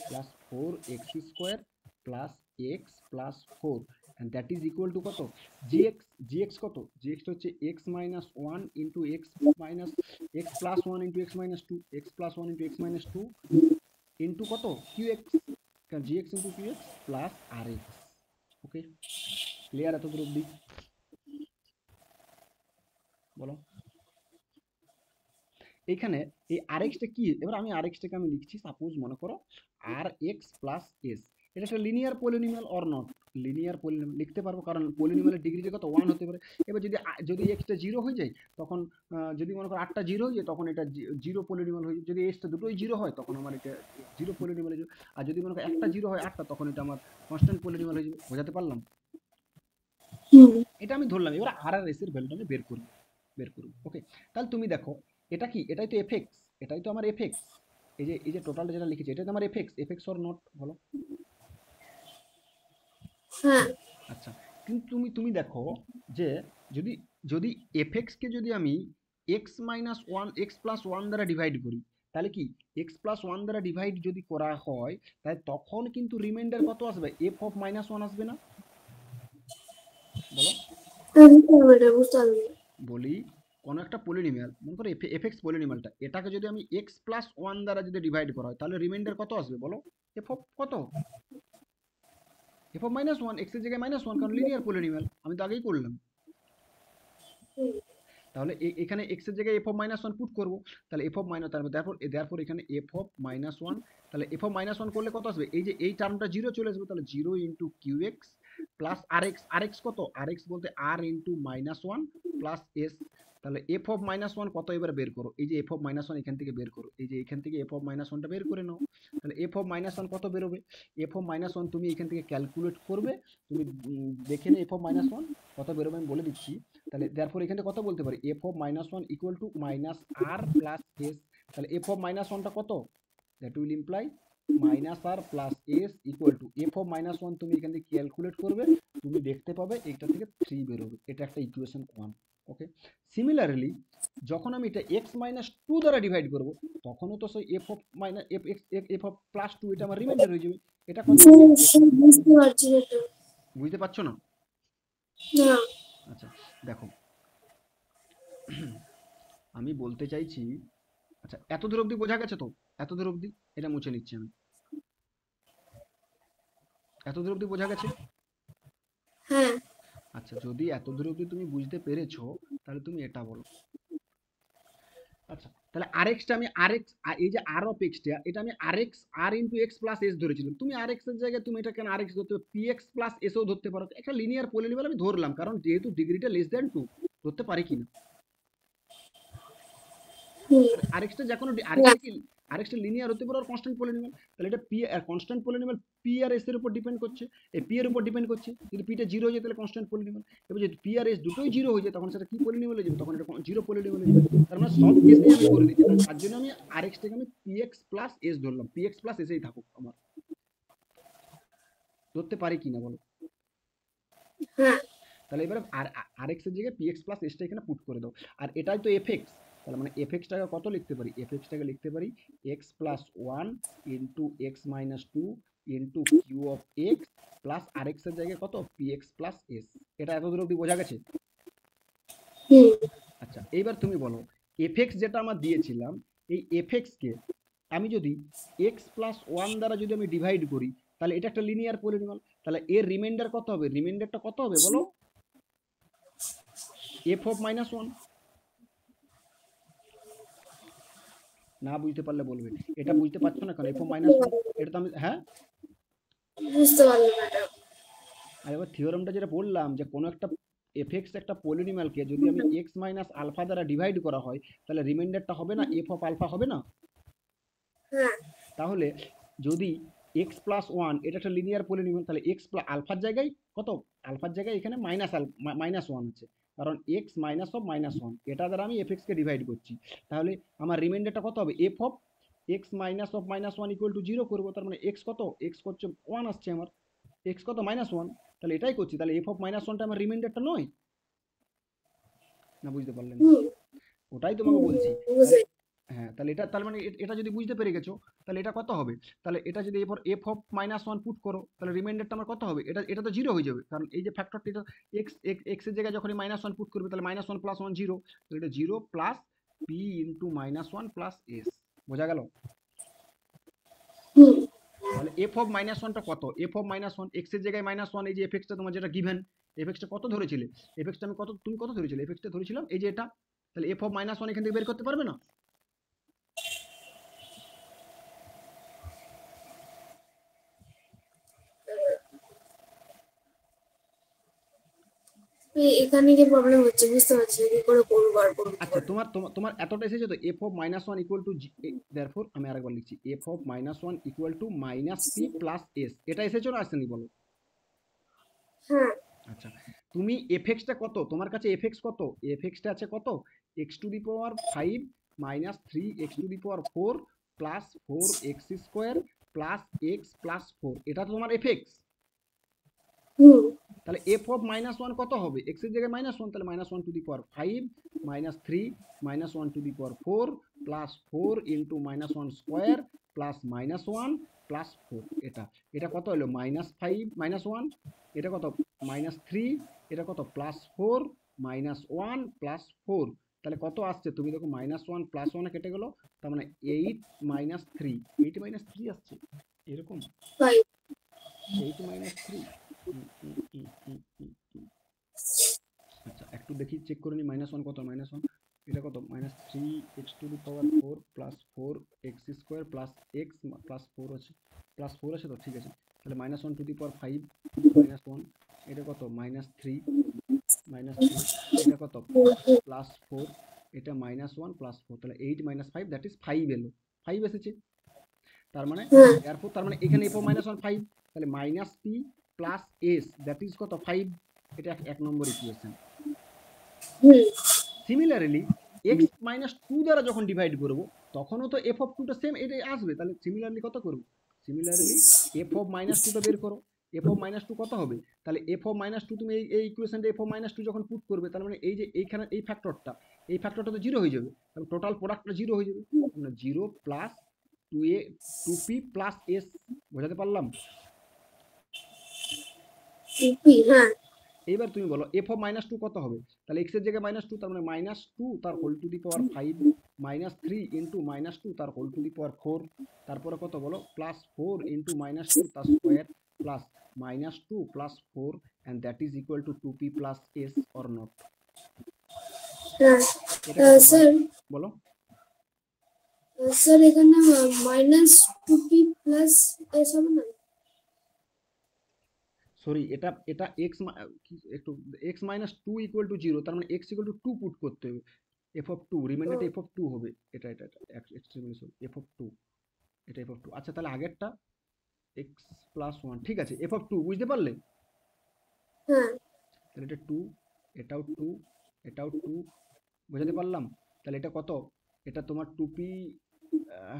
A: plus 4 x square plus x plus 4, and that is equal to কত, জিএক্স, জিএক্স কত, জিএক্স হচ্ছে x minus one into x minus, x plus one into x minus two, x plus one into x minus two into কত, q x, g x into q x plus r x. Okay, clear এত দূর অব্দি বলো? এইখানে এই আর extra কি, এবার আমি আর এক্সটাকে আমি লিখছি, সাপোজ মনে করো আর এক্স প্লাস এস, এটা একটা linear polynomial or not, linear polynomial লিখতে পারবো কারণ পলিনোমিয়ালের ডিগ্রিটা কত, ওয়ান হতে পারে। এবার যদি যদি এক্সটা জিরো হয়ে যায় তখন, যদি মনে করো আটটা জিরো হয়ে যায় তখন এটা জিরো পলিনোমিয়াল হয়ে যায়, যদি এক্সটা দুটোই জিরো হয় তখন আমার এটা জিরো পলিনোমিয়াল হয়ে যাবে, আর যদি মনে করো একটা জিরো হয় আটটা তখন এটা আমার কনস্ট্যান্ট পলিনোমিয়াল হয়ে যাবে। বোঝাতে পারলাম?
B: হুম
A: এটা আমি ধরলাম, এবার আর আর এস এর ভ্যালুটা আমি বের করব। ওকে, তাহলে তুমি দেখো এটা কি, এটাই তো এফএক্স, এটাই তো আমার এফএক্স, এই যে টোটালটা যেটা লিখেছি এটাই তো আমার এফএক্স, এফএক্স অর নট বলো?
B: হ্যাঁ।
A: আচ্ছা, কিন্তু তুমি তুমি দেখো যে যদি যদি এফএক্স কে যদি আমি x minus one, x plus one দ্বারা ডিভাইড করি, তাহলে কি এক্স প্লাস ওয়ান দ্বারা ডিভাইড যদি করা হয় তাহলে তখন কিন্তু রিমাইন্ডার কত আসবে, এফ অফ মাইনাস ওয়ান আসবে না বলো?
B: বুঝতে পারবে।
A: বলি, কোনো একটা পলিনোমিয়াল মনে করো এফএক্স পলিনোমিয়ালটা, এটাকে যদি আমি এক্স প্লাস ওয়ান দ্বারা যদি ডিভাইড করা হয় তাহলে রিমাইন্ডার কত আসবে বলো? এফ অফ কত, F of minus one, x এর জায়গায় মাইনাস ওয়ান, কারণ লিনিয়ার পলিনোমিয়াল, আমি তো আগেই করলাম।
B: হুম
A: তাহলে এখানে এক্স এর জায়গায় F of minus one put করবো, তাহলে এফ অফ মাইনাস, তারপর এখানে এফ অফ মাইনাস ওয়ান, তাহলে এফ অফ মাইনাস ওয়ান করলে কত আসবে, এই যে এই টার্মটা জিরো চলে আসবে, তাহলে zero into q x plus r x, r x কত, আর এক্স বলতে r into minus one plus s. তাহলে এফ অফ মাইনাস ওয়ান কত এবার বের করো, এই যে এফ অফ মাইনাস ওয়ান এখান থেকে বের করো, এই যে এখান থেকে এফ অফ মাইনাস ওয়ানটা বের করে নাও। তাহলে এফ অফ মাইনাস ওয়ান কত বেরোবে, এফ অফ মাইনাস ওয়ান তুমি এখান থেকে ক্যালকুলেট করবে, তুমি দেখে নে এফ অফ মাইনাস ওয়ান কত বেরোবে আমি বলে দিচ্ছি। তাহলে দেয়ারফর এখানে কত বলতে পারি, f of minus one equal to minus r plus s. তাহলে এফ অফ মাইনাস ওয়ানটা কত, that will imply minus r plus s equal to f of minus one, তুমি এখান থেকে ক্যালকুলেট করবে, তুমি দেখতে পাবে এটা থেকে 3 বেরোবে, এটা একটা ইকুয়েশন 1। ওকে, সিমিলারলি যখন আমি এটা এক্স মাইনাস টু দ্বারা ডিভাইড করব তখনও তো সেই f of minus f x f of plus two, এটা আমার রিমাইন্ডার হয়ে যাবে। এটা কত,
B: বুঝতে পারছি না তো।
A: বুঝতে পারছো না?
B: না।
A: আচ্ছা দেখো, আমি বলতে চাইছি, আচ্ছা এত দূর অবধি বোঝা গেছে তো, এত দূর অবধি এটা মুছে নিচ্ছি আমি, এত দূর অবধি বোঝা গেছে?
B: হ্যাঁ।
A: আচ্ছা, যদি এত দূর অবধি তুমি বুঝতে পেরেছো তাহলে তুমি এটা বলো, আচ্ছা, তাহলে আরএক্সটা আমি আরএক্স, এই যে আর অফ এক্সটা, এটা আমি আরএক্স আর ইনটু এক্স প্লাস এস ধরেছিলাম। তুমি আরএক্স এর জায়গায় তুমি এটা কেন আরএক্স ধরতে পারো, পিএক্স প্লাস এসও ধরতে পারো। একটা লিনিয়ার পলিনোমিয়াল আমি ধরলাম, কারণ যেহেতু ডিগ্রিটা লেস দ্যান 2, ধরতে পারি কিনা।
B: হুম,
A: আর আরেকটা যে কোনো
B: না,
A: আরেকটা কি, আরেকটা লিনিয়ার হতে পারে আর কনস্ট্যান্ট পলিনোমিয়াল। তাহলে এটা P R constant polynomial P R S এর উপর ডিপেন্ড করছে, এই পি এর উপর ডিপেন্ড করছে। যদি পিটা জিরো হয়ে যায় তাহলে কনস্ট্যান্ট পলিনোমিয়াল। এবার যদি পি আর এস দুটোই জিরো হয়ে যায় তখন সেটা কি পলিনোমিয়াল হয়ে যাবে, তখন এটা জিরো পলিনোমিয়াল হয়ে যাবে। তার মানে সব কেসেই আমি করে দিচ্ছি, তার জন্য আমি আরেকটাকে আমি পিএক্স প্লাস এস ধরলাম, পিএক্স প্লাস এসেই থাকুক আমার, ধরতে পারি কিনা বলো।
B: হ্যাঁ,
A: তাহলে এবারে আর এক্স এর জায়গায় পিএক্স প্লাস এসটা এখানে পুট করে দাও। আর এটাই তো এফ এক্স, তাহলে মানে এফ এক্সটাকে কত লিখতে পারি, এফ এক্সটাকে লিখতে পারি x plus one into x minus two into q of x plus r x এর জায়গায় কত পিএক্স প্লাস এস। এটা এত দূর অব্দি বোঝা গেছে?
B: হুম,
A: আচ্ছা, এইবার তুমি বলো এফ এক্স যেটা আমার দিয়েছিলাম, এই এফ এক্সকে আমি যদি এক্স প্লাস ওয়ান দ্বারা যদি আমি ডিভাইড করি, তাহলে এটা একটা লিনিয়ার পলিনোমিয়াল। তাহলে এর রিমাইন্ডার কত হবে, রিমাইন্ডারটা কত হবে বলো, এফ অফ মাইনাস ওয়ান। না বুঝতে পারলে বলবে, এটা বুঝতে পারছো না কেন, এফ মাইনাস ওয়ান, এটা তো আমি, হ্যাঁ।
B: বুঝতে পারলাম ম্যাডাম।
A: আর এবার থিওরামটা যেটা বললাম যে কোনো একটা এফএক্স একটা পলিনোমিয়ালকে যদি আমি এক্স মাইনাস আলফা দ্বারা ডিভাইড করা হয়, তাহলে রিমাইন্ডারটা হবে না এফ অফ আলফা, হবে না?
B: হ্যাঁ,
A: তাহলে যদি এক্স প্লাস ওয়ান এটা একটা লিনিয়ার পলিনোমিয়াল, তাহলে এক্স প্লাস আলফার জায়গায় কত, আলফার জায়গায় এখানে মাইনাস ওয়ান আছে, কারণ x minus of minus one এটা দ্বারা আমি এফ এক্সকে ডিভাইড করছি। তাহলে আমার রিমাইন্ডারটা কত হবে, f of x minus of minus one equal to zero করবো। তার মানে এক্স কত, এক্স করছে ওয়ান আসছে আমার, এক্স কত মাইনাস ওয়ান, তাহলে এটাই করছি। তাহলে এফ অফ মাইনাস ওয়ানটা আমার রিমাইন্ডারটা নয়, না বুঝতে পারলে না?
B: হুম,
A: ওটাই তোমাকে
B: হুম,
A: বলছি। তাহলে
B: বুঝে,
A: হ্যাঁ, তাহলে এটা তার মানে এটা যদি বুঝতে পেরে গেছো, তাহলে এটা কত হবে, তাহলে এটা যদি এরপর F of minus one put করো, তাহলে রিমাইন্ডারটা আমার কত হবে, এটা এটা তো জিরো হয়ে যাবে, কারণ এই যে ফ্যাক্টরটা এটা এক্স এক্স এর জায়গায় যখনই মাইনাস ওয়ান পুট করবে তাহলে minus one plus one zero, তাহলে এটা zero plus P into minus one plus S. বোঝা গেল?
B: হুম,
A: তাহলে এফ অফ মাইনাস ওয়ানটা কত, F of minus one x এর জায়গায় মাইনাস ওয়ান, এই যে এফ এক্সটা তোমার যেটা গিভেন, এফ এক্সটা কত ধরেছিলে, এফ এক্সটা আমি কত, তুমি কত ধরেছিলে, এফ এক্সটা ধরেছিলাম এই যে এটা। তাহলে এফ অফ মাইনাস ওয়ান এখান থেকে বের করতে পারবে না?
B: এখানে কি প্রবলেম হচ্ছে বুঝতে পারছি না, কি করে করবো আর করবো কি
A: আচ্ছা,
B: করে।
A: তোমার তোমার তোমার এতটা এসেছে তো, F of minus one equal two, therefore আমি আরেকবার লিখছি, F of minus one equal to minus P plus S. এটা এসেছো না আসেনি বলো?
B: হ্যাঁ,
A: আচ্ছা, তুমি এফ এক্সটা কত, তোমার কাছে এফ এক্স কত, এফ এক্সটা আছে কত, x to the power five minus three x to the power four plus four x square plus x plus four, এটা তো তোমার এফ এক্স।
B: হুম,
A: তাহলে এফ অফ মাইনাস ওয়ান কত হবে, এক্স এর জায়গায় মাইনাস ওয়ান, তাহলে minus one to the power five minus three minus one to the power four plus four into minus one square plus minus one plus four. এটা এটা কত হলো, minus five minus one, এটা কত minus three, এটা কত plus four minus one plus four. তাহলে কত আসছে তুমি দেখো, মাইনাস ওয়ান প্লাস ওয়ান কেটে গেলো, তার মানে eight minus three, eight minus three আসছে এরকম,
B: তাই,
A: এইট মাইনাস থ্রি। আচ্ছা, একটু দেখি চেক করে নি, মাইনাস ওয়ান কত, মাইনাস ওয়ান এটা কত, minus three x to the power four plus four x square plus x plus four আছে, প্লাস ফোর আছে তো, ঠিক আছে। তাহলে minus one to the power five minus one, এটা কত মাইনাস থ্রি মাইনাস থ্রি, এটা কত প্লাস ফোর, এটা মাইনাস ওয়ান প্লাস ফোর, তাহলে eight minus five that is five এলো, ফাইভ এসেছে। তার মানে
B: হ্যাঁ,
A: এরপর তার মানে এখানে এফ মাইনাস ওয়ান ফাইভ, তাহলে minus P plus S that is কত ফাইভ, এটা এক নম্বর ইকুয়েশন।
B: হুম,
A: সিমিলারলি এক্স মাইনাস টু দ্বারা যখন ডিভাইড করবো তখনও তো এফ অফ টুটা সেম এটাই আসবে, তাহলে সিমিলারলি কত করবো, সিমিলারলি এফ অফ মাইনাস টুটা বের করো, এফ অফ মাইনাস টু কত হবে, তাহলে এফ অফ মাইনাস টু তুমি এই ইকুয়েশনটা এফ অফ মাইনাস টু যখন পুট করবে, তার মানে এই যে এইখানে এই ফ্যাক্টরটা তো জিরো হয়ে যাবে, তাহলে টোটাল প্রোডাক্টটা জিরো হয়ে যাবে, মানে জিরো প্লাস টু এ টু পি প্লাস এস। বোঝাতে পারলাম?
B: ইপি, হ্যাঁ,
A: এইবার তুমি বলো এফ অফ মাইনাস টু কত হবে, তাহলে এক্স এর জায়গায় মাইনাস টু, তার মানে মাইনাস টু তার whole to the power five minus three into minus two তার whole to the power four, তারপরে কত বলো plus four into minus two তার square plus minus two plus four and that is equal to two p plus s or not.
B: হ্যাঁ,
A: এটা কত
B: sir,
A: বলো?
B: Sir এখানে minus two p plus s হবে না?
A: সরি, এটা এটা এক্স একটু x minus two equal to zero, তার মানে x equal to two put করতে হবে। এফ অফ টু, রিমাইন্ডারটা এফ অফ টু হবে। এটা extremely sorry, f of two, এটা এফ অফ টু। আচ্ছা তাহলে আগেরটা এক্স প্লাস ওয়ান, ঠিক আছে, এফ অফ টু বুঝতে পারলে?
B: হ্যাঁ
A: তাহলে এটা টু, এটাও টু, এটাও টু, বোঝাতে পারলাম? তাহলে এটা কত? এটা তোমার টুপি,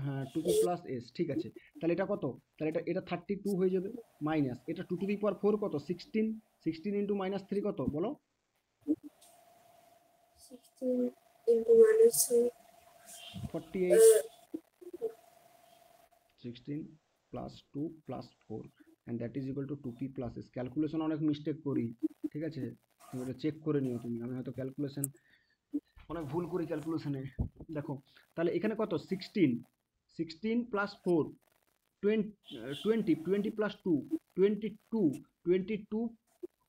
A: হ্যাঁ টুপি প্লাস এস, ঠিক আছে। তাহলে এটা কত? তাহলে এটা এটা 32 হয়ে যাবে। মাইনাস এটা two to the power four কত? 16, 16 ইন্টু মাইনাস থ্রি কত বলো?
B: 16 into minus
A: 48। 16 plus two plus four and that is equal to two p plus s. Calculation অনেক মিস্টেক করি, ঠিক আছে, তুমি এটা চেক করে নিও তুমি। আমি হয়তো ক্যালকুলেশন অনেক ভুল করি ক্যালকুলেশনে। দেখো তাহলে এখানে কত? 16, 16 plus four, 20, 20 plus two, 22, 22,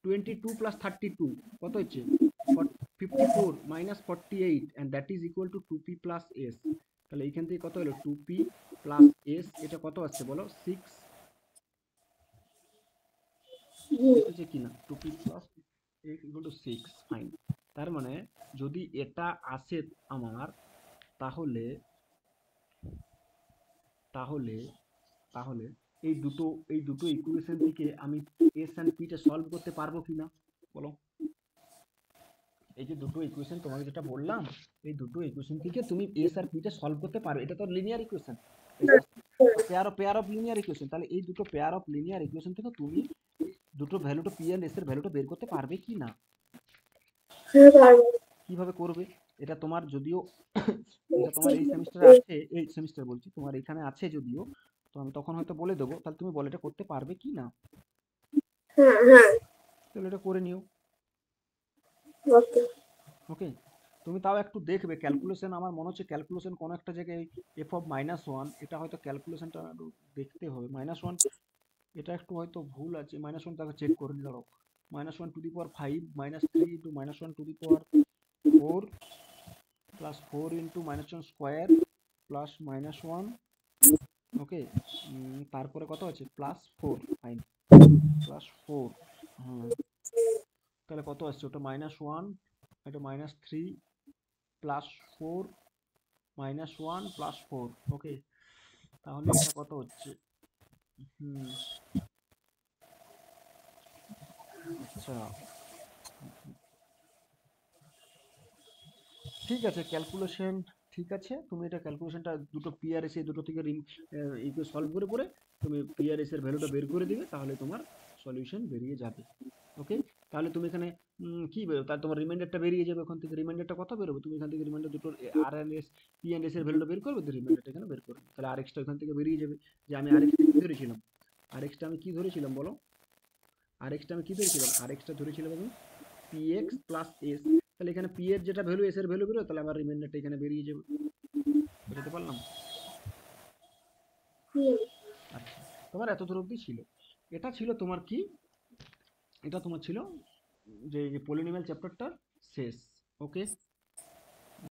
A: 22 plus 32 কত হচ্ছে? 54 minus 48 and that is equal to two p plus s. তাহলে এইখান থেকে কত হলো? টু পি প্লাস এস, এটা কত আসছে বলো? 6 এসেছে কিনা? Two p plus s equal to 6, fine. তার মানে যদি এটা আসে আমার, তাহলে তাহলে তাহলে এই দুটো ইকুয়েশন থেকে আমি এস অ্যান্ড পিটা সলভ করতে পারবো কিনা বলো? এই যে দুটো ইকুয়েশন তোমাকে যেটা বললাম, এই দুটো ইকুয়েশন থেকে তুমি এস আর পিটা সলভ করতে পারবে। এটা তো linear equation, pair of linear equation. তাহলে এই দুটো পেয়ার অফ লিনিয়ার ইকুয়েশন থেকে তুমি দুটো ভ্যালুটা পি এন্ড এস এর ভ্যালুটা বের করতে পারবে কি না?
B: হ্যাঁ পারবো।
A: কিভাবে করবে? এটা তোমার যদিও এটা তোমার এই সেমিস্টারে আছে, এই সেমিস্টার বলছি, তোমার এখানে আছে যদিও, তো আমি তখন হয়তো বলে দেবো, তাহলে তুমি বলো এটা করতে পারবে কি না।
B: হ্যাঁ হ্যাঁ
A: তাহলে এটা করে নিও।
B: ওকে।
A: ওকে, তুমি তাও একটু দেখবে ক্যালকুলেশন, আমার মনে হচ্ছে ক্যালকুলেশন কোনো একটা জায়গায় এফ অফ মাইনাস ওয়ান, এটা হয়তো ক্যালকুলেশনটা একটু দেখতে হবে। মাইনাস ওয়ান, এটা একটু হয়তো ভুল আছে। মাইনাস ওয়ান তাকে চেক করে নিল। Minus one to the power five minus three into minus one to the power four plus four into minus one square plus minus one. Okay, তারপরে কত আছে? Plus four, fine, plus four. Hmm, তাহলে কত আসছে? ওটা minus one, এটা minus three plus four minus one plus four. Okay, তাহলে এটা কত হচ্ছে? হুম, আচ্ছা, ঠিক আছে, ক্যালকুলেশন ঠিক আছে। তুমি এটা ক্যালকুলেশনটা দুটো পিআরএস এই দুটো থেকে সলভ করে পরে তুমি পিআরএস এর ভ্যালুটা বের করে দিবে, তাহলে তোমার সলিউশন বেরিয়ে যাবে। ওকে, তাহলে তুমি এখানে কি বেরো, তাহলে তোমার রিমাইন্ডারটা বেরিয়ে যাবে। ওখান থেকে রিমাইন্ডারটা কত বেরোবে? তুমি এখান থেকে রিমাইন্ডার দুটোর r and s p and s এর ভ্যালুটা বের করবে, রিমাইন্ডারটা এখানে বের করবে। তাহলে আর এক্সটা ওখান থেকে বেরিয়ে যাবে। যে আমি আর এক্সটা কি ধরেছিলাম? আর এক্সটা আমি কি ধরেছিলাম বলো? আর এক্সটা আমি কি ধরেছিলাম? আর এক্সটা ধরেছিলাম আমি পি এক্স প্লাস এস। তাহলে এখানে পি এর যেটা ভ্যালু এস এর ভ্যালু বেরো, তাহলে আমার রিমাইন্ডারটা এখানে বেরিয়ে যাবে। বুঝতে পারলাম?
B: হুম।
A: আচ্ছা, তোমার এত দূর অবধি ছিল। এটা ছিল তোমার কি? এটা তোমার ছিল যে পলিনোমিয়াল চ্যাপ্টারটা শেষ। ওকে,